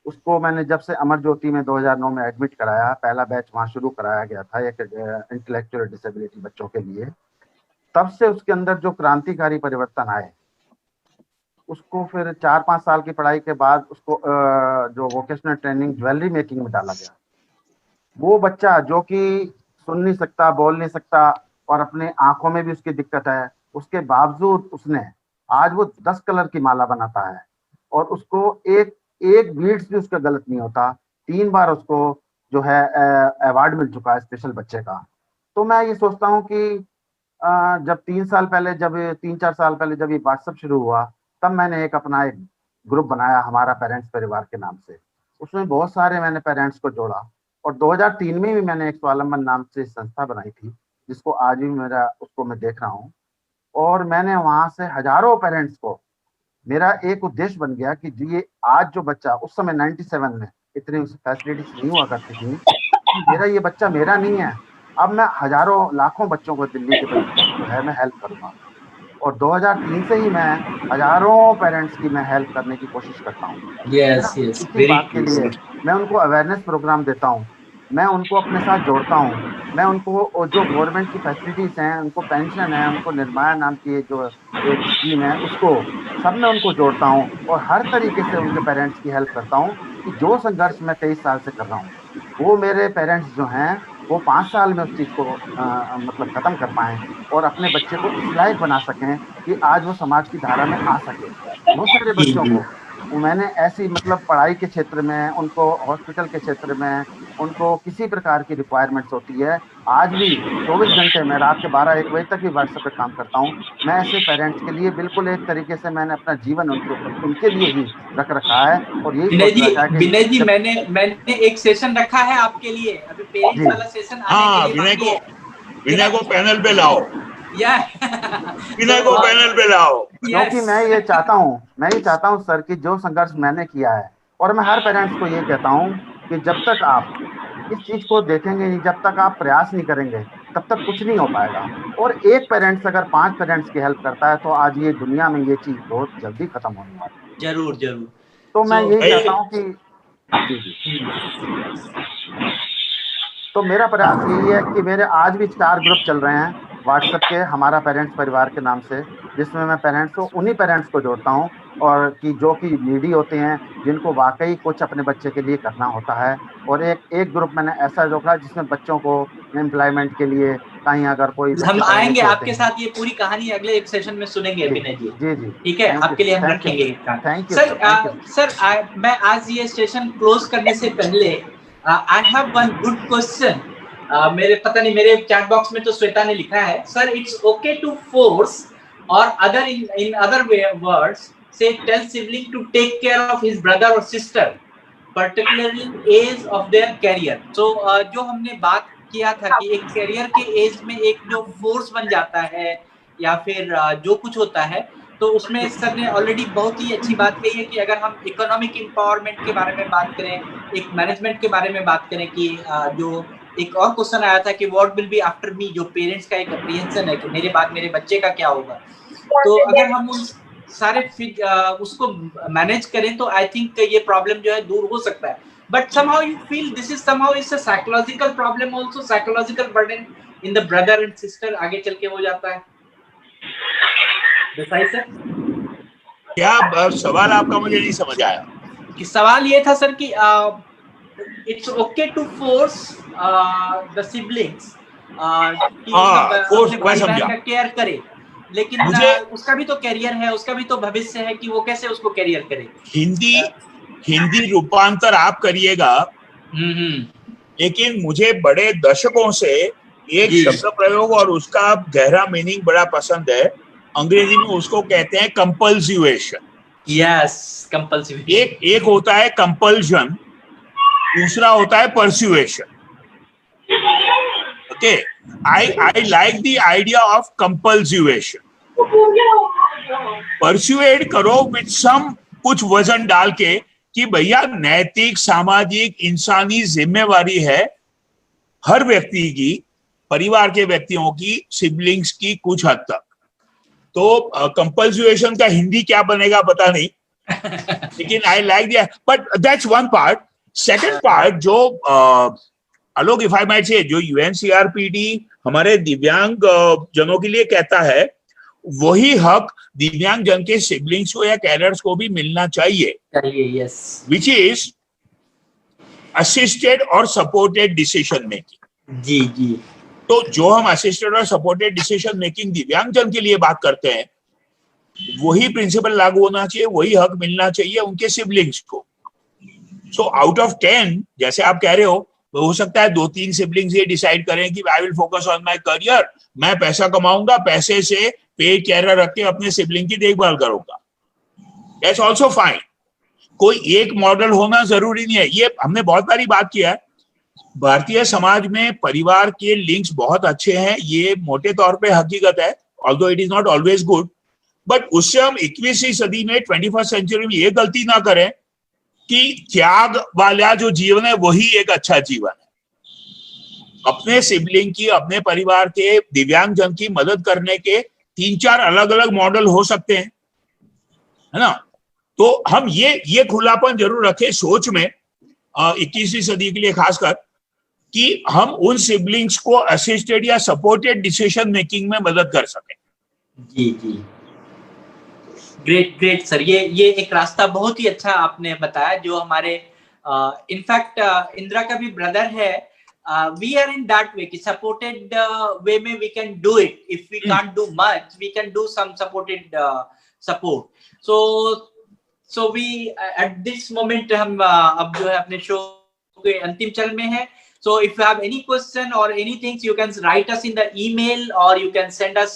उसको मैंने जब से अमर ज्योति में 2009 में एडमिट कराया, पहला बैच वहाँ शुरू कराया गया था एक इंटेलेक्चुअल डिसेबिलिटी बच्चों के लिए, तब से उसके अंदर जो क्रांतिकारी परिवर्तन आए, उसको फिर 4-5 साल की पढ़ाई के बाद उसको जो वोकेशनल ट्रेनिंग ज्वेलरी मेकिंग में डाला गया। वो बच्चा जो कि सुन नहीं सकता, बोल नहीं सकता और अपने आंखों में भी उसकी दिक्कत है, उसके बावजूद उसने आज वो 10 कलर की माला बनाता है और उसको एक बीड्स भी उसका गलत नहीं होता। 3 बार उसको जो है अवार्ड मिल चुका है स्पेशल बच्चे का। तो मैं ये सोचता हूँ कि जब 3-4 साल पहले जब ये व्हाट्सएप शुरू हुआ, तब मैंने एक ग्रुप बनाया हमारा पेरेंट्स परिवार के नाम से। उसमें बहुत सारे मैंने पेरेंट्स को जोड़ा और 2003 में भी मैंने एक स्वावलंबन नाम से संस्था बनाई थी, जिसको आज भी उसको मैं देख रहा हूँ। और मैंने वहां से हजारों पेरेंट्स को, मेरा एक उद्देश्य बन गया कि ये आज जो बच्चा, उस समय 97 में इतनी फैसिलिटीज नहीं हुआ करती थी, मेरा ये बच्चा मेरा नहीं है, अब मैं हजारों लाखों बच्चों को दिल्ली के जो है मैं हेल्प करूंगा। और 2003 से ही मैं हजारों पेरेंट्स की मैं हेल्प करने की कोशिश करता हूँ। इसी बात के लिए मैं उनको अवेयरनेस प्रोग्राम देता हूँ, मैं उनको अपने साथ जोड़ता हूँ, मैं उनको जो गवर्नमेंट की फैसिलिटीज हैं, उनको पेंशन है, उनको निर्माया नाम की जो एक स्कीम है, उसको सब में उनको जोड़ता हूँ और हर तरीके से उनके पेरेंट्स की हेल्प करता हूँ कि जो संघर्ष मैं 23 साल से कर रहा हूँ, वो मेरे पेरेंट्स जो हैं वो 5 साल में उस चीज़ को मतलब ख़त्म कर पाएँ और अपने बच्चे को इस लायक बना सकें कि आज वो समाज की धारा में आ सके। बहुत सारे बच्चों को मैंने ऐसी मतलब पढ़ाई के क्षेत्र में, उनको हॉस्पिटल के क्षेत्र में, उनको किसी प्रकार की रिक्वायरमेंट्स होती है, आज भी 24 घंटे में रात के 12-1 बजे तक भी व्हाट्सएप पे काम करता हूँ। मैं ऐसे पेरेंट्स के लिए बिल्कुल एक तरीके से मैंने अपना जीवन उनके लिए ही रख रखा है। और यही विनय जी मैंने एक सेशन रखा है आपके लिए, अभी पेरेंट्स वाला सेशन आने के लिए विनय को पैनल पे लाओ, विनय को पैनल पे लाओ, क्योंकि मैं ये चाहता हूँ सर कि जो संघर्ष मैंने किया है, और मैं हर पेरेंट्स को ये कहता हूँ कि जब तक आप इस चीज को देखेंगे नहीं, जब तक आप प्रयास नहीं करेंगे, तब तक कुछ नहीं हो पाएगा। और एक पेरेंट्स अगर 5 पेरेंट्स की हेल्प करता है तो आज ये दुनिया में ये चीज बहुत जल्दी खत्म होने वाली है। जरूर। तो मैं यही चाहता हूँ कि तो मेरा प्रयास यही है कि मेरे आज भी 4 ग्रुप चल रहे हैं व्हाट्सएप के, हमारा पेरेंट्स परिवार के नाम से, जिसमें मैं पेरेंट्स को, उन्हीं पेरेंट्स को जोड़ता हूँ और कि जो कि नीडी होते हैं, जिनको वाकई कुछ अपने बच्चे के लिए करना होता है। और एक ग्रुप मैंने ऐसा जोड़ा जिसमें बच्चों को एम्प्लॉयमेंट के लिए कहीं अगर कोई, हम आएंगे आपके साथ, ये पूरी कहानी अगले एक सेशन में सुनेंगे विनय जी। जी ठीक है, आपके लिए हम रखेंगे। थैंक यू सर, मैं आज ये सेशन क्लोज करने से पहले I have one good question. मेरे चैट बॉक्स में तो श्वेता ने लिखा है, sir it's okay to force और other in other words say tell sibling to take care of his brother or sister particularly age of their career। so जो हमने बात किया था कि एक कैरियर के एज में एक जो फोर्स बन जाता है या फिर जो कुछ होता है, तो उसमें सर ने ऑलरेडी बहुत ही अच्छी बात कही है कि अगर हम इकोनॉमिक एम्पावरमेंट के बारे में बात करें, एक मैनेजमेंट के बारे में बात करें, कि जो एक और क्वेश्चन आया था कि what will be after me, जो पेरेंट्स का एक अप्रीहेंशन है कि मेरे बाद मेरे बच्चे का क्या होगा। तो अगर हम उन सारे उसको मैनेज करें तो आई थिंक ये प्रॉब्लम जो है दूर हो सकता है। But somehow you feel this is somehow is a psychological problem also, psychological burden in the brother and sister आगे चल के हो जाता है। सही सर, क्या सवाल आपका मुझे नहीं समझ आया? कि सवाल ये था सर कि it's okay to force the siblings कि केयर करे, लेकिन उसका भी तो करियर है, उसका भी तो भविष्य है कि वो कैसे उसको करियर करे। हिंदी रूपांतर आप करिएगा, लेकिन मुझे बड़े दशकों से एक शब्द प्रयोग और उसका गहरा मीनिंग बड़ा पसंद है। अंग्रेजी में उसको कहते हैं कंपल्सिवेशन। यस, कंपल्सिवेशन। एक होता है कंपल्शन, दूसरा होता है persuasion. Okay, I like the idea of compulsivation. Persuade करो with some कुछ वजन डाल के कि भैया नैतिक, सामाजिक, इंसानी जिम्मेवारी है हर व्यक्ति की परिवार के व्यक्तियों की, सिबलिंग्स की कुछ हद तक। तो कंपल्सुएशन का हिंदी क्या बनेगा पता नहीं, लेकिन आई लाइक दिया, but that's one part. Second part जो आलोक, इफ आई माइट से, जो यूएनसीआरपीडी हमारे दिव्यांग जनों के लिए कहता है, वही हक दिव्यांग जन के सिबलिंग्स को या कैरियर्स को भी मिलना चाहिए, यस, विच इज असिस्टेड और सपोर्टेड डिसीजन मेकिंग। जी जी। तो जो हम असिस्टेड और सपोर्टेड डिसीजन मेकिंग दिव्यांग जन के लिए बात करते हैं, वही प्रिंसिपल लागू होना चाहिए, वही हक मिलना चाहिए उनके सिबलिंग्स को। सो आउट ऑफ 10, जैसे आप कह रहे हो सकता है 2-3 सिबलिंग्स ये डिसाइड करें कि I will focus on my career, मैं पैसा कमाऊंगा, पैसे से पेड कैरियर रख के अपने सिबलिंग की देखभाल करूंगा, दैट्स आल्सो फाइन। कोई एक मॉडल होना जरूरी नहीं है। ये हमने बहुत बारी बात किया है, भारतीय समाज में परिवार के लिंक्स बहुत अच्छे हैं, ये मोटे तौर पे हकीकत है, although it is not always good. But उससे हम 21वीं सदी में 21st सेंचुरी में ये गलती ना करें कि त्याग वाला जो जीवन है वही एक अच्छा जीवन है। अपने सिबलिंग की, अपने परिवार के दिव्यांग जन की मदद करने के 3-4 अलग अलग मॉडल हो सकते हैं, है ना। तो हम ये खुलापन जरूर रखें सोच में 21वीं सदी के लिए खासकर, कि हम उन सिबलिंग्स को असिस्टेड या सपोर्टेड डिसीजन मेकिंग में मदद कर सकें। जी जी, ग्रेट सर, ये एक रास्ता बहुत ही अच्छा आपने बताया, जो हमारे इनफैक्ट इंदिरा का भी ब्रदर है, we are in that way कि सपोर्टेड वे में we can do it, if we can't do much we can do some supported support. So we at this moment हम अब जो है अपने शो के अंतिम चरण में है। So if you have any question or anything, you can write us in the email or you can send us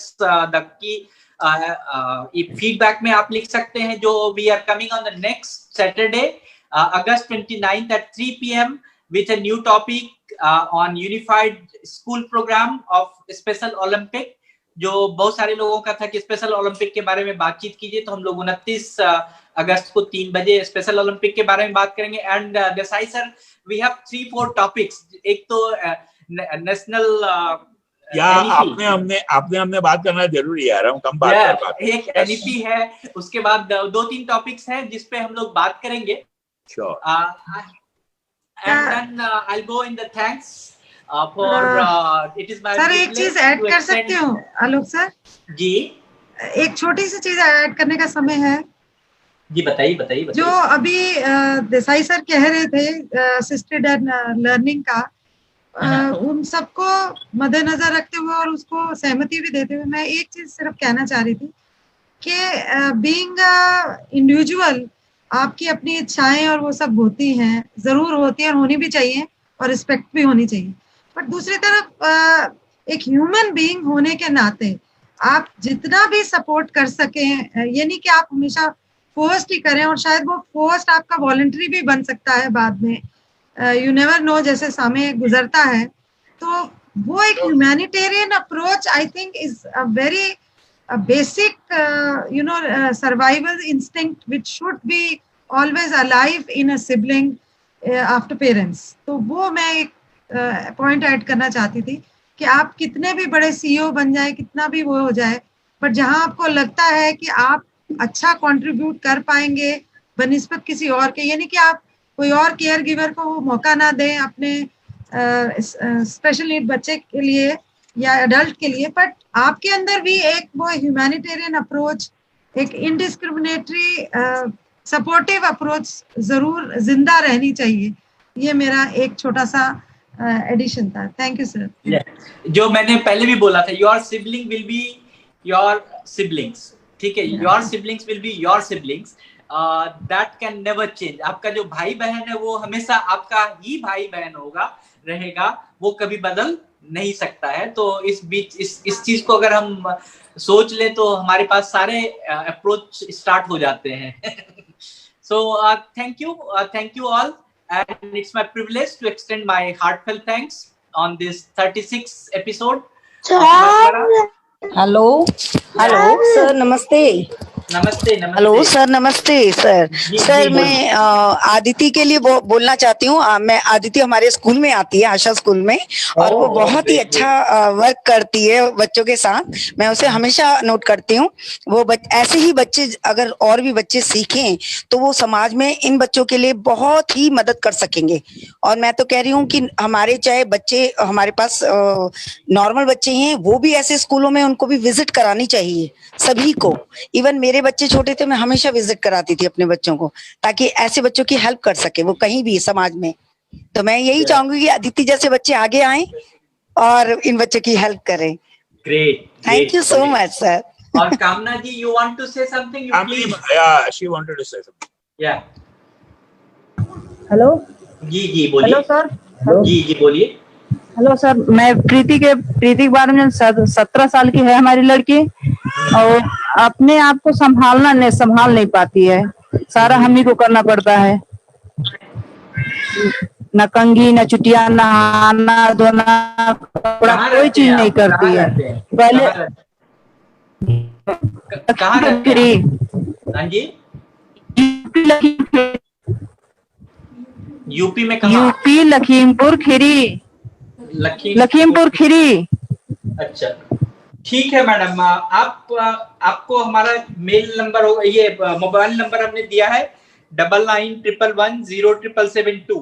the key feedback में आप लिख सकते हैं, जो we are coming on the next Saturday, August 29th at 3 p.m. with a new topic on unified school program of Special Olympic, जो बहुत सारे लोगों का था कि स्पेशल ओलंपिक के बारे में बातचीत कीजिए। तो हम लोग 29 अगस्त को 3 बजे स्पेशल ओलंपिक के बारे में बात करेंगे। And Desai sir, we have 3-4 topics. एक तो नेशनल आपने हमने बात करना जरूरी है यार, हम कम बात कर पाते हैं। एक एनईपी है, उसके बाद 2-3 टॉपिक्स हैं जिसपे हम लोग बात करेंगे। Sure. And then I'll go in the thanks for it is my sir एक चीज ऐड कर सकते हो आलोक सर? जी, एक छोटी सी चीज ऐड करने का समय है। जी बताइए। जो अभी देसाई सर कह रहे थे असिस्टेड लर्निंग का, उन सबको मद्देनजर रखते हुए और उसको सहमति भी देते हुए मैं एक चीज सिर्फ कहना चाह रही थी कि बीइंग इंडिविजुअल आपकी अपनी इच्छाएं और वो सब होती हैं, जरूर होती हैं और होनी भी चाहिए और रिस्पेक्ट भी होनी चाहिए। बट दूसरी तरफ एक ह्यूमन बीइंग होने के नाते आप जितना भी सपोर्ट कर सकें, ये नहीं कि आप हमेशा फोर्स्ड ही करें, और शायद वो फोर्स्ड आपका वॉलंटरी भी बन सकता है बाद में, यू नेवर नो, जैसे समय गुजरता है। तो वो एक humanitarian approach I think is a very basic survival instinct which should be always alive in a sibling after parents। तो वो मैं एक पॉइंट ऐड करना चाहती थी कि आप कितने भी बड़े सीईओ बन जाए, कितना भी वो हो जाए, पर जहां आपको लगता है कि आप अच्छा कंट्रीब्यूट कर पाएंगे बनिस्बत किसी और के, यानी कि आप कोई और केयर गिवर को वो मौका ना दें अपने स्पेशल नीड बच्चे के लिए या एडल्ट के लिए, बट आपके अंदर भी एक वो ह्यूमैनिटेरियन अप्रोच, एक इनडिस्क्रिमिनेटरी सपोर्टिव अप्रोच जरूर जिंदा रहनी चाहिए। ये मेरा एक छोटा सा एडिशन था। Thank you sir. जो मैंने पहले भी बोला था, your sibling will be your siblings, ठीक है, your siblings will be your siblings, that can never change. आपका जो भाई बहन है वो हमेशा आपका ही भाई बहन होगा, रहेगा, वो कभी बदल नहीं सकता है। तो इस बीच इस चीज को अगर हम सोच ले तो हमारे पास सारे अप्रोच स्टार्ट हो जाते हैं। So thank you all, and it's my privilege to extend my heartfelt thanks on this 36th episode. Hello sir, नमस्ते। नमस्ते नमस्ते। हेलो सर, नमस्ते सर। सर जी, मैं आदिति के लिए बोलना चाहती हूँ। मैं आदिति हमारे स्कूल में आती है, आशा स्कूल में, और वो बहुत ही अच्छा वर्क करती है बच्चों के साथ। मैं उसे हमेशा नोट करती हूँ। वो ऐसे ही बच्चे अगर और भी बच्चे सीखें तो वो समाज में इन बच्चों के लिए बहुत ही मदद कर सकेंगे। और मैं तो कह रही हूँ कि हमारे चाहे बच्चे हमारे पास नॉर्मल बच्चे हैं, वो भी ऐसे स्कूलों में उनको भी विजिट करानी चाहिए सभी को। इवन मेरे बच्चे छोटे थे, मैं हमेशा विजिट कराती थी अपने बच्चों को, ताकि ऐसे बच्चों की हेल्प कर सके वो कहीं भी समाज में। तो मैं यही चाहूंगी कि अदिति जैसे बच्चे आगे आएं और इन बच्चों की हेल्प करें। Great, thank you so much sir. और कामना जी, you want to say something? You please. Yeah, she wanted to say something. Yeah. Hello जी बोलिए। Hello sir. जी बोलिए। हेलो सर, मैं प्रीति के बारे में 17 साल की है हमारी लड़की, और अपने आप को संभाल नहीं पाती है। सारा हम ही को करना पड़ता है, न कंघी, न चुटिया, नहाना धोना, कपड़ा, कोई चीज नहीं करती है। पहले हाँ जी, यूपी में कहाँ? यूपी लखीमपुर खीरी। लखीमपुर खीरी। अच्छा, ठीक है मैडम। आपको हमारा मेल नंबर हो, ये मोबाइल नंबर हमने दिया है 9911107772।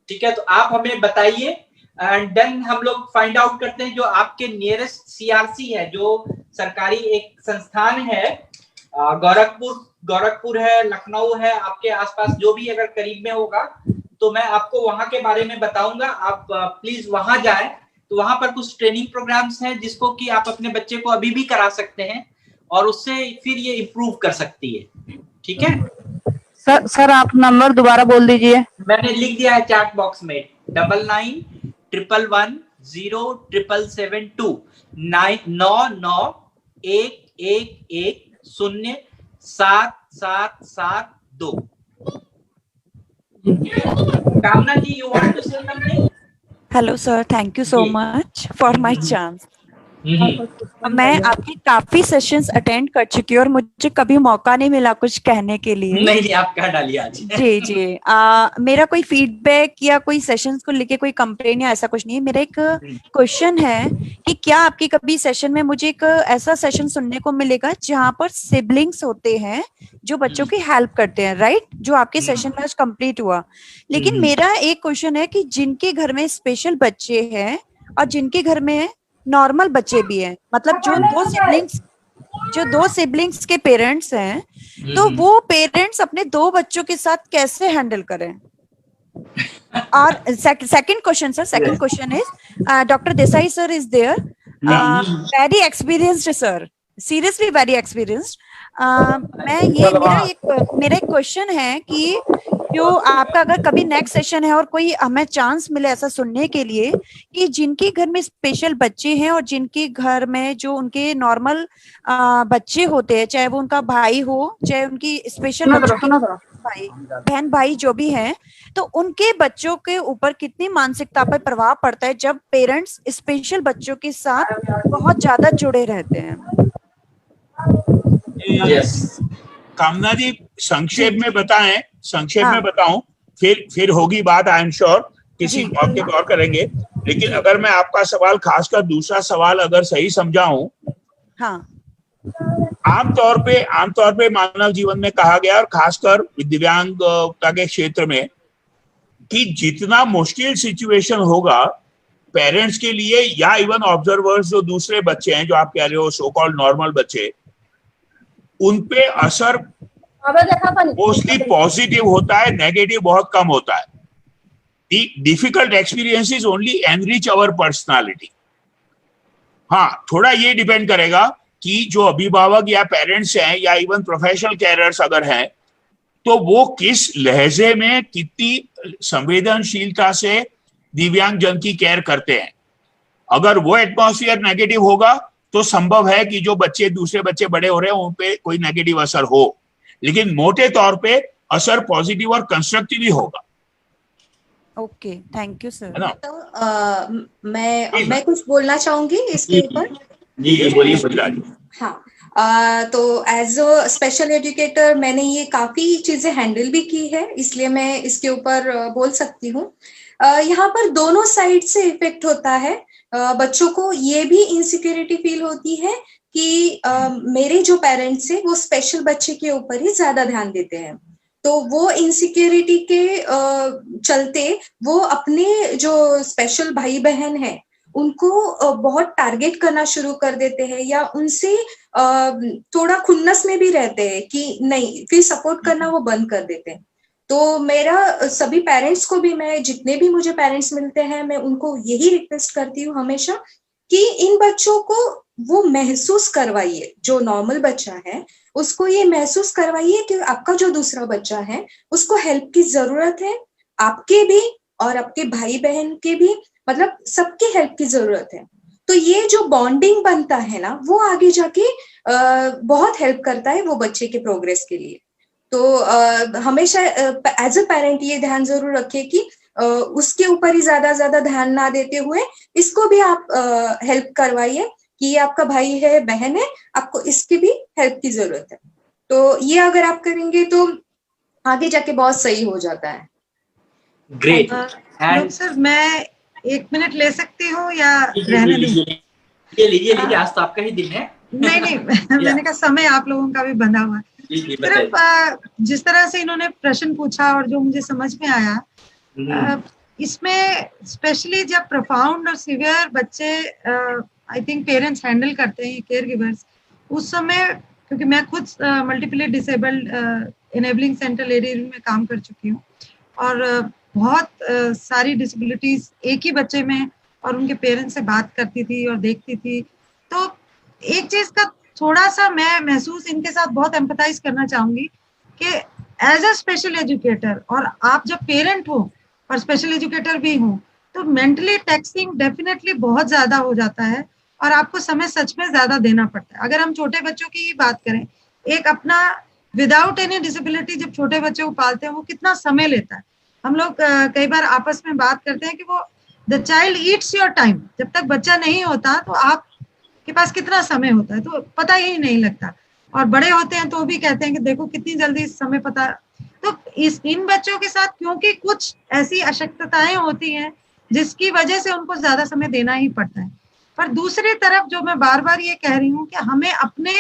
ठीक है, तो आप हमें बताइए एंड देन हम लोग फाइंड आउट करते हैं जो आपके नियरेस्ट सीआरसी है, जो सरकारी एक संस्थान है, गोरखपुर है, लखनऊ है, आपके आसपास जो भी अगर करीब में होगा तो मैं आपको वहां के बारे में बताऊंगा। आप प्लीज वहां जाएं। तो वहां पर कुछ ट्रेनिंग प्रोग्राम्स हैं जिसको कि आप अपने बच्चे को अभी भी करा सकते हैं और उससे फिर ये इम्प्रूव कर सकती है। ठीक है सर आप नंबर दोबारा बोल दीजिए। मैंने लिख दिया है चैट बॉक्स में 9911107772 9911107772। कामना जी, you want to say something? Hello sir, thank you so much for my chance. मैं आपके काफी सेशंस अटेंड कर चुकी हूँ और मुझे कभी मौका नहीं मिला कुछ कहने के लिए। नहीं, आप कह डालिए आज। जी मेरा कोई फीडबैक या कोई सेशंस को लेके कोई कंप्लेन या ऐसा कुछ नहीं है। मेरा एक क्वेश्चन है कि क्या आपकी कभी सेशन में मुझे एक ऐसा सेशन सुनने को मिलेगा जहाँ पर सिबलिंग्स होते हैं जो बच्चों की हेल्प करते हैं, राइट? जो आपके सेशन में आज कंप्लीट हुआ। लेकिन मेरा एक क्वेश्चन है कि जिनके घर में स्पेशल बच्चे हैं और जिनके घर में नॉर्मल बच्चे भी हैं, मतलब जो दो सिबलिंग्स के पेरेंट्स हैं, तो वो पेरेंट्स अपने दो बच्चों के साथ कैसे हैंडल करें? और second question is doctor Desai sir is there, very experienced sir, seriously very experienced. मेरा एक क्वेश्चन है कि जो आपका अगर कभी नेक्स्ट सेशन है और कोई हमें चांस मिले ऐसा सुनने के लिए कि जिनके घर में स्पेशल बच्चे हैं और जिनके घर में जो उनके नॉर्मल बच्चे होते हैं, चाहे वो उनका भाई हो, चाहे उनकी स्पेशल बहन भाई जो भी हैं, तो उनके बच्चों के ऊपर कितनी मानसिकता पर प्रभाव पड़ता है जब पेरेंट्स स्पेशल बच्चों के साथ बहुत ज्यादा जुड़े रहते हैं। कामना जी, संक्षेप में बताऊं, फिर होगी बात, आई एम श्योर किसी मौके पर और करेंगे। लेकिन अगर मैं आपका सवाल, खासकर दूसरा सवाल अगर सही समझाऊं, हाँ, आमतौर पे मानव जीवन में कहा गया, और खासकर दिव्यांगता के क्षेत्र में, कि जितना मुश्किल सिचुएशन होगा पेरेंट्स के लिए या इवन ऑब्जर्वर्स जो दूसरे बच्चे हैं, जो आप कह रहे हो सो कॉल्ड नॉर्मल बच्चे, उनपे असर मोस्टली पॉजिटिव होता है, नेगेटिव बहुत कम होता है। The difficult experiences only enrich our personality. हाँ, थोड़ा ये डिपेंड करेगा कि जो अभिभावक या पेरेंट्स हैं या इवन प्रोफेशनल केयरर्स अगर हैं, तो वो किस लहजे में कितनी संवेदनशीलता से दिव्यांग जन की केयर करते हैं। अगर वो एटमॉस्फेयर नेगेटिव होगा तो संभव है कि जो दूसरे बच्चे बड़े हो रहे हैं उन पे कोई नेगेटिव असर हो, लेकिन मोटे तौर पे असर पॉजिटिव और कंस्ट्रक्टिव ही होगा। Okay, thank you sir. तो मैं कुछ बोलना चाहूंगी इसके ऊपर। जी बोलिए। हाँ, तो एज अ स्पेशल एजुकेटर मैंने ये काफी चीजें हैंडल भी की है, इसलिए मैं इसके ऊपर बोल सकती हूँ। यहाँ पर दोनों साइड से इफेक्ट होता है। बच्चों को ये भी इनसिक्योरिटी फील होती है कि मेरे जो पेरेंट्स हैं वो स्पेशल बच्चे के ऊपर ही ज्यादा ध्यान देते हैं, तो वो इनसिक्योरिटी के चलते वो अपने जो स्पेशल भाई बहन है उनको बहुत टारगेट करना शुरू कर देते हैं, या उनसे थोड़ा खुन्नस में भी रहते हैं कि नहीं, फिर सपोर्ट करना वो बंद कर देते हैं। तो मेरा सभी पेरेंट्स को भी, मैं जितने भी मुझे पेरेंट्स मिलते हैं, मैं उनको यही रिक्वेस्ट करती हूँ हमेशा कि इन बच्चों को वो महसूस करवाइए, जो नॉर्मल बच्चा है उसको ये महसूस करवाइए कि आपका जो दूसरा बच्चा है उसको हेल्प की जरूरत है, आपके भी और आपके भाई बहन के भी, मतलब सबकी हेल्प की जरूरत है। तो ये जो बॉन्डिंग बनता है ना, वो आगे जाके बहुत हेल्प करता है वो बच्चे के प्रोग्रेस के लिए। तो हमेशा एज अ पेरेंट ये ध्यान जरूर रखिए कि उसके ऊपर ही ज्यादा ध्यान ना देते हुए इसको भी आप हेल्प करवाइए कि ये आपका भाई है, बहन है, आपको इसकी भी हेल्प की जरूरत है। तो ये अगर आप करेंगे तो आगे जाके बहुत सही हो जाता है। ग्रेट। लोग सर, मैं 1 मिनट ले सकती हूँ या रहने दें? लीजिए, आज तो आपका ही दिन है। नहीं मैंने कहा समय आप लोगों का भी बंधा हुआ है। सिर्फ जिस तरह से इन्होंने प्रश्न पूछा और जो मुझे समझ में आया, इसमें स्पेशली जब प्रोफाउंड और सीवियर बच्चे आई थिंक पेरेंट्स हैंडल करते हैं, केयर गिवर्स, उस समय, क्योंकि मैं खुद मल्टीपली डिसेबल्ड इनेबलिंग सेंटर लेडी में काम कर चुकी हूँ और बहुत सारी डिसेबिलिटीज एक ही बच्चे में और उनके पेरेंट्स से बात करती थी और देखती थी। तो एक चीज का थोड़ा सा मैं महसूस इनके साथ बहुत एम्पथाइज करना चाहूंगी कि एज अ स्पेशल एजुकेटर, और आप जब पेरेंट हो और स्पेशल एजुकेटर भी हो, तो मेंटली टैक्सिंग डेफिनेटली बहुत ज्यादा हो जाता है और आपको समय सच में ज्यादा देना पड़ता है। अगर हम छोटे बच्चों की ही बात करें, एक अपना विदाउट एनी डिसेबिलिटी जब छोटे बच्चे को पालते हैं वो कितना समय लेता है। हम लोग कई बार आपस में बात करते हैं कि वो the child Yeats your time, जब तक बच्चा नहीं होता तो आप के पास कितना समय होता है तो पता ही नहीं लगता, और बड़े होते हैं तो भी कहते हैं कि देखो कितनी जल्दी समय पता। तो इन बच्चों के साथ क्योंकि कुछ ऐसी अशक्तताएं होती हैं जिसकी वजह से उनको ज्यादा समय देना ही पड़ता है। पर दूसरी तरफ जो मैं बार बार ये कह रही हूँ कि हमें अपने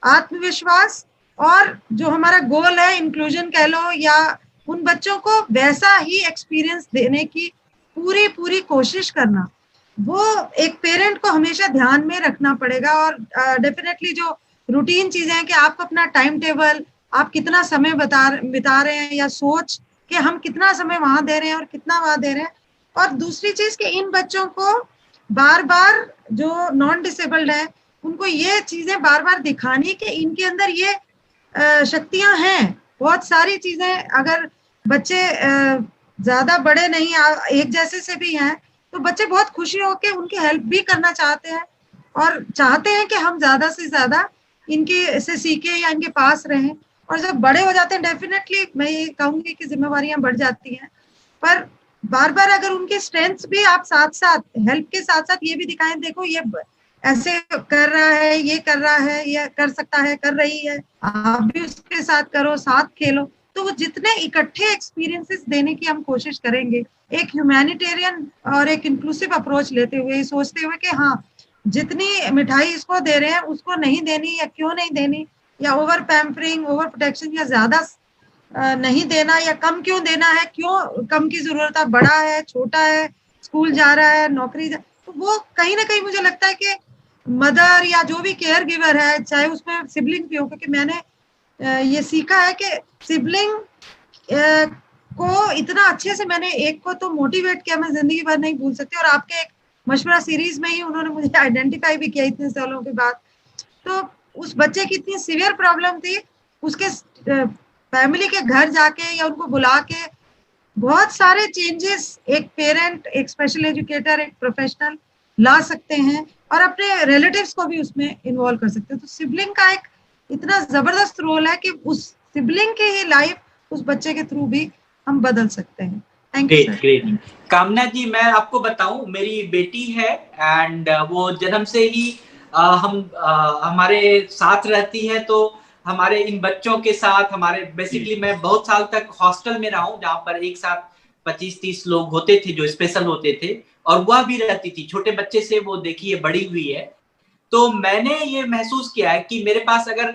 आत्मविश्वास और जो हमारा गोल है, इंक्लूजन कह लो, या उन बच्चों को वैसा ही एक्सपीरियंस देने की पूरी कोशिश करना, वो एक पेरेंट को हमेशा ध्यान में रखना पड़ेगा। और डेफिनेटली जो रूटीन चीजें हैं कि आप अपना टाइम टेबल, आप कितना समय बिता रहे हैं, या सोच कि हम कितना समय वहां दे रहे हैं और कितना वहां दे रहे हैं। और दूसरी चीज कि इन बच्चों को बार बार, जो नॉन डिसेबल्ड है, उनको ये चीजें बार बार दिखानी कि इनके अंदर ये शक्तियां हैं। बहुत सारी चीजें, अगर बच्चे ज्यादा बड़े नहीं, एक जैसे से भी हैं, तो बच्चे बहुत खुशी होके उनकी हेल्प भी करना चाहते हैं और चाहते हैं कि हम ज्यादा से ज्यादा इनके से सीखे या इनके पास रहें। और जब बड़े हो जाते हैं डेफिनेटली मैं ये कहूंगी कि जिम्मेवारियां बढ़ जाती हैं, पर बार बार अगर उनके स्ट्रेंथ्स भी आप साथ साथ, हेल्प के साथ साथ ये भी दिखाएं, देखो ये ऐसे कर रहा है, ये कर रहा है, ये कर सकता है, कर रही है, आप भी उसके साथ करो, साथ खेलो। तो वो जितने इकट्ठे एक्सपीरियंसेस देने की हम कोशिश करेंगे, एक ह्यूमैनिटेरियन और एक इंक्लूसिव अप्रोच लेते हुए, सोचते हुए कि हाँ, जितनी मिठाई इसको दे रहे हैं उसको नहीं देनी, या क्यों नहीं देनी, या ओवर पैम्परिंग, ओवर प्रोटेक्शन, या ज्यादा नहीं देना, या कम क्यों देना है, क्यों कम की जरूरत है, बड़ा है, छोटा है, स्कूल जा रहा है, नौकरी तो वो कहीं ना कहीं मुझे लगता है कि मदर या जो भी केयर गिवर है, चाहे उसमें सिबलिंग भी हो, क्योंकि मैंने ये सीखा है कि सिबलिंग को इतना अच्छे से, मैंने एक को तो मोटिवेट किया, मैं जिंदगी भर नहीं भूल सकती, और आपके एक मशवरा सीरीज में ही उन्होंने मुझे आइडेंटिफाई भी किया इतने सालों के बाद। तो उस बच्चे की इतनी सीवियर प्रॉब्लम थी, उसके फैमिली के घर जाके या उनको बुला के बहुत सारे चेंजेस एक पेरेंट, एक स्पेशल एजुकेटर, एक प्रोफेशनल ला सकते हैं, और अपने रिलेटिव्स को भी उसमें इन्वॉल्व कर सकते हैं। तो सिबलिंग का एक इतना जबरदस्त रोल है कि उस सिबलिंग की ही लाइफ उस बच्चे के थ्रू भी हम बदल सकते हैं। Thank you. ग्रेट। कामना जी, मैं आपको बताऊं, मेरी बेटी है एंड वो जन्म से ही हमारे साथ रहती है, तो हमारे इन बच्चों के साथ हमारे बेसिकली मैं बहुत साल तक हॉस्टल में रहा हूँ जहाँ पर एक साथ 25-30 लोग होते थे जो स्पेशल होते थे, और वह भी रहती थी। छोटे बच्चे से वो देखिए बड़ी हुई है। तो मैंने ये महसूस किया है कि मेरे पास अगर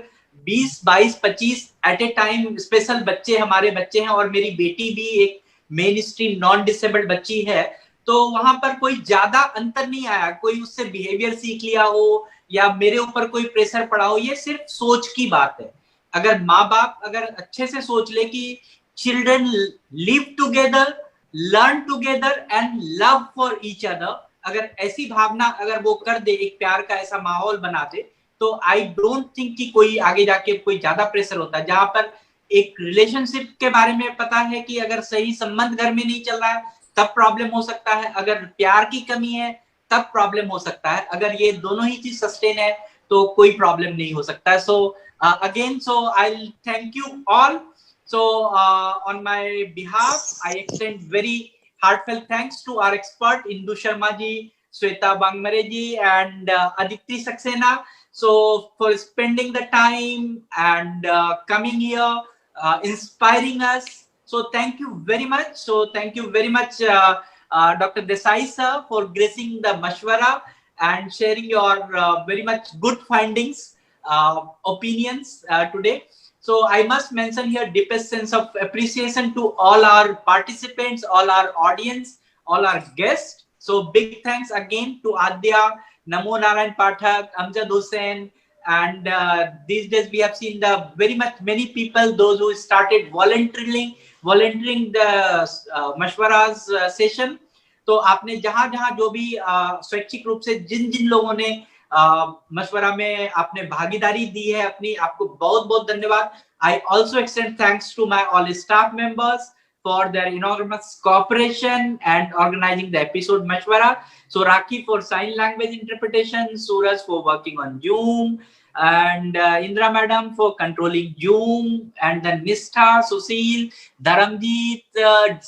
20, 22, 25 एट ए टाइम स्पेशल बच्चे हमारे बच्चे हैं, और मेरी बेटी भी एक मेन स्ट्रीम नॉन डिसेबल्ड बच्ची है, तो वहां पर कोई ज्यादा अंतर नहीं आया। कोई उससे बिहेवियर सीख लिया हो या मेरे ऊपर कोई प्रेशर पड़ा हो, ये सिर्फ सोच की बात है। अगर माँ बाप अगर अच्छे से सोच ले कि children live together, learn together and love for each other, अगर ऐसी भावना अगर वो कर दे, एक प्यार का ऐसा माहौल बना दे, तो आई डोंट थिंक कि कोई आगे जाके कोई ज्यादा प्रेशर होता है। जहां पर एक रिलेशनशिप के बारे में पता है कि अगर सही संबंध घर में नहीं चल रहा है तब प्रॉब्लम हो सकता है, अगर प्यार की कमी है तब प्रॉब्लम हो सकता है, अगर ये दोनों ही चीज सस्टेन है तो कोई प्रॉब्लम नहीं हो सकता है। So again, so I thank you all. So on my behalf, I extend very heartfelt thanks to our expert Indu Sharma ji, Sweta Bangmare ji, and Aditi Saxena. So for spending the time and coming here, inspiring us. So thank you very much. So thank you very much, Dr. Desai sir, for gracing the Mashwara and sharing your very much good findings, opinions today. So I must mention here deepest sense of appreciation to all our participants, all our audience, all our guests. So big thanks again to Adya, Namo Narayan Pathak, Amjad Hussain, and these days we have seen the very much many people, those who started volunteering the Mashwara's session. तो आपने जहां जहां जो भी स्वैच्छिक रूप से जिन जिन लोगों ने मशवरा में आपने भागीदारी दी है अपनी, आपको बहुत बहुत धन्यवाद. I also extend thanks to my all staff members for their enormous cooperation and organizing the episode Mashwara. So Rakhi for sign language interpretation, Suraj for working on Zoom, and Indra madam for controlling Zoom, and then Nistha, Susil, Dharamjit,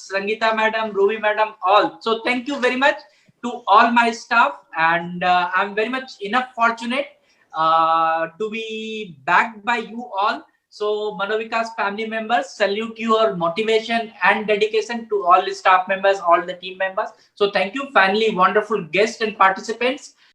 Sangeeta madam, Ruby madam, all. So thank you very much to all my staff, and I'm very much enough fortunate to be backed by you all. So Manovikas family members, salute your motivation and dedication to all the staff members, all the team members. So thank you. Finally, wonderful guests and participants.